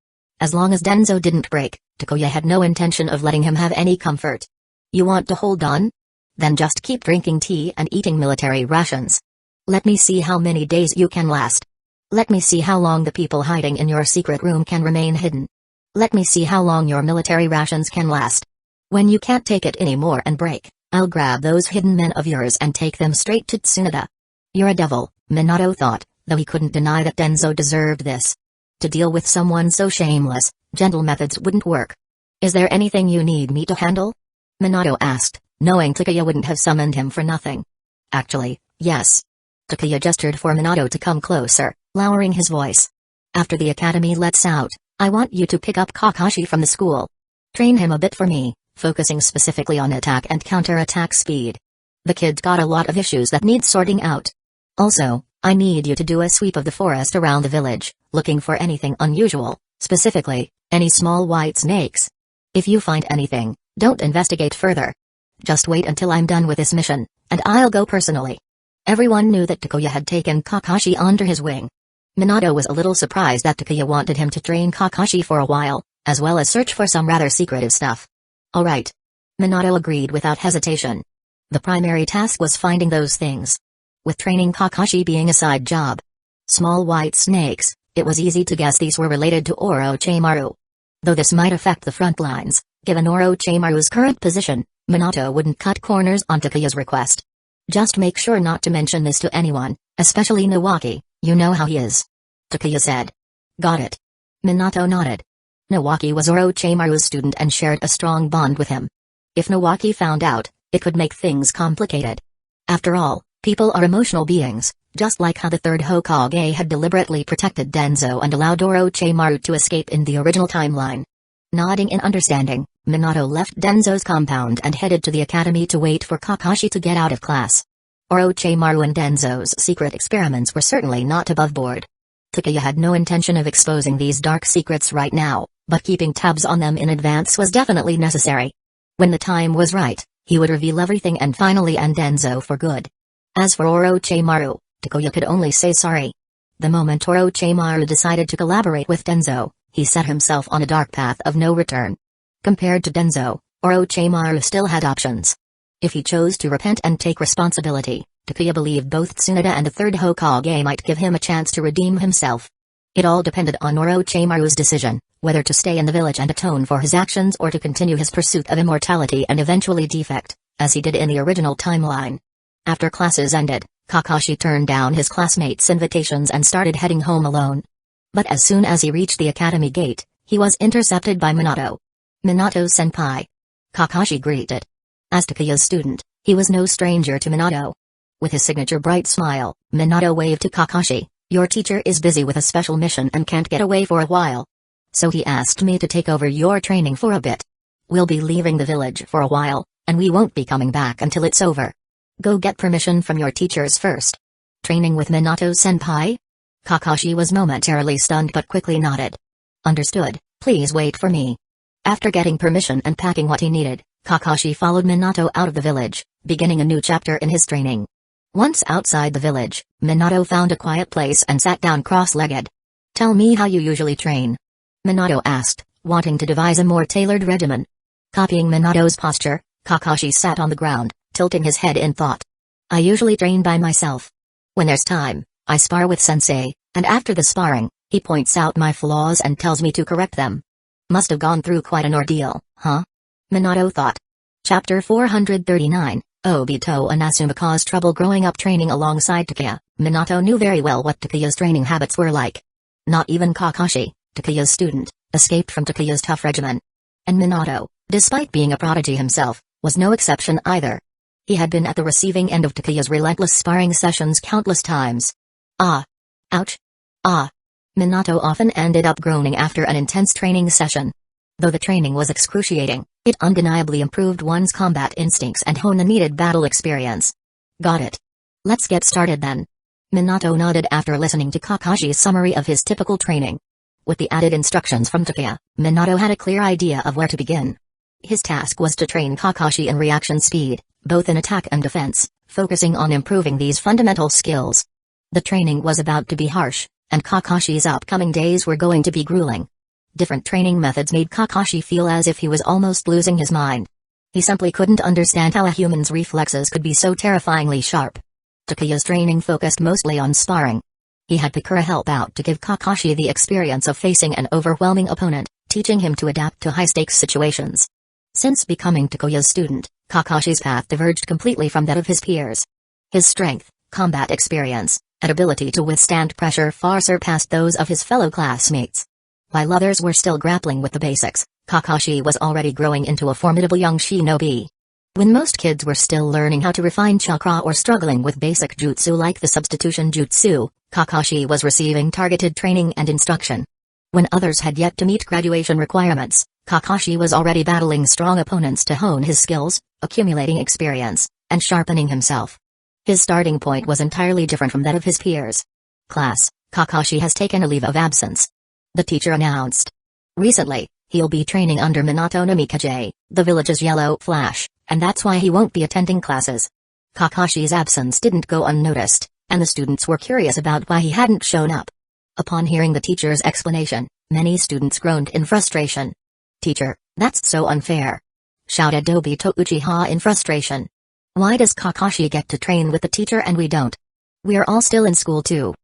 As long as Danzo didn't break, Takuya had no intention of letting him have any comfort. You want to hold on? Then just keep drinking tea and eating military rations. Let me see how many days you can last. Let me see how long the people hiding in your secret room can remain hidden. Let me see how long your military rations can last. When you can't take it anymore and break, I'll grab those hidden men of yours and take them straight to Tsunade. You're a devil, Minato thought, though he couldn't deny that Danzo deserved this. To deal with someone so shameless, gentle methods wouldn't work. Is there anything you need me to handle? Minato asked, knowing Takuya wouldn't have summoned him for nothing. Actually, yes. Takuya gestured for Minato to come closer, lowering his voice. After the academy lets out, I want you to pick up Kakashi from the school. Train him a bit for me, focusing specifically on attack and counter-attack speed. The kid's got a lot of issues that need sorting out. Also, I need you to do a sweep of the forest around the village, looking for anything unusual, specifically, any small white snakes. If you find anything, don't investigate further. Just wait until I'm done with this mission, and I'll go personally. Everyone knew that Takuya had taken Kakashi under his wing. Minato was a little surprised that Takuya wanted him to train Kakashi for a while, as well as search for some rather secretive stuff. Alright. Minato agreed without hesitation. The primary task was finding those things. With training Kakashi being a side job. Small white snakes, it was easy to guess these were related to Orochimaru. Though this might affect the front lines, given Orochimaru's current position, Minato wouldn't cut corners on Takuya's request. Just make sure not to mention this to anyone, especially Nawaki, you know how he is. Takuya said. Got it. Minato nodded. Nawaki was Orochimaru's student and shared a strong bond with him. If Nawaki found out, it could make things complicated. After all, people are emotional beings, just like how the third Hokage had deliberately protected Danzo and allowed Orochimaru to escape in the original timeline. Nodding in understanding, Minato left Danzo's compound and headed to the academy to wait for Kakashi to get out of class. Orochimaru and Danzo's secret experiments were certainly not above board. Takuya had no intention of exposing these dark secrets right now, but keeping tabs on them in advance was definitely necessary. When the time was right, he would reveal everything and finally end Danzo for good. As for Orochimaru, Takuya could only say sorry. The moment Orochimaru decided to collaborate with Danzo, he set himself on a dark path of no return. Compared to Danzo, Orochimaru still had options. If he chose to repent and take responsibility, Takuya believed both Tsunade and the third Hokage might give him a chance to redeem himself. It all depended on Orochimaru's decision, whether to stay in the village and atone for his actions or to continue his pursuit of immortality and eventually defect, as he did in the original timeline. After classes ended, Kakashi turned down his classmates' invitations and started heading home alone. But as soon as he reached the academy gate, he was intercepted by Minato. Minato-senpai. Kakashi greeted. As Takuya's student, he was no stranger to Minato. With his signature bright smile, Minato waved to Kakashi, "Your teacher is busy with a special mission and can't get away for a while. So he asked me to take over your training for a bit. We'll be leaving the village for a while, and we won't be coming back until it's over. Go get permission from your teachers first." Training with Minato-senpai? Kakashi was momentarily stunned but quickly nodded. Understood, please wait for me. After getting permission and packing what he needed, Kakashi followed Minato out of the village, beginning a new chapter in his training. Once outside the village, Minato found a quiet place and sat down cross-legged. "Tell me how you usually train," Minato asked, wanting to devise a more tailored regimen. Copying Minato's posture, Kakashi sat on the ground, tilting his head in thought. "I usually train by myself. When there's time, I spar with sensei, and after the sparring, he points out my flaws and tells me to correct them. Must have gone through quite an ordeal, huh?" Minato thought. Chapter 439, Obito and Asuma caused trouble growing up training alongside Takuya. Minato knew very well what Takuya's training habits were like. Not even Kakashi, Takuya's student, escaped from Takuya's tough regimen. And Minato, despite being a prodigy himself, was no exception either. He had been at the receiving end of Takuya's relentless sparring sessions countless times. Ah! Ouch! Ah! Minato often ended up groaning after an intense training session. Though the training was excruciating, it undeniably improved one's combat instincts and honed the needed battle experience. Got it. Let's get started then. Minato nodded after listening to Kakashi's summary of his typical training. With the added instructions from Takuya, Minato had a clear idea of where to begin. His task was to train Kakashi in reaction speed, both in attack and defense, focusing on improving these fundamental skills. The training was about to be harsh, and Kakashi's upcoming days were going to be grueling. Different training methods made Kakashi feel as if he was almost losing his mind. He simply couldn't understand how a human's reflexes could be so terrifyingly sharp. Takuya's training focused mostly on sparring. He had Pakura help out to give Kakashi the experience of facing an overwhelming opponent, teaching him to adapt to high-stakes situations. Since becoming Takuya's student, Kakashi's path diverged completely from that of his peers. His strength, combat experience, and ability to withstand pressure far surpassed those of his fellow classmates. While others were still grappling with the basics, Kakashi was already growing into a formidable young shinobi. When most kids were still learning how to refine chakra or struggling with basic jutsu like the substitution jutsu, Kakashi was receiving targeted training and instruction. When others had yet to meet graduation requirements, Kakashi was already battling strong opponents to hone his skills, accumulating experience, and sharpening himself. His starting point was entirely different from that of his peers. "Class, Kakashi has taken a leave of absence," the teacher announced. "Recently, he'll be training under Minato Namikaze, the village's yellow flash, and that's why he won't be attending classes." Kakashi's absence didn't go unnoticed, and the students were curious about why he hadn't shown up. Upon hearing the teacher's explanation, many students groaned in frustration. "Teacher, that's so unfair!" shouted Obito Uchiha in frustration. Why does Kakashi get to train with the teacher and we don't? We're all still in school too.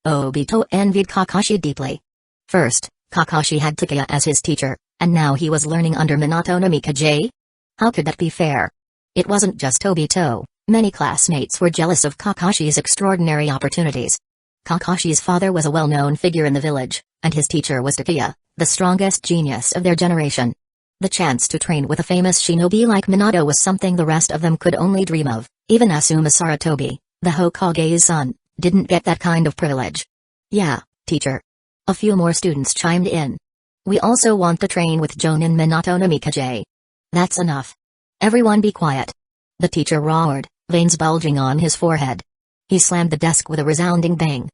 Obito envied Kakashi deeply. First, Kakashi had Takeya as his teacher, and now he was learning under Minato no Mikaze? How could that be fair? It wasn't just Obito, many classmates were jealous of Kakashi's extraordinary opportunities. Kakashi's father was a well-known figure in the village, and his teacher was Takeya, the strongest genius of their generation. The chance to train with a famous shinobi like Minato was something the rest of them could only dream of. Even Asuma Saratobi, the Hokage's son, didn't get that kind of privilege. Yeah, teacher. A few more students chimed in. We also want to train with Jonin Minato no Mikaze. That's enough. Everyone be quiet. The teacher roared, veins bulging on his forehead. He slammed the desk with a resounding bang.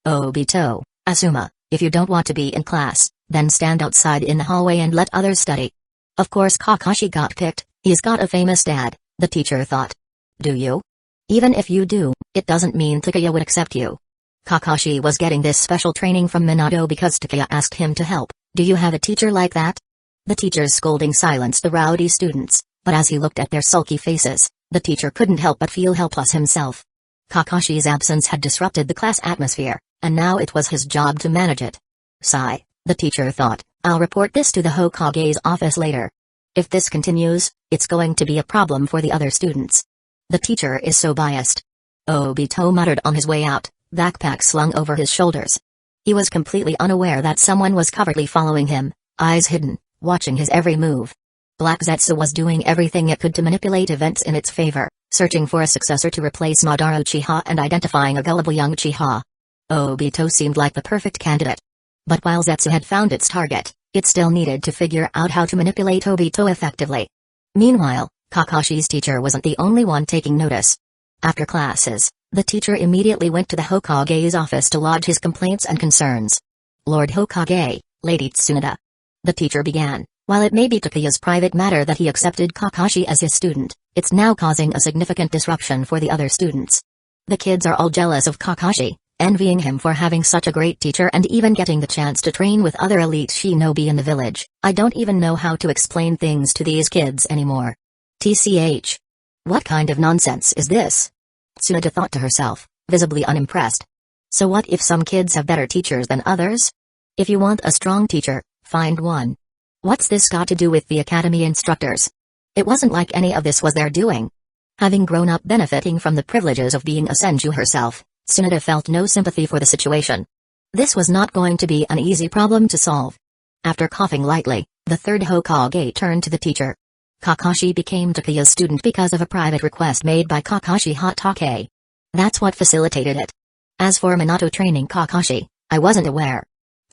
Obito, Asuma, if you don't want to be in class, then stand outside in the hallway and let others study. Of course Kakashi got picked, he's got a famous dad, the teacher thought. Do you? Even if you do, it doesn't mean Takeya would accept you. Kakashi was getting this special training from Minato because Takeya asked him to help. Do you have a teacher like that? The teacher's scolding silenced the rowdy students, but as he looked at their sulky faces, the teacher couldn't help but feel helpless himself. Kakashi's absence had disrupted the class atmosphere, and now it was his job to manage it. Sigh, the teacher thought, I'll report this to the Hokage's office later. If this continues, it's going to be a problem for the other students. The teacher is so biased. Obito muttered on his way out, backpack slung over his shoulders. He was completely unaware that someone was covertly following him, eyes hidden, watching his every move. Black Zetsu was doing everything it could to manipulate events in its favor, searching for a successor to replace Madara Uchiha and identifying a gullible young Uchiha. Obito seemed like the perfect candidate. But while Zetsu had found its target, it still needed to figure out how to manipulate Obito effectively. Meanwhile, Kakashi's teacher wasn't the only one taking notice. After classes, the teacher immediately went to the Hokage's office to lodge his complaints and concerns. Lord Hokage, Lady Tsunade. The teacher began, while it may be Takeya's private matter that he accepted Kakashi as his student, it's now causing a significant disruption for the other students. The kids are all jealous of Kakashi, envying him for having such a great teacher and even getting the chance to train with other elite shinobi in the village. I don't even know how to explain things to these kids anymore. TCH. What kind of nonsense is this? Tsunade thought to herself, visibly unimpressed. So what if some kids have better teachers than others? If you want a strong teacher, find one. What's this got to do with the academy instructors? It wasn't like any of this was their doing. Having grown up benefiting from the privileges of being a senju herself, Tsunade felt no sympathy for the situation. This was not going to be an easy problem to solve. After coughing lightly, the third Hokage turned to the teacher. Kakashi became Takeya's student because of a private request made by Kakashi Hatake. That's what facilitated it. As for Minato training Kakashi, I wasn't aware.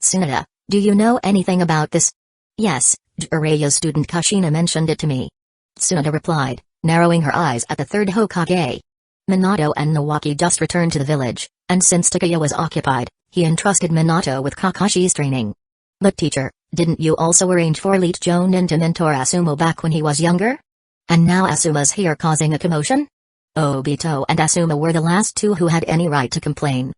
Tsunade, do you know anything about this? Yes, Jiraiya's student Kushina mentioned it to me. Tsunade replied, narrowing her eyes at the third Hokage. Minato and Nawaki just returned to the village, and since Takeya was occupied, he entrusted Minato with Kakashi's training. But teacher, didn't you also arrange for elite Jonin to mentor Asuma back when he was younger? And now Asuma's here causing a commotion? Obito and Asuma were the last two who had any right to complain.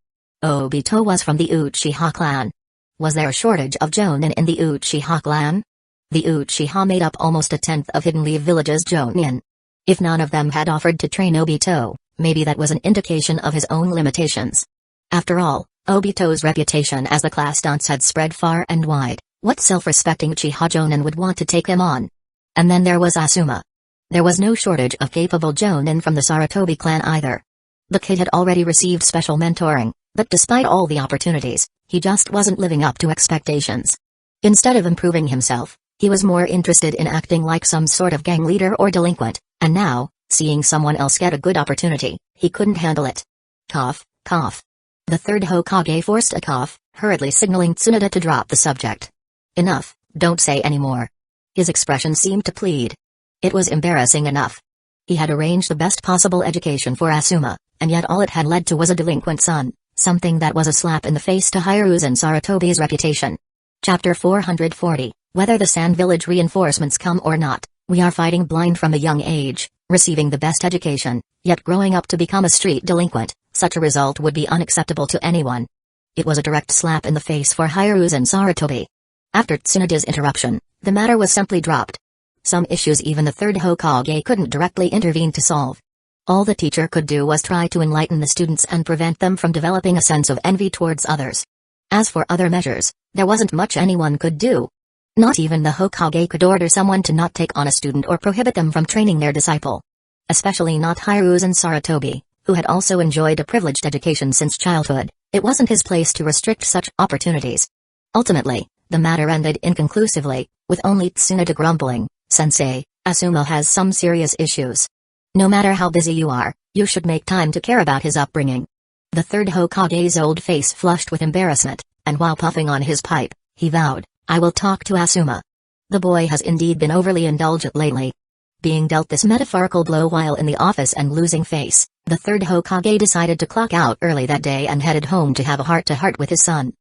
Obito was from the Uchiha clan. Was there a shortage of Jonin in the Uchiha clan? The Uchiha made up almost a tenth of Hidden Leaf Village's Jonin. If none of them had offered to train Obito, maybe that was an indication of his own limitations. After all, Obito's reputation as the class dunce had spread far and wide. What self-respecting Uchiha Jonin would want to take him on? And then there was Asuma. There was no shortage of capable Jonin from the Saratobi clan either. The kid had already received special mentoring, but despite all the opportunities, he just wasn't living up to expectations. Instead of improving himself, he was more interested in acting like some sort of gang leader or delinquent, and now, seeing someone else get a good opportunity, he couldn't handle it. Cough, cough. The third Hokage forced a cough, hurriedly signaling Tsunade to drop the subject. Enough, don't say any more. His expression seemed to plead. It was embarrassing enough. He had arranged the best possible education for Asuma, and yet all it had led to was a delinquent son, something that was a slap in the face to Hiruzen Saratobi's reputation. Chapter 440, Whether the Sand Village reinforcements come or not, we are fighting blind from a young age, receiving the best education, yet growing up to become a street delinquent. Such a result would be unacceptable to anyone. It was a direct slap in the face for Hiruzen Saratobi. After Tsunade's interruption, the matter was simply dropped. Some issues even the third Hokage couldn't directly intervene to solve. All the teacher could do was try to enlighten the students and prevent them from developing a sense of envy towards others. As for other measures, there wasn't much anyone could do. Not even the Hokage could order someone to not take on a student or prohibit them from training their disciple. Especially not Hiruzen Sarutobi, who had also enjoyed a privileged education since childhood. It wasn't his place to restrict such opportunities. Ultimately, the matter ended inconclusively, with only Tsunade grumbling, "Sensei, Asuma has some serious issues. No matter how busy you are, you should make time to care about his upbringing." The third Hokage's old face flushed with embarrassment, and while puffing on his pipe, he vowed, "I will talk to Asuma." The boy has indeed been overly indulgent lately. Being dealt this metaphorical blow while in the office and losing face, the third Hokage decided to clock out early that day and headed home to have a heart-to-heart with his son.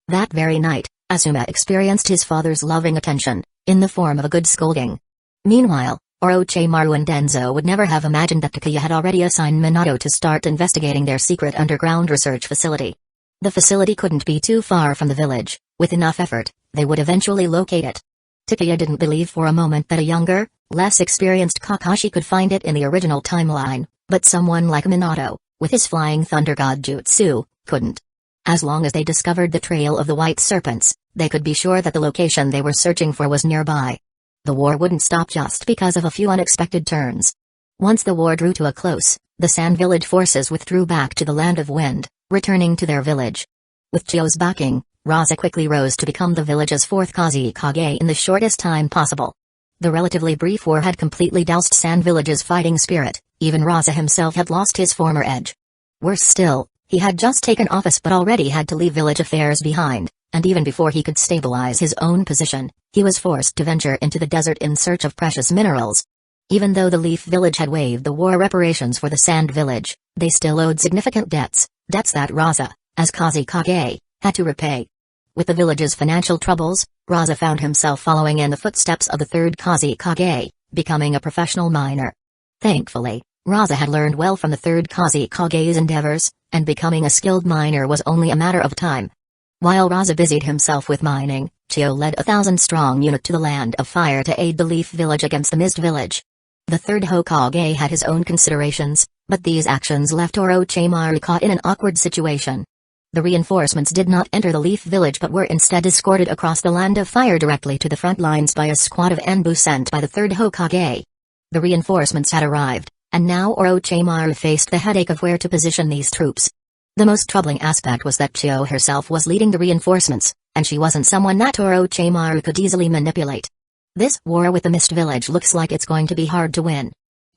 That very night, Asuma experienced his father's loving attention, in the form of a good scolding. Meanwhile, Orochimaru and Danzo would never have imagined that Takuya had already assigned Minato to start investigating their secret underground research facility. The facility couldn't be too far from the village. With enough effort, they would eventually locate it. Takuya didn't believe for a moment that a younger, less experienced Kakashi could find it in the original timeline, but someone like Minato, with his flying thunder god jutsu, couldn't. As long as they discovered the trail of the white serpents, they could be sure that the location they were searching for was nearby. The war wouldn't stop just because of a few unexpected turns. Once the war drew to a close, the Sand Village forces withdrew back to the Land of Wind, returning to their village. With Chiyo's backing, Raza quickly rose to become the village's fourth Kazekage in the shortest time possible. The relatively brief war had completely doused Sand Village's fighting spirit. Even Raza himself had lost his former edge. Worse still, he had just taken office but already had to leave village affairs behind, and even before he could stabilize his own position, he was forced to venture into the desert in search of precious minerals. Even though the Leaf Village had waived the war reparations for the Sand Village, they still owed significant debts that Raza, as Kazekage, had to repay. With the village's financial troubles, Raza found himself following in the footsteps of the third Kazekage, becoming a professional miner. Thankfully, Raza had learned well from the third Kazekage's endeavors, and becoming a skilled miner was only a matter of time. While Raza busied himself with mining, Chiyo led a 1,000-strong unit to the Land of Fire to aid the Leaf Village against the Mist Village. The third Hokage had his own considerations, but these actions left Orochimaru caught in an awkward situation. The reinforcements did not enter the Leaf Village but were instead escorted across the Land of Fire directly to the front lines by a squad of Enbu sent by the third Hokage. The reinforcements had arrived, and now Orochimaru faced the headache of where to position these troops. The most troubling aspect was that Chiyo herself was leading the reinforcements, and she wasn't someone that Orochimaru could easily manipulate. "This war with the Mist Village looks like it's going to be hard to win,"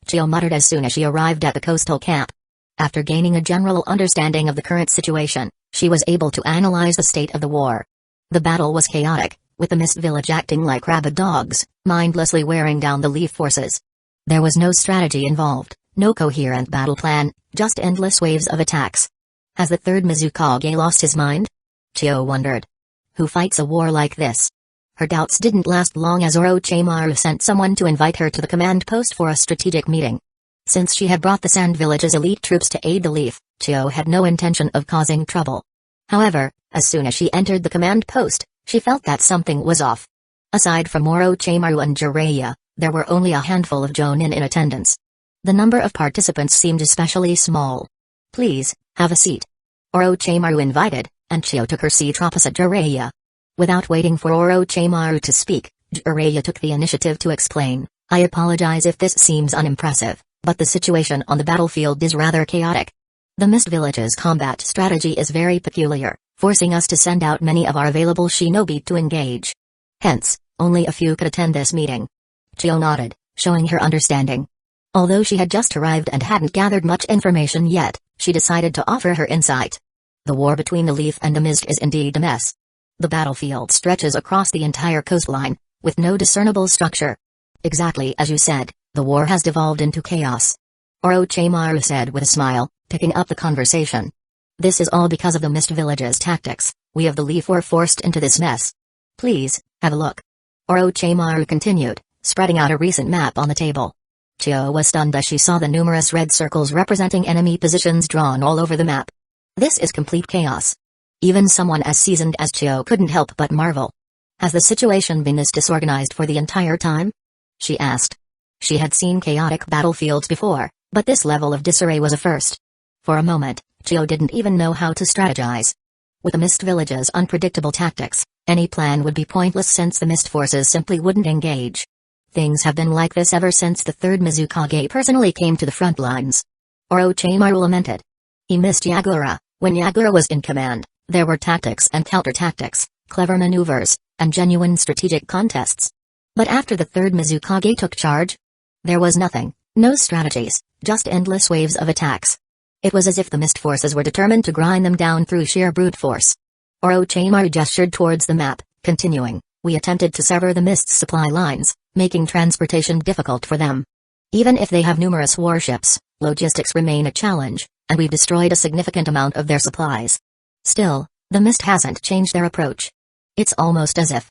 Chiyo muttered as soon as she arrived at the coastal camp. After gaining a general understanding of the current situation, she was able to analyze the state of the war. The battle was chaotic, with the Mist Village acting like rabid dogs, mindlessly wearing down the Leaf forces. There was no strategy involved, no coherent battle plan, just endless waves of attacks. Has the third Mizukage lost his mind? Chiyo wondered. Who fights a war like this? Her doubts didn't last long as Orochimaru sent someone to invite her to the command post for a strategic meeting. Since she had brought the Sand Village's elite troops to aid the Leaf, Chiyo had no intention of causing trouble. However, as soon as she entered the command post, she felt that something was off. Aside from Orochimaru and Jiraiya, there were only a handful of Jonin in attendance. The number of participants seemed especially small. "Please, have a seat," Orochimaru invited, and Chiyo took her seat opposite Jiraiya. Without waiting for Orochimaru to speak, Jiraiya took the initiative to explain, "I apologize if this seems unimpressive, but the situation on the battlefield is rather chaotic. The Mist Village's combat strategy is very peculiar, forcing us to send out many of our available shinobi to engage. Hence, only a few could attend this meeting." Chiyo nodded, showing her understanding. Although she had just arrived and hadn't gathered much information yet, she decided to offer her insight. The war between the Leaf and the Mist is indeed a mess. The battlefield stretches across the entire coastline, with no discernible structure. "Exactly as you said, the war has devolved into chaos," Orochimaru said with a smile, picking up the conversation. "This is all because of the Mist Village's tactics. We of the Leaf were forced into this mess. Please, have a look," Orochimaru continued, spreading out a recent map on the table. Chiyo was stunned as she saw the numerous red circles representing enemy positions drawn all over the map. This is complete chaos. Even someone as seasoned as Chiyo couldn't help but marvel. "Has the situation been this disorganized for the entire time?" she asked. She had seen chaotic battlefields before, But this level of disarray was a first. For a moment, Chiyo didn't even know how to strategize. With the Mist Village's unpredictable tactics, any plan would be pointless since the Mist forces simply wouldn't engage. Things have been like this ever since the third Mizukage personally came to the front lines. Orochimaru lamented. He missed Yagura. When Yagura was in command, there were tactics and counter-tactics, clever maneuvers, and genuine strategic contests. But after the third Mizukage took charge, there was nothing, no strategies, just endless waves of attacks. It was as if the Mist forces were determined to grind them down through sheer brute force. Orochimaru gestured towards the map, continuing, "We attempted to sever the Mist's supply lines, making transportation difficult for them. Even if they have numerous warships, logistics remain a challenge, and we've destroyed a significant amount of their supplies. Still, the Mist hasn't changed their approach. It's almost as if..."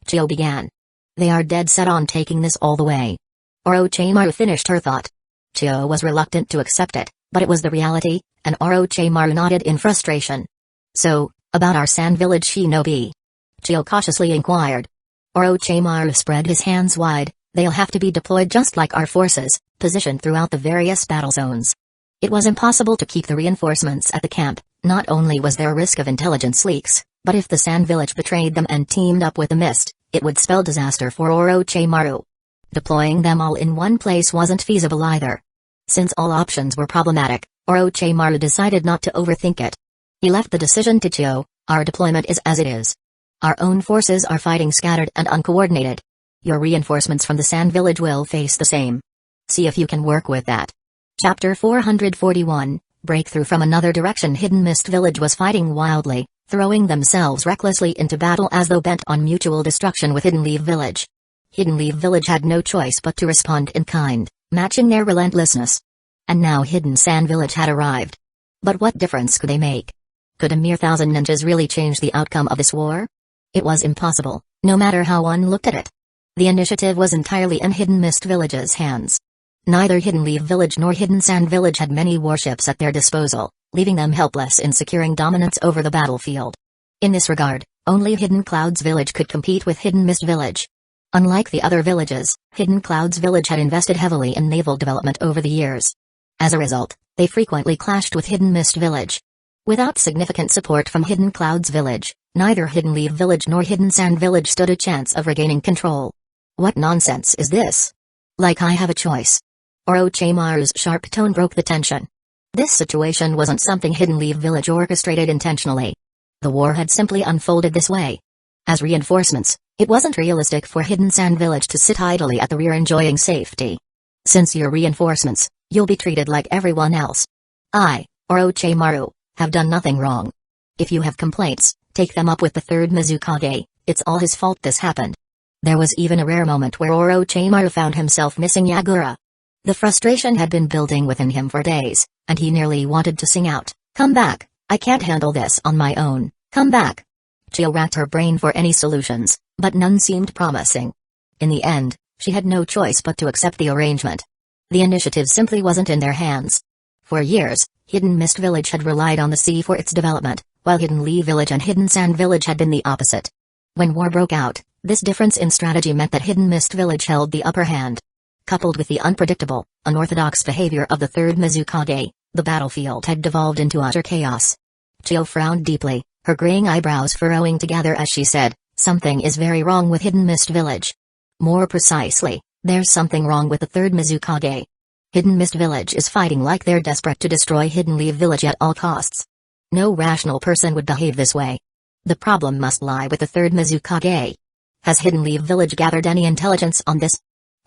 Chiyo began. "They are dead set on taking this all the way." Orochimaru finished her thought. Chiyo was reluctant to accept it, but it was the reality, and Orochimaru nodded in frustration. "So, about our Sand Village shinobi?" Chiyo cautiously inquired. Orochimaru spread his hands wide. "They'll have to be deployed just like our forces, positioned throughout the various battle zones. It was impossible to keep the reinforcements at the camp. Not only was there a risk of intelligence leaks, but if the Sand Village betrayed them and teamed up with the Mist, it would spell disaster for Orochimaru. Deploying them all in one place wasn't feasible either. Since all options were problematic, Orochimaru decided not to overthink it. He left the decision to Chiyo. "Our deployment is as it is. Our own forces are fighting scattered and uncoordinated. Your reinforcements from the Sand Village will face the same. See if you can work with that." Chapter 441, Breakthrough from another direction. Hidden Mist Village was fighting wildly, throwing themselves recklessly into battle as though bent on mutual destruction with Hidden Leaf Village. Hidden Leaf Village had no choice but to respond in kind, matching their relentlessness. And now Hidden Sand Village had arrived. But what difference could they make? Could a mere 1,000 ninjas really change the outcome of this war? It was impossible, no matter how one looked at it. The initiative was entirely in Hidden Mist Village's hands. Neither Hidden Leaf Village nor Hidden Sand Village had many warships at their disposal, leaving them helpless in securing dominance over the battlefield. In this regard, only Hidden Clouds Village could compete with Hidden Mist Village. Unlike the other villages, Hidden Clouds Village had invested heavily in naval development over the years. As a result, they frequently clashed with Hidden Mist Village. Without significant support from Hidden Clouds Village, neither Hidden Leaf Village nor Hidden Sand Village stood a chance of regaining control. What nonsense is this? Like I have a choice. Orochimaru's sharp tone broke the tension. This situation wasn't something Hidden Leaf Village orchestrated intentionally. The war had simply unfolded this way. As reinforcements, it wasn't realistic for Hidden Sand Village to sit idly at the rear enjoying safety. Since you're reinforcements, you'll be treated like everyone else. I, Orochimaru, have done nothing wrong. If you have complaints, take them up with the third Mizukage. It's all his fault this happened. There was even a rare moment where Orochimaru found himself missing Yagura. The frustration had been building within him for days, and he nearly wanted to sing out, "Come back, I can't handle this on my own, come back." Chiyo racked her brain for any solutions, but none seemed promising. In the end, she had no choice but to accept the arrangement. The initiative simply wasn't in their hands. For years, Hidden Mist Village had relied on the sea for its development, while Hidden Leaf Village and Hidden Sand Village had been the opposite. When war broke out, this difference in strategy meant that Hidden Mist Village held the upper hand. Coupled with the unpredictable, unorthodox behavior of the third Mizukage, the battlefield had devolved into utter chaos. Chiyo frowned deeply, her graying eyebrows furrowing together as she said, "Something is very wrong with Hidden Mist Village. More precisely, there's something wrong with the third Mizukage. Hidden Mist Village is fighting like they're desperate to destroy Hidden Leaf Village at all costs. No rational person would behave this way. The problem must lie with the third Mizukage. Has Hidden Leaf Village gathered any intelligence on this?"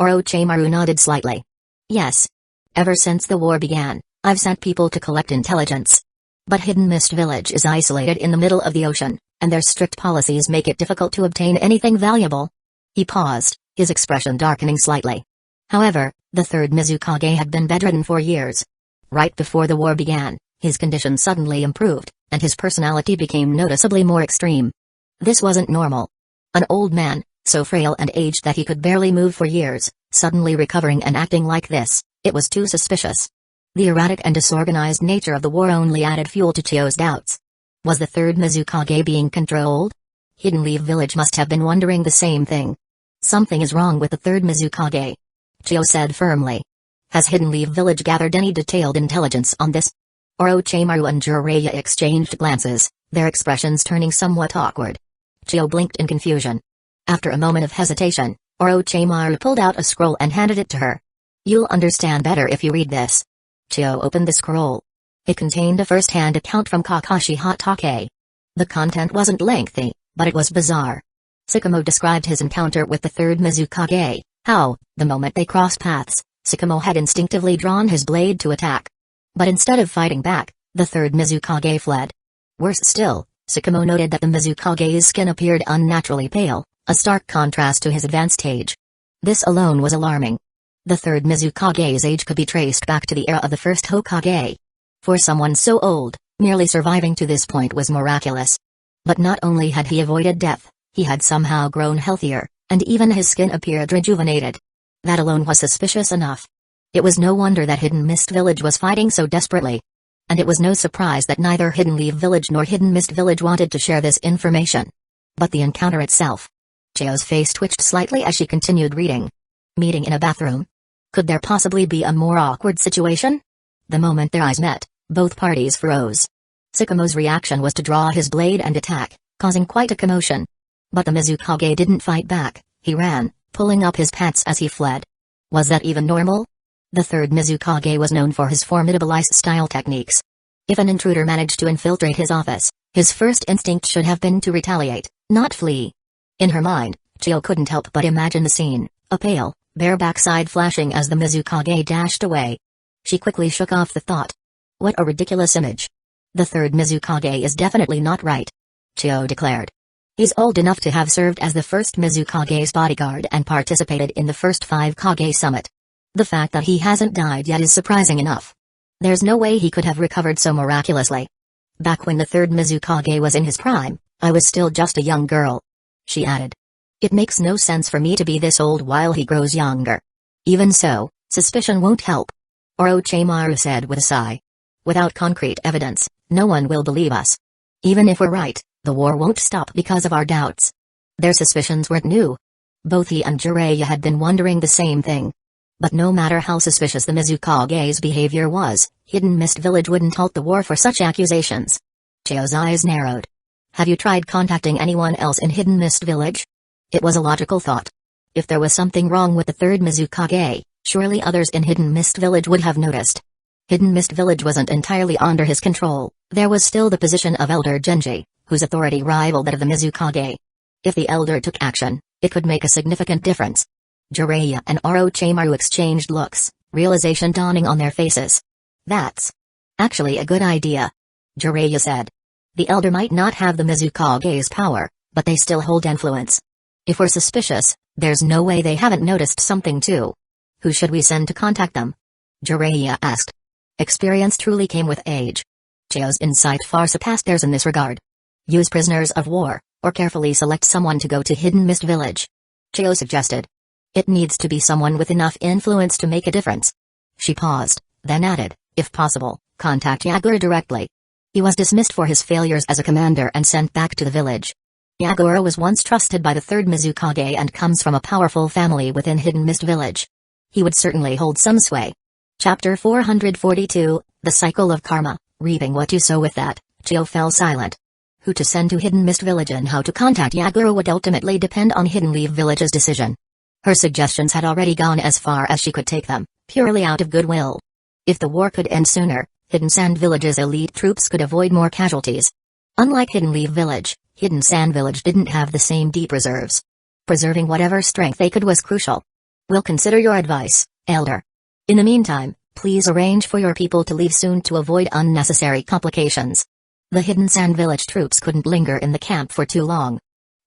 Orochimaru nodded slightly. "Yes. Ever since the war began, I've sent people to collect intelligence. But Hidden Mist Village is isolated in the middle of the ocean, and their strict policies make it difficult to obtain anything valuable." He paused, his expression darkening slightly. However, the third Mizukage had been bedridden for years. Right before the war began, his condition suddenly improved, and his personality became noticeably more extreme. This wasn't normal. An old man, so frail and aged that he could barely move for years, suddenly recovering and acting like this, it was too suspicious. The erratic and disorganized nature of the war only added fuel to Chiyo's doubts. Was the third Mizukage being controlled? Hidden Leaf Village must have been wondering the same thing. "Something is wrong with the third Mizukage," Chiyo said firmly. Has Hidden Leaf Village gathered any detailed intelligence on this? Orochimaru and Jiraiya exchanged glances, their expressions turning somewhat awkward. Chio blinked in confusion. After a moment of hesitation, Orochimaru pulled out a scroll and handed it to her. You'll understand better if you read this. Chio opened the scroll. It contained a first-hand account from Kakashi Hatake. The content wasn't lengthy, but it was bizarre. Sakamo described his encounter with the third Mizukage, how, the moment they crossed paths, Sakamo had instinctively drawn his blade to attack. But instead of fighting back, the third Mizukage fled. Worse still, Sakamo noted that the Mizukage's skin appeared unnaturally pale, a stark contrast to his advanced age. This alone was alarming. The third Mizukage's age could be traced back to the era of the first Hokage. For someone so old, merely surviving to this point was miraculous. But not only had he avoided death, he had somehow grown healthier, and even his skin appeared rejuvenated. That alone was suspicious enough. It was no wonder that Hidden Mist Village was fighting so desperately. And it was no surprise that neither Hidden Leaf Village nor Hidden Mist Village wanted to share this information. But the encounter itself. Chio's face twitched slightly as she continued reading. Meeting in a bathroom? Could there possibly be a more awkward situation? The moment their eyes met, both parties froze. Sakamo's reaction was to draw his blade and attack, causing quite a commotion. But the Mizukage didn't fight back, he ran, pulling up his pants as he fled. Was that even normal? The third Mizukage was known for his formidable ice-style techniques. If an intruder managed to infiltrate his office, his first instinct should have been to retaliate, not flee. In her mind, Chio couldn't help but imagine the scene, a pale, bare backside flashing as the Mizukage dashed away. She quickly shook off the thought. What a ridiculous image. The third Mizukage is definitely not right, Chio declared. He's old enough to have served as the first Mizukage's bodyguard and participated in the first 5 Kage summit. The fact that he hasn't died yet is surprising enough. There's no way he could have recovered so miraculously. Back when the third Mizukage was in his prime, I was still just a young girl, she added. It makes no sense for me to be this old while he grows younger. Even so, suspicion won't help, Orochimaru said with a sigh. Without concrete evidence, no one will believe us. Even if we're right, the war won't stop because of our doubts. Their suspicions weren't new. Both he and Jiraiya had been wondering the same thing. But no matter how suspicious the Mizukage's behavior was, Hidden Mist Village wouldn't halt the war for such accusations. Chio's eyes narrowed. Have you tried contacting anyone else in Hidden Mist Village? It was a logical thought. If there was something wrong with the third Mizukage, surely others in Hidden Mist Village would have noticed. Hidden Mist Village wasn't entirely under his control, there was still the position of Elder Genji, whose authority rivaled that of the Mizukage. If the Elder took action, it could make a significant difference. Jiraiya and Orochimaru exchanged looks, realization dawning on their faces. That's actually a good idea, Jiraiya said. The Elder might not have the Mizukage's power, but they still hold influence. If we're suspicious, there's no way they haven't noticed something too. Who should we send to contact them? Jiraiya asked. Experience truly came with age. Chio's insight far surpassed theirs in this regard. Use prisoners of war, or carefully select someone to go to Hidden Mist Village, Chio suggested. It needs to be someone with enough influence to make a difference. She paused, then added, if possible, contact Yagura directly. He was dismissed for his failures as a commander and sent back to the village. Yagura was once trusted by the third Mizukage and comes from a powerful family within Hidden Mist Village. He would certainly hold some sway. Chapter 442, The Cycle of Karma, reaping what you sow. With that, Chio fell silent. Who to send to Hidden Mist Village and how to contact Yagura would ultimately depend on Hidden Leaf Village's decision. Her suggestions had already gone as far as she could take them, purely out of goodwill. If the war could end sooner, Hidden Sand Village's elite troops could avoid more casualties. Unlike Hidden Leaf Village, Hidden Sand Village didn't have the same deep reserves. Preserving whatever strength they could was crucial. We'll consider your advice, Elder. In the meantime, please arrange for your people to leave soon to avoid unnecessary complications. The Hidden Sand Village troops couldn't linger in the camp for too long.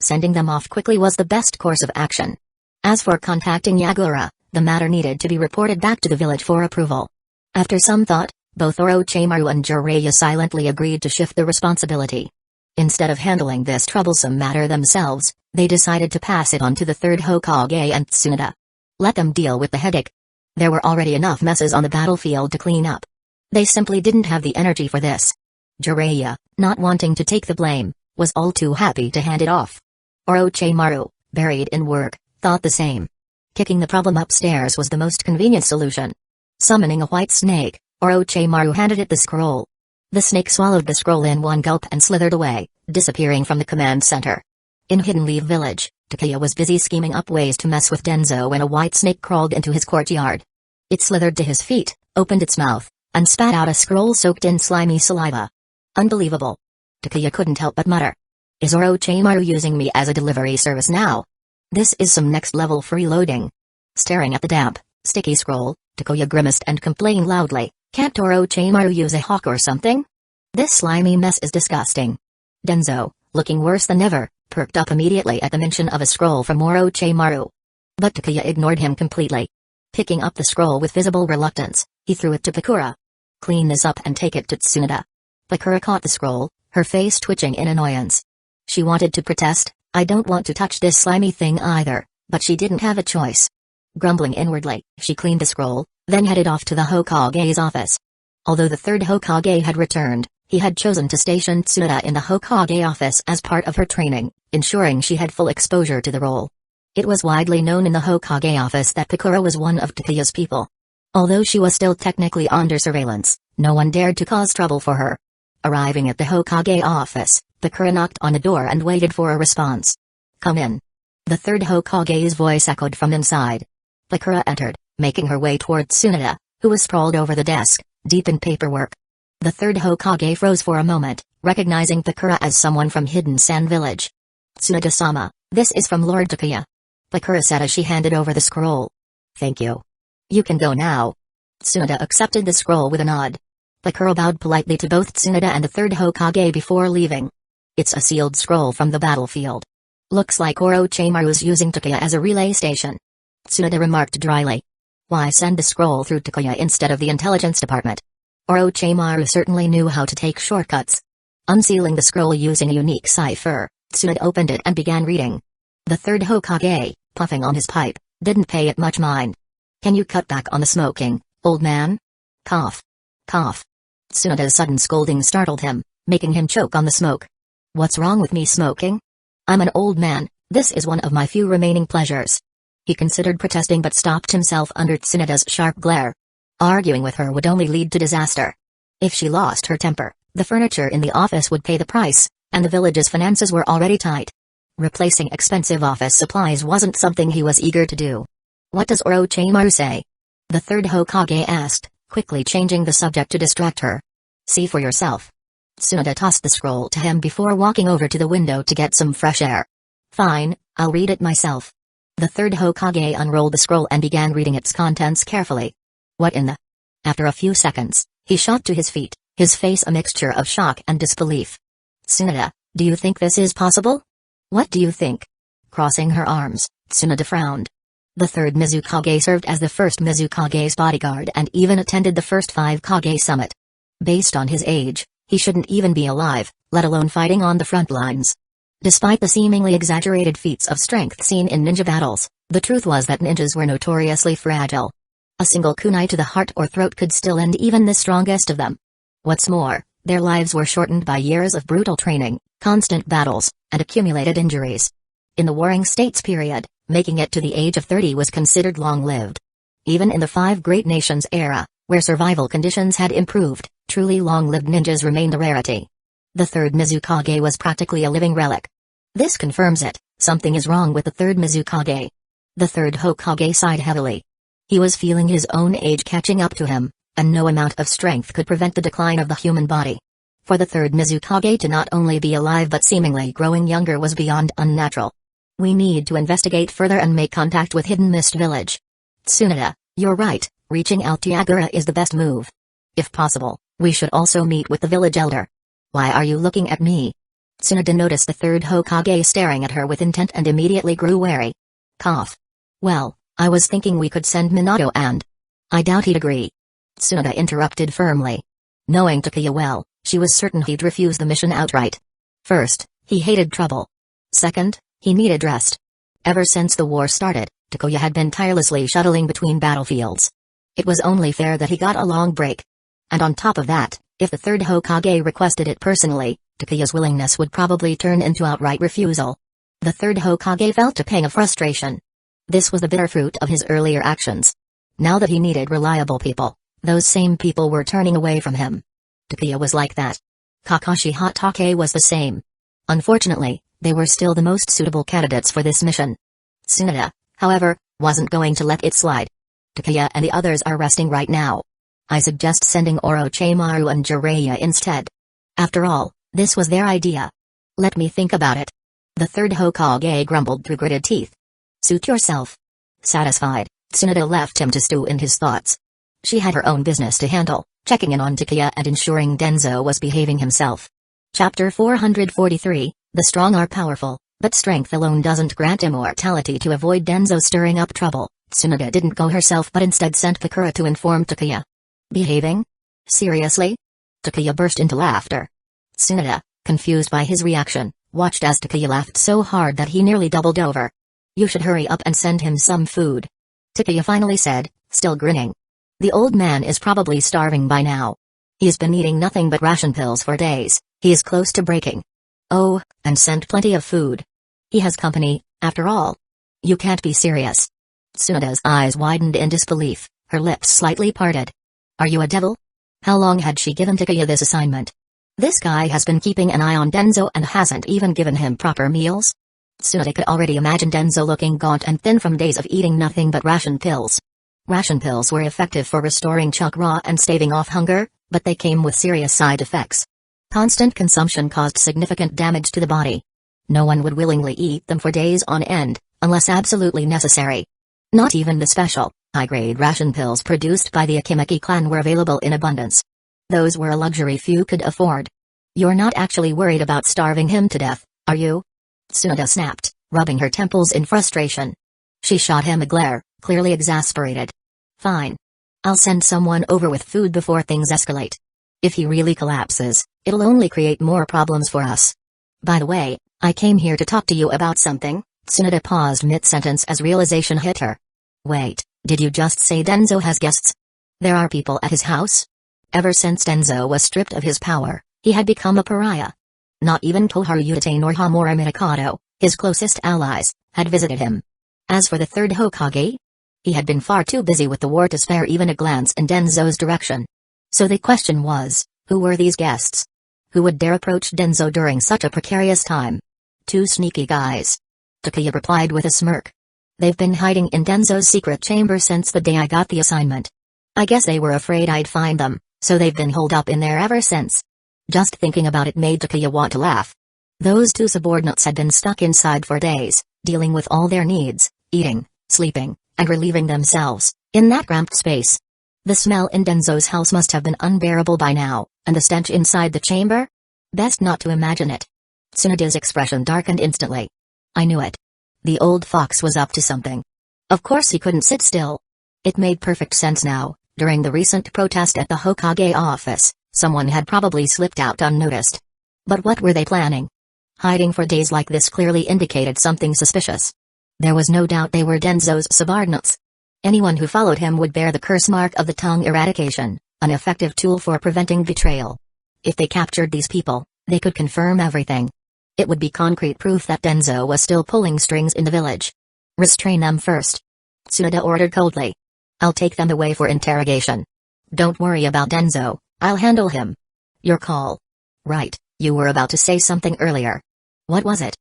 Sending them off quickly was the best course of action. As for contacting Yagura, the matter needed to be reported back to the village for approval. After some thought, both Orochimaru and Jiraiya silently agreed to shift the responsibility. Instead of handling this troublesome matter themselves, they decided to pass it on to the third Hokage and Tsunade. Let them deal with the headache. There were already enough messes on the battlefield to clean up. They simply didn't have the energy for this. Jiraiya, not wanting to take the blame, was all too happy to hand it off. Orochimaru, buried in work, thought the same. Kicking the problem upstairs was the most convenient solution. Summoning a white snake, Orochimaru handed it the scroll. The snake swallowed the scroll in one gulp and slithered away, disappearing from the command center. In Hidden Leaf Village, Takuya was busy scheming up ways to mess with Danzō when a white snake crawled into his courtyard. It slithered to his feet, opened its mouth, and spat out a scroll soaked in slimy saliva. Unbelievable. Takuya couldn't help but mutter. Is Orochimaru using me as a delivery service now? This is some next-level freeloading. Staring at the damp, sticky scroll, Takuya grimaced and complained loudly, can't Orochimaru use a hawk or something? This slimy mess is disgusting. Danzō, looking worse than ever, perked up immediately at the mention of a scroll from Orochimaru. But Takuya ignored him completely. Picking up the scroll with visible reluctance, he threw it to Pakura. Clean this up and take it to Tsunade. Pakura caught the scroll, her face twitching in annoyance. She wanted to protest, I don't want to touch this slimy thing either, but she didn't have a choice. Grumbling inwardly, she cleaned the scroll, then headed off to the Hokage's office. Although the third Hokage had returned, he had chosen to station Tsunade in the Hokage office as part of her training, ensuring she had full exposure to the role. It was widely known in the Hokage office that Pakura was one of Takuya's people. Although she was still technically under surveillance, no one dared to cause trouble for her. Arriving at the Hokage office, Pakura knocked on the door and waited for a response. Come in. The third Hokage's voice echoed from inside. Pakura entered, making her way toward Tsunade, who was sprawled over the desk, deep in paperwork. The third Hokage froze for a moment, recognizing Pakura as someone from Hidden Sand Village. Tsunade-sama, this is from Lord Takuya. Pakura said as she handed over the scroll. Thank you. You can go now. Tsunade accepted the scroll with a nod. Pakura bowed politely to both Tsunade and the third Hokage before leaving. It's a sealed scroll from the battlefield. Looks like Orochimaru's using Takuya as a relay station. Tsunade remarked dryly. Why send the scroll through Takuya instead of the intelligence department? Orochimaru certainly knew how to take shortcuts. Unsealing the scroll using a unique cipher, Tsunade opened it and began reading. The third Hokage, puffing on his pipe, didn't pay it much mind. Can you cut back on the smoking, old man? Cough. Cough. Tsunade's sudden scolding startled him, making him choke on the smoke. What's wrong with me smoking? I'm an old man, this is one of my few remaining pleasures. He considered protesting but stopped himself under Tsunade's sharp glare. Arguing with her would only lead to disaster. If she lost her temper, the furniture in the office would pay the price, and the village's finances were already tight. Replacing expensive office supplies wasn't something he was eager to do. What does Orochimaru say? The third Hokage asked, quickly changing the subject to distract her. See for yourself. Tsunade tossed the scroll to him before walking over to the window to get some fresh air. Fine, I'll read it myself. The third Hokage unrolled the scroll and began reading its contents carefully. What in the... After a few seconds, he shot to his feet, his face a mixture of shock and disbelief. Tsunade, do you think this is possible? What do you think? Crossing her arms, Tsunade frowned. The third Mizukage served as the first Mizukage's bodyguard and even attended the first 5 Kage summit. Based on his age, he shouldn't even be alive, let alone fighting on the front lines. Despite the seemingly exaggerated feats of strength seen in ninja battles, the truth was that ninjas were notoriously fragile. A single kunai to the heart or throat could still end even the strongest of them. What's more, their lives were shortened by years of brutal training, constant battles, and accumulated injuries. In the Warring States period, making it to the age of 30 was considered long-lived. Even in the 5 Great Nations era, where survival conditions had improved, truly long-lived ninjas remained a rarity. The third Mizukage was practically a living relic. This confirms it, something is wrong with the third Mizukage. The third Hokage sighed heavily. He was feeling his own age catching up to him, and no amount of strength could prevent the decline of the human body. For the third Mizukage to not only be alive but seemingly growing younger was beyond unnatural. We need to investigate further and make contact with Hidden Mist Village. Tsunade, you're right, reaching out to Yagura is the best move. If possible, we should also meet with the village elder. Why are you looking at me? Tsunade noticed the third Hokage staring at her with intent and immediately grew wary. Cough. Well, I was thinking we could send Minato and... I doubt he'd agree. Tsunade interrupted firmly. Knowing Takuya well, she was certain he'd refuse the mission outright. First, he hated trouble. Second, he needed rest. Ever since the war started, Takuya had been tirelessly shuttling between battlefields. It was only fair that he got a long break. And on top of that, if the third Hokage requested it personally, Takuya's willingness would probably turn into outright refusal. The third Hokage felt a pang of frustration. This was the bitter fruit of his earlier actions. Now that he needed reliable people, those same people were turning away from him. Takuya was like that. Kakashi Hatake was the same. Unfortunately, they were still the most suitable candidates for this mission. Tsunade, however, wasn't going to let it slide. Takuya and the others are resting right now. I suggest sending Orochimaru and Jiraiya instead. After all, this was their idea. Let me think about it. The third Hokage grumbled through gritted teeth. Suit yourself. Satisfied, Tsunade left him to stew in his thoughts. She had her own business to handle, checking in on Takuya and ensuring Danzo was behaving himself. Chapter 443, The strong are powerful, but strength alone doesn't grant immortality. To avoid Danzo stirring up trouble, Tsunade didn't go herself but instead sent Pakura to inform Takuya. Behaving? Seriously? Takuya burst into laughter. Tsunade, confused by his reaction, watched as Takuya laughed so hard that he nearly doubled over. You should hurry up and send him some food. Takuya finally said, still grinning. The old man is probably starving by now. He's been eating nothing but ration pills for days. He is close to breaking. Oh, and sent plenty of food. He has company, after all. You can't be serious. Tsunade's eyes widened in disbelief, her lips slightly parted. Are you a devil? How long had she given Takuya this assignment? This guy has been keeping an eye on Danzo and hasn't even given him proper meals? Tsunade could already imagine Danzo looking gaunt and thin from days of eating nothing but ration pills. Ration pills were effective for restoring chakra and staving off hunger, but they came with serious side effects. Constant consumption caused significant damage to the body. No one would willingly eat them for days on end, unless absolutely necessary. Not even the special, high-grade ration pills produced by the Akimaki clan were available in abundance. Those were a luxury few could afford. You're not actually worried about starving him to death, are you? Tsunade snapped, rubbing her temples in frustration. She shot him a glare, clearly exasperated. Fine. I'll send someone over with food before things escalate. If he really collapses, it'll only create more problems for us. By the way, I came here to talk to you about something. Tsunade paused mid-sentence as realization hit her. Wait, did you just say Danzo has guests? There are people at his house? Ever since Danzo was stripped of his power, he had become a pariah. Not even Toharu Utate nor Hamura Mikado, his closest allies, had visited him. As for the third Hokage, he had been far too busy with the war to spare even a glance in Danzo's direction. So the question was, who were these guests? Who would dare approach Danzo during such a precarious time? Two sneaky guys. Takuya replied with a smirk. They've been hiding in Danzo's secret chamber since the day I got the assignment. I guess they were afraid I'd find them, so they've been holed up in there ever since. Just thinking about it made Takuya want to laugh. Those two subordinates had been stuck inside for days, dealing with all their needs, eating, sleeping, and relieving themselves, in that cramped space. The smell in Danzo's house must have been unbearable by now, and the stench inside the chamber? Best not to imagine it. Tsunade's expression darkened instantly. I knew it. The old fox was up to something. Of course he couldn't sit still. It made perfect sense now. During the recent protest at the Hokage office, someone had probably slipped out unnoticed. But what were they planning? Hiding for days like this clearly indicated something suspicious. There was no doubt they were Danzo's subordinates. Anyone who followed him would bear the curse mark of the tongue eradication, an effective tool for preventing betrayal. If they captured these people, they could confirm everything. It would be concrete proof that Danzo was still pulling strings in the village. Restrain them first. Tsunade ordered coldly. I'll take them away for interrogation. Don't worry about Danzo, I'll handle him. Your call. Right, you were about to say something earlier. What was it?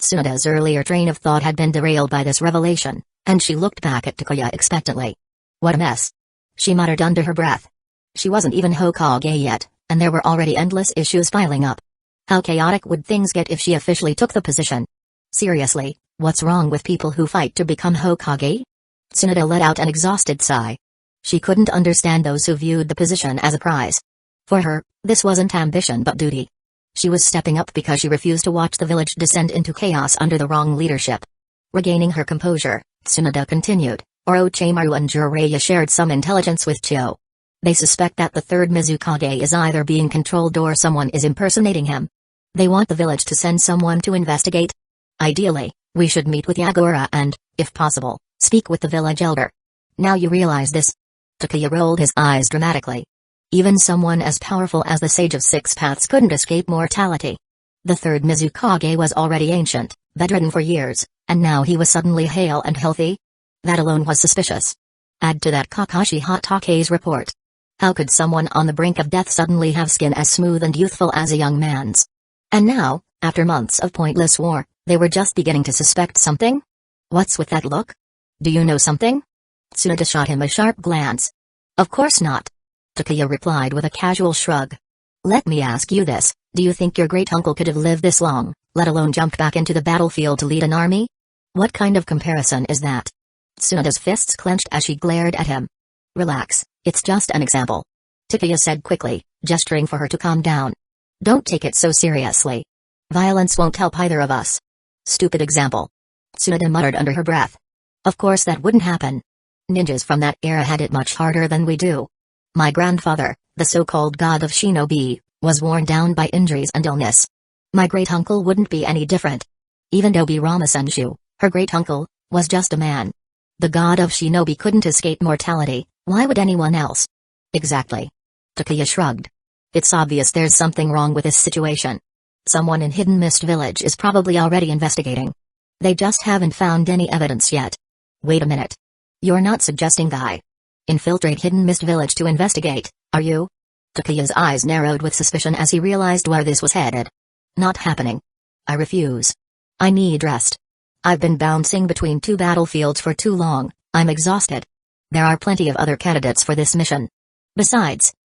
Tsunade's earlier train of thought had been derailed by this revelation, and she looked back at Takuya expectantly. What a mess. She muttered under her breath. She wasn't even Hokage yet, and there were already endless issues piling up. How chaotic would things get if she officially took the position? Seriously, what's wrong with people who fight to become Hokage? Tsunade let out an exhausted sigh. She couldn't understand those who viewed the position as a prize. For her, this wasn't ambition but duty. She was stepping up because she refused to watch the village descend into chaos under the wrong leadership. Regaining her composure, Tsunade continued, Orochimaru and Jiraiya shared some intelligence with Chio. They suspect that the third Mizukage is either being controlled or someone is impersonating him. They want the village to send someone to investigate. Ideally, we should meet with Yagura and, if possible, speak with the village elder. Now you realize this? Takuya rolled his eyes dramatically. Even someone as powerful as the Sage of Six Paths couldn't escape mortality. The third Mizukage was already ancient, bedridden for years, and now he was suddenly hale and healthy? That alone was suspicious. Add to that Kakashi Hatake's report. How could someone on the brink of death suddenly have skin as smooth and youthful as a young man's? And now, after months of pointless war, they were just beginning to suspect something? What's with that look? Do you know something? Tsunade shot him a sharp glance. Of course not. Takuya replied with a casual shrug. Let me ask you this, do you think your great-uncle could have lived this long, let alone jumped back into the battlefield to lead an army? What kind of comparison is that? Tsunade's fists clenched as she glared at him. Relax, it's just an example. Takuya said quickly, gesturing for her to calm down. Don't take it so seriously. Violence won't help either of us. Stupid example. Tsunade muttered under her breath. Of course that wouldn't happen. Ninjas from that era had it much harder than we do. My grandfather, the so-called god of shinobi, was worn down by injuries and illness. My great-uncle wouldn't be any different. Even Dobirama Senju, her great-uncle, was just a man. The god of shinobi couldn't escape mortality, why would anyone else? Exactly. Takuya shrugged. It's obvious there's something wrong with this situation. Someone in Hidden Mist Village is probably already investigating. They just haven't found any evidence yet. Wait a minute. You're not suggesting I infiltrate Hidden Mist Village to investigate, are you? Takuya's eyes narrowed with suspicion as he realized where this was headed. Not happening. I refuse. I need rest. I've been bouncing between two battlefields for too long, I'm exhausted. There are plenty of other candidates for this mission. Besides,